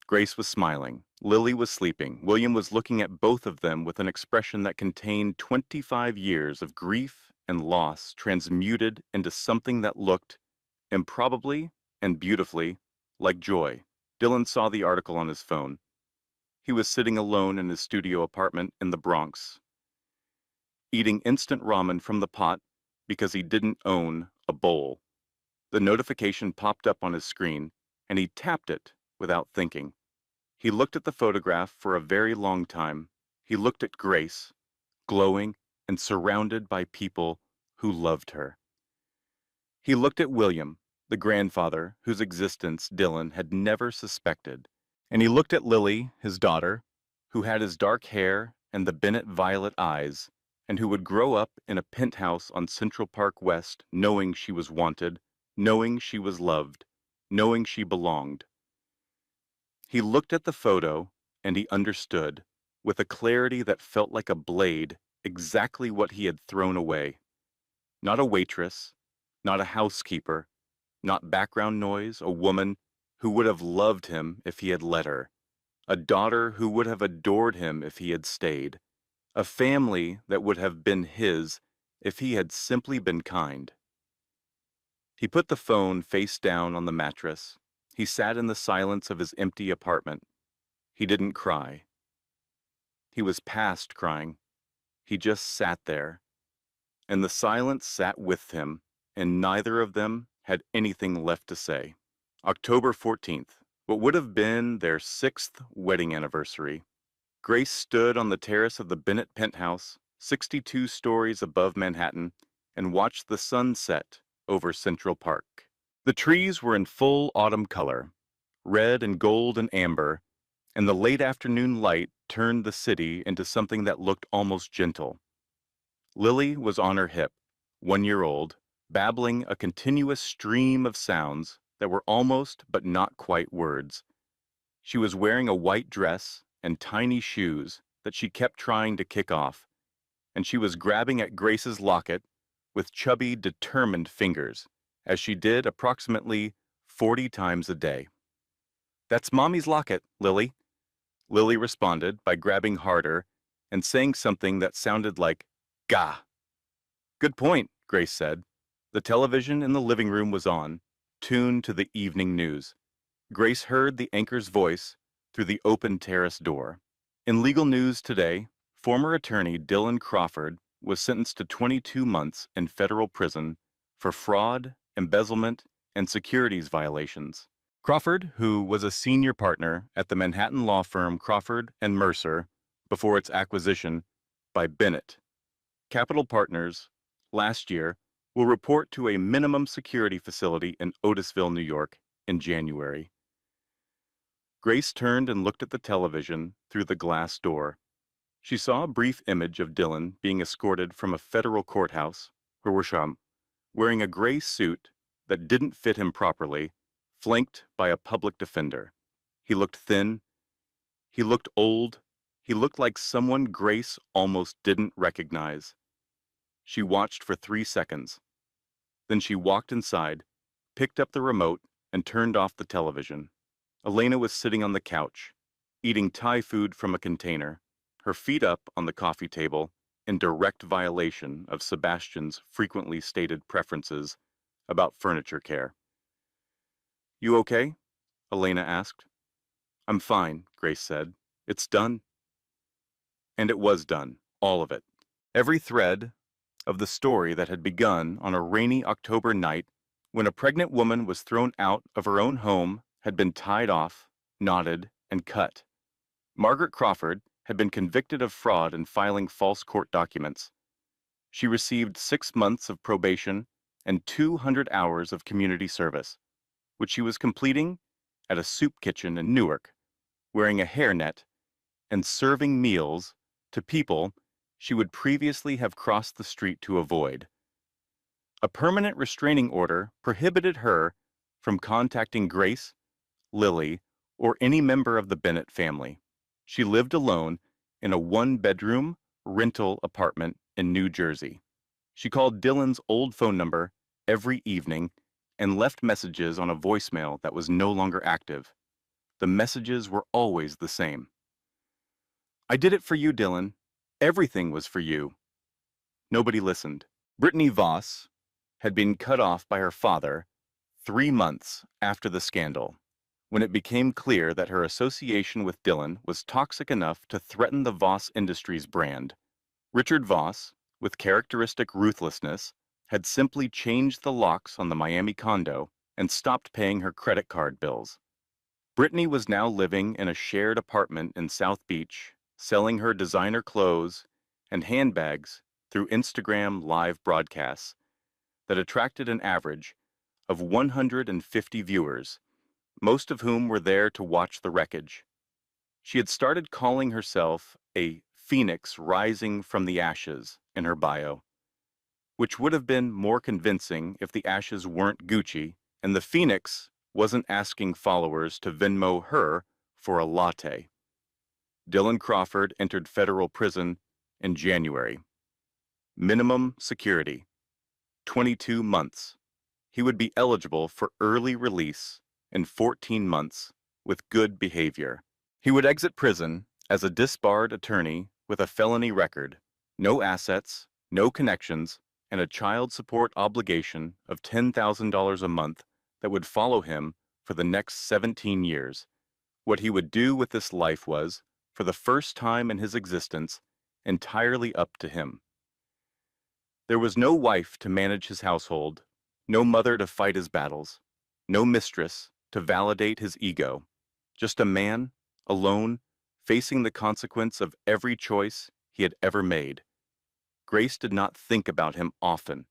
[SPEAKER 1] Grace was smiling. Lily was sleeping. William was looking at both of them with an expression that contained 25 years of grief and loss transmuted into something that looked, improbably and beautifully, like joy. Dylan saw the article on his phone. He was sitting alone in his studio apartment in the Bronx, eating instant ramen from the pot because he didn't own a bowl. The notification popped up on his screen, and he tapped it without thinking. He looked at the photograph for a very long time. He looked at Grace, glowing and surrounded by people who loved her. He looked at William, the grandfather whose existence Dylan had never suspected. And he looked at Lily, his daughter, who had his dark hair and the Bennett violet eyes, and who would grow up in a penthouse on Central Park West knowing she was wanted, knowing she was loved, knowing she belonged. He looked at the photo, and he understood, with a clarity that felt like a blade, exactly what he had thrown away. Not a waitress, not a housekeeper, not background noise, a woman who would have loved him if he had let her, a daughter who would have adored him if he had stayed, a family that would have been his if he had simply been kind. He put the phone face down on the mattress. He sat in the silence of his empty apartment. He didn't cry. He was past crying. He just sat there, and the silence sat with him, and neither of them had anything left to say. October 14th, what would have been their 6th wedding anniversary. Grace stood on the terrace of the Bennett penthouse, 62 stories above Manhattan, and watched the sun set over Central Park. The trees were in full autumn color, red and gold and amber, and the late afternoon light turned the city into something that looked almost gentle. Lily was on her hip, 1 year old, babbling a continuous stream of sounds that were almost but not quite words. She was wearing a white dress and tiny shoes that she kept trying to kick off, and she was grabbing at Grace's locket with chubby, determined fingers, as she did approximately 40 times a day. "That's Mommy's locket, Lily," Lily responded by grabbing harder and saying something that sounded like, "Gah." "Good point," Grace said. The television in the living room was on, tuned to the evening news. Grace heard the anchor's voice through the open terrace door. In legal news today, former attorney Dylan Crawford was sentenced to 22 months in federal prison for fraud, embezzlement, and securities violations. Crawford, who was a senior partner at the Manhattan law firm Crawford and Mercer before its acquisition by Bennett Capital Partners, last year, will report to a minimum security facility in Otisville, New York, in January. Grace turned and looked at the television through the glass door. She saw a brief image of Dylan being escorted from a federal courthouse, Horsham, wearing a gray suit that didn't fit him properly, flanked by a public defender. He looked thin. He looked old. He looked like someone Grace almost didn't recognize. She watched for 3 seconds. Then she walked inside, picked up the remote, and turned off the television. Elena was sitting on the couch, eating Thai food from a container, her feet up on the coffee table, in direct violation of Sebastian's frequently stated preferences about furniture care. "You okay?" Elena asked. "I'm fine," Grace said. "It's done." And it was done, all of it. Every thread of the story that had begun on a rainy October night when a pregnant woman was thrown out of her own home had been tied off, knotted, and cut. Margaret Crawford had been convicted of fraud in filing false court documents. She received 6 months of probation and 200 hours of community service, which she was completing at a soup kitchen in Newark, wearing a hairnet and serving meals to people she would previously have crossed the street to avoid. A permanent restraining order prohibited her from contacting Grace, Lily, or any member of the Bennett family. She lived alone in a 1-bedroom rental apartment in New Jersey. She called Dylan's old phone number every evening and left messages on a voicemail that was no longer active. The messages were always the same. "I did it for you, Dylan. Everything was for you." Nobody listened. Brittany Voss had been cut off by her father 3 months after the scandal, when it became clear that her association with Dylan was toxic enough to threaten the Voss Industries brand. Richard Voss, with characteristic ruthlessness, had simply changed the locks on the Miami condo and stopped paying her credit card bills. Brittany was now living in a shared apartment in South Beach, selling her designer clothes and handbags through Instagram live broadcasts that attracted an average of 150 viewers, most of whom were there to watch the wreckage. She had started calling herself a phoenix rising from the ashes in her bio, which would have been more convincing if the ashes weren't Gucci and the phoenix wasn't asking followers to Venmo her for a latte. Dylan Crawford entered federal prison in January. Minimum security, 22 months. He would be eligible for early release in 14 months with good behavior. He would exit prison as a disbarred attorney with a felony record, no assets, no connections, and a child support obligation of $10,000 a month that would follow him for the next 17 years. What he would do with this life was, for the first time in his existence, entirely up to him. There was no wife to manage his household, no mother to fight his battles, no mistress to validate his ego, just a man, alone, facing the consequence of every choice he had ever made. Grace did not think about him often.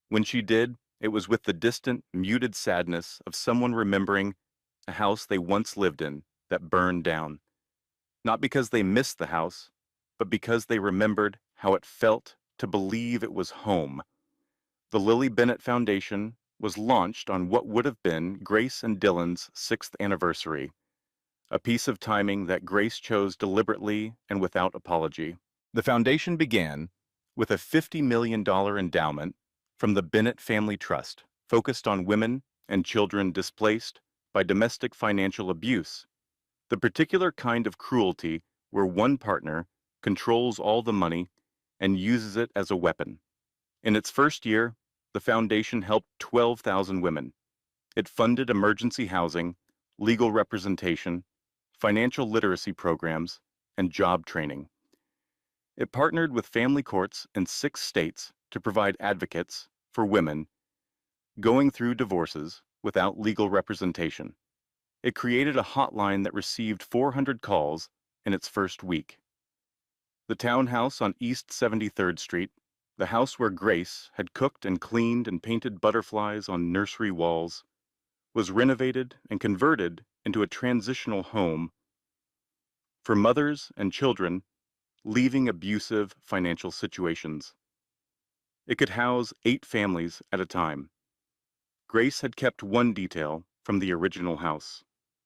[SPEAKER 1] When she did, it was with the distant, muted sadness of someone remembering a house they once lived in that burned down. Not because they missed the house, but because they remembered how it felt to believe it was home. The Lily Bennett Foundation was launched on what would have been Grace and Dylan's 6th anniversary, a piece of timing that Grace chose deliberately and without apology. The foundation began with a $50 million endowment from the Bennett Family Trust, focused on women and children displaced by domestic financial abuse, the particular kind of cruelty where one partner controls all the money and uses it as a weapon. In its first year, the foundation helped 12,000 women. It funded emergency housing, legal representation, financial literacy programs, and job training. It partnered with family courts in 6 states to provide advocates for women going through divorces without legal representation. It created a hotline that received 400 calls in its first week. The townhouse on East 73rd Street, the house where Grace had cooked and cleaned and painted butterflies on nursery walls, was renovated and converted into a transitional home for mothers and children leaving abusive financial situations. It could house 8 families at a time. Grace had kept one detail from the original house,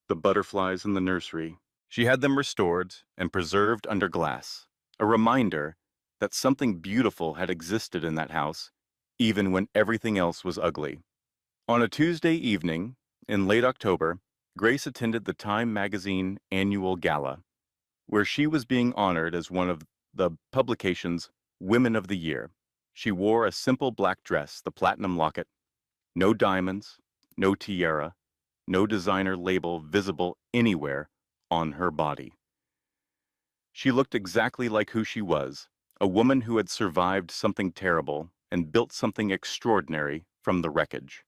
[SPEAKER 1] the butterflies in the nursery. She had them restored and preserved under glass, a reminder that something beautiful had existed in that house, even when everything else was ugly. On a Tuesday evening, in late October, Grace attended the Time magazine annual gala, where she was being honored as one of the publication's Women of the Year. She wore a simple black dress, the platinum locket, no diamonds, no tiara, no designer label visible anywhere on her body. She looked exactly like who she was, a woman who had survived something terrible and built something extraordinary from the wreckage.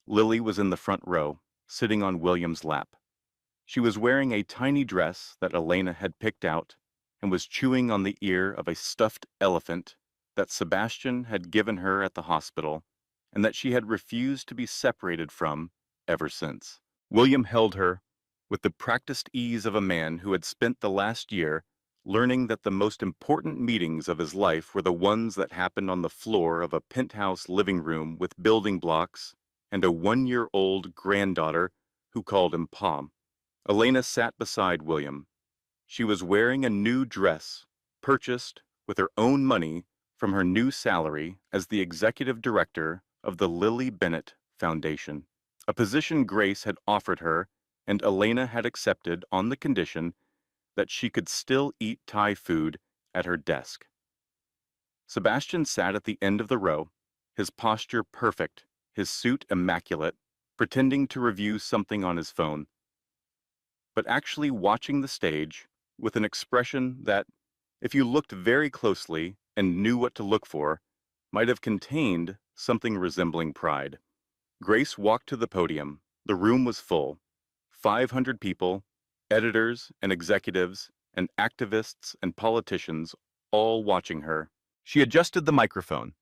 [SPEAKER 1] Lily was in the front row, sitting on William's lap. She was wearing a tiny dress that Elena had picked out and was chewing on the ear of a stuffed elephant that Sebastian had given her at the hospital and that she had refused to be separated from ever since. William held her with the practiced ease of a man who had spent the last year learning that the most important meetings of his life were the ones that happened on the floor of a penthouse living room with building blocks and a 1-year-old granddaughter who called him Pom. Elena sat beside William. She was wearing a new dress, purchased with her own money from her new salary as the executive director of the Lily Bennett Foundation, a position Grace had offered her and Elena had accepted on the condition that she could still eat Thai food at her desk. Sebastian sat at the end of the row, his posture perfect, his suit immaculate, pretending to review something on his phone, but actually watching the stage with an expression that, if you looked very closely and knew what to look for, might have contained something resembling pride. Grace walked to the podium. The room was full. 500 people, editors and executives and activists and politicians, all watching her. She adjusted the microphone.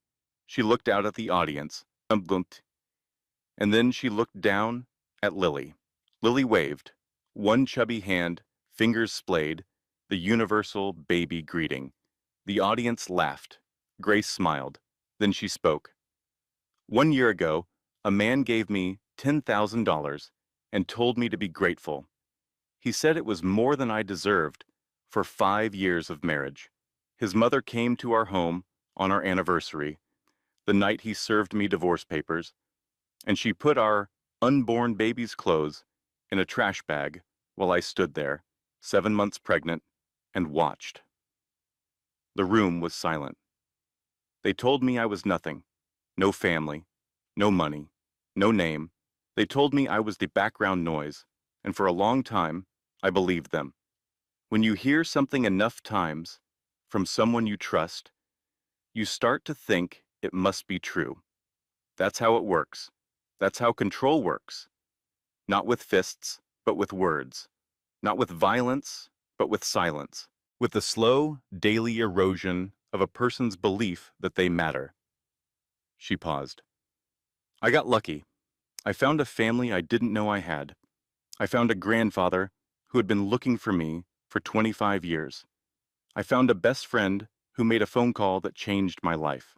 [SPEAKER 1] She looked out at the audience, and then she looked down at Lily. Lily waved, one chubby hand, fingers splayed, the universal baby greeting. The audience laughed. Grace smiled. Then she spoke. 1 year ago, a man gave me $10,000 and told me to be grateful. He said it was more than I deserved for 5 years of marriage. His mother came to our home on our anniversary, the night he served me divorce papers, and she put our unborn baby's clothes in a trash bag while I stood there, 7 months pregnant, and watched. The room was silent. They told me I was nothing, no family, no money, no name. They told me I was the background noise, and for a long time, I believed them. When you hear something enough times from someone you trust, you start to think it must be true. That's how it works. That's how control works. Not with fists, but with words. Not with violence, but with silence. With the slow, daily erosion of a person's belief that they matter. She paused. I got lucky. I found a family I didn't know I had. I found a grandfather who had been looking for me for 25 years. I found a best friend who made a phone call that changed my life.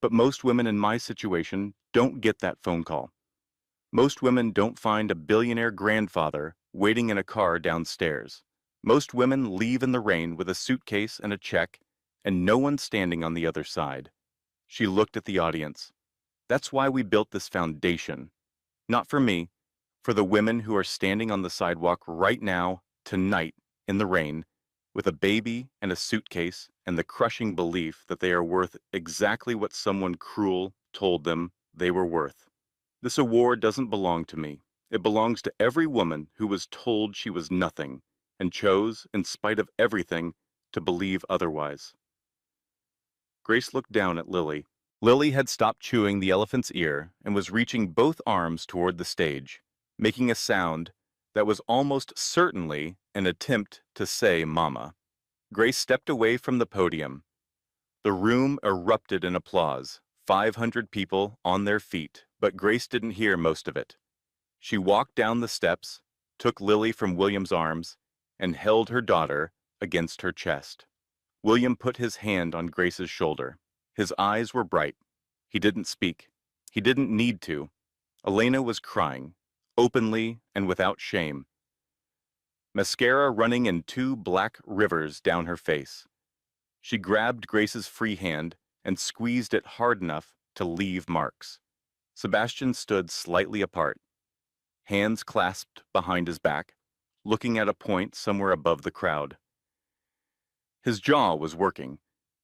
[SPEAKER 1] But most women in my situation don't get that phone call. Most women don't find a billionaire grandfather waiting in a car downstairs. Most women leave in the rain with a suitcase and a check, and no one standing on the other side. She looked at the audience. That's why we built this foundation. Not for me, for the women who are standing on the sidewalk right now, tonight, in the rain, with a baby and a suitcase and the crushing belief that they are worth exactly what someone cruel told them they were worth. This award doesn't belong to me. It belongs to every woman who was told she was nothing and chose, in spite of everything, to believe otherwise. Grace looked down at Lily. Lily had stopped chewing the elephant's ear and was reaching both arms toward the stage, making a sound that was almost certainly an attempt to say mama. Grace stepped away from the podium. The room erupted in applause, 500 people on their feet, but Grace didn't hear most of it. She walked down the steps, took Lily from William's arms, and held her daughter against her chest. William put his hand on Grace's shoulder. His eyes were bright. He didn't speak. He didn't need to. Elena was crying, openly and without shame. Mascara running in 2 black rivers down her face. She grabbed Grace's free hand and squeezed it hard enough to leave marks. Sebastian stood slightly apart, hands clasped behind his back, looking at a point somewhere above the crowd. His jaw was working.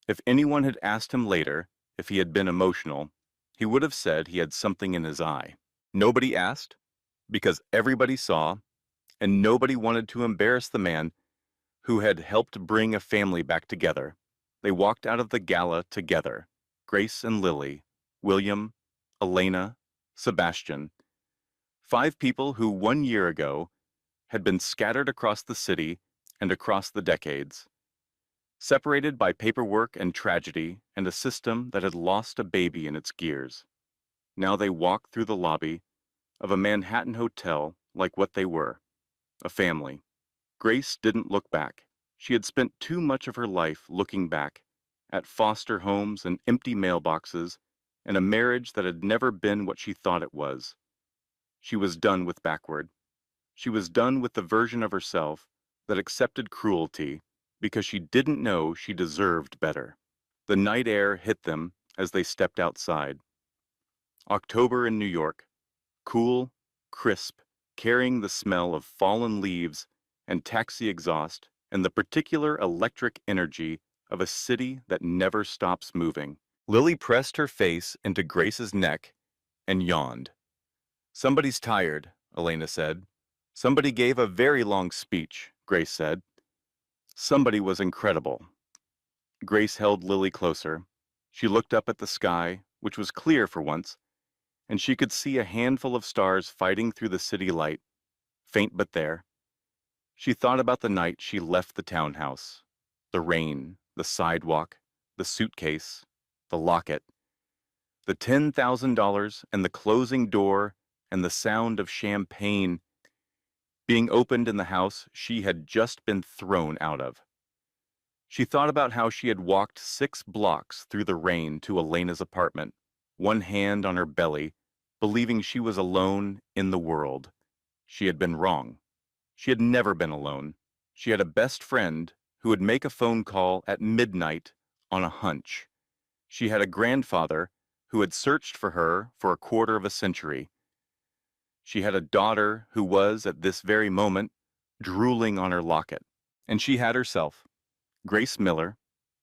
[SPEAKER 1] If anyone had asked him later if he had been emotional, he would have said he had something in his eye. Nobody asked, because everybody saw, and nobody wanted to embarrass the man who had helped bring a family back together. They walked out of the gala together, Grace and Lily, William, Elena, Sebastian, 5 people who 1 year ago had been scattered across the city and across the decades, separated by paperwork and tragedy and a system that had lost a baby in its gears. Now they walked through the lobby of a Manhattan hotel like what they were, a family. Grace didn't look back. She had spent too much of her life looking back at foster homes and empty mailboxes and a marriage that had never been what she thought it was. She was done with backward. She was done with the version of herself that accepted cruelty because she didn't know she deserved better. The night air hit them as they stepped outside. October in New York, cool, crisp, carrying the smell of fallen leaves and taxi exhaust and the particular electric energy of a city that never stops moving. Lily pressed her face into Grace's neck and yawned. "Somebody's tired," Elena said. "Somebody gave a very long speech," Grace said. "Somebody was incredible." Grace held Lily closer. She looked up at the sky, which was clear for once, and she could see a handful of stars fighting through the city light, faint but there. She thought about the night she left the townhouse, the rain, the sidewalk, the suitcase, the locket, the $10,000 and the closing door and the sound of champagne being opened in the house she had just been thrown out of. She thought about how she had walked 6 blocks through the rain to Elena's apartment, one hand on her belly, believing she was alone in the world. She had been wrong. She had never been alone. She had a best friend who would make a phone call at midnight on a hunch. She had a grandfather who had searched for her for a quarter of a century. She had a daughter who was, at this very moment, drooling on her locket. And she had herself, Grace Miller,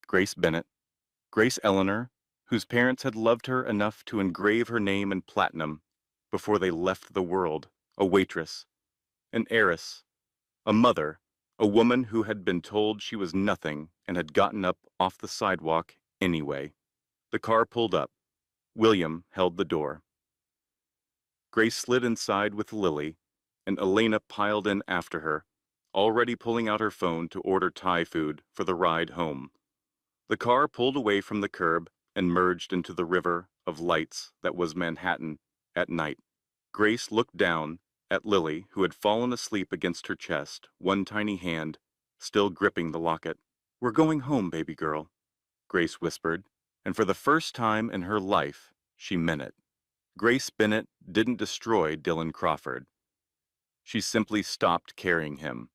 [SPEAKER 1] Grace Bennett, Grace Eleanor, whose parents had loved her enough to engrave her name in platinum before they left the world, a waitress, an heiress, a mother, a woman who had been told she was nothing and had gotten up off the sidewalk anyway. The car pulled up. William held the door. Grace slid inside with Lily, and Elena piled in after her, already pulling out her phone to order Thai food for the ride home. The car pulled away from the curb and merged into the river of lights that was Manhattan at night. Grace looked down at Lily, who had fallen asleep against her chest, one tiny hand still gripping the locket. "We're going home, baby girl," Grace whispered, and for the first time in her life, she meant it. Grace Bennett didn't destroy Dylan Crawford. She simply stopped carrying him,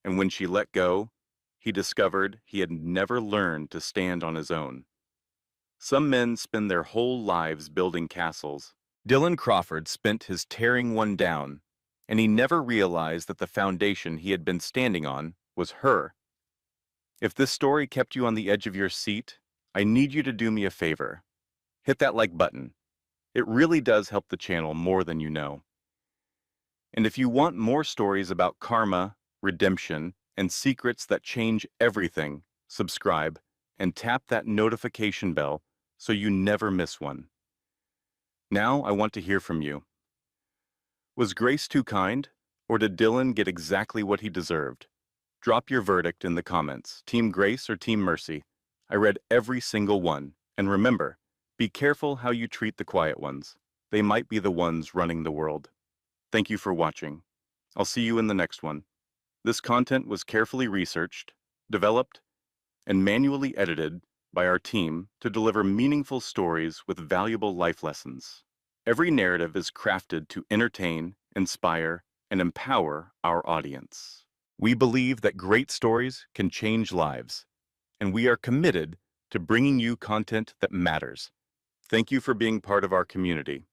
[SPEAKER 1] and when she let go, he discovered he had never learned to stand on his own. Some men spend their whole lives building castles. Dylan Crawford spent his tearing one down, and he never realized that the foundation he had been standing on was her. If this story kept you on the edge of your seat, I need you to do me a favor. Hit that like button. It really does help the channel more than you know. And if you want more stories about karma, redemption, and secrets that change everything, subscribe and tap that notification bell so you never miss one. Now I want to hear from you. Was Grace too kind, or did Dylan get exactly what he deserved? Drop your verdict in the comments. Team Grace or Team Mercy? I read every single one. And remember, be careful how you treat the quiet ones. They might be the ones running the world. Thank you for watching. I'll see you in the next one. This content was carefully researched, developed, and manually edited by our team to deliver meaningful stories with valuable life lessons. Every narrative is crafted to entertain, inspire, and empower our audience. We believe that great stories can change lives, and we are committed to bringing you content that matters. Thank you for being part of our community.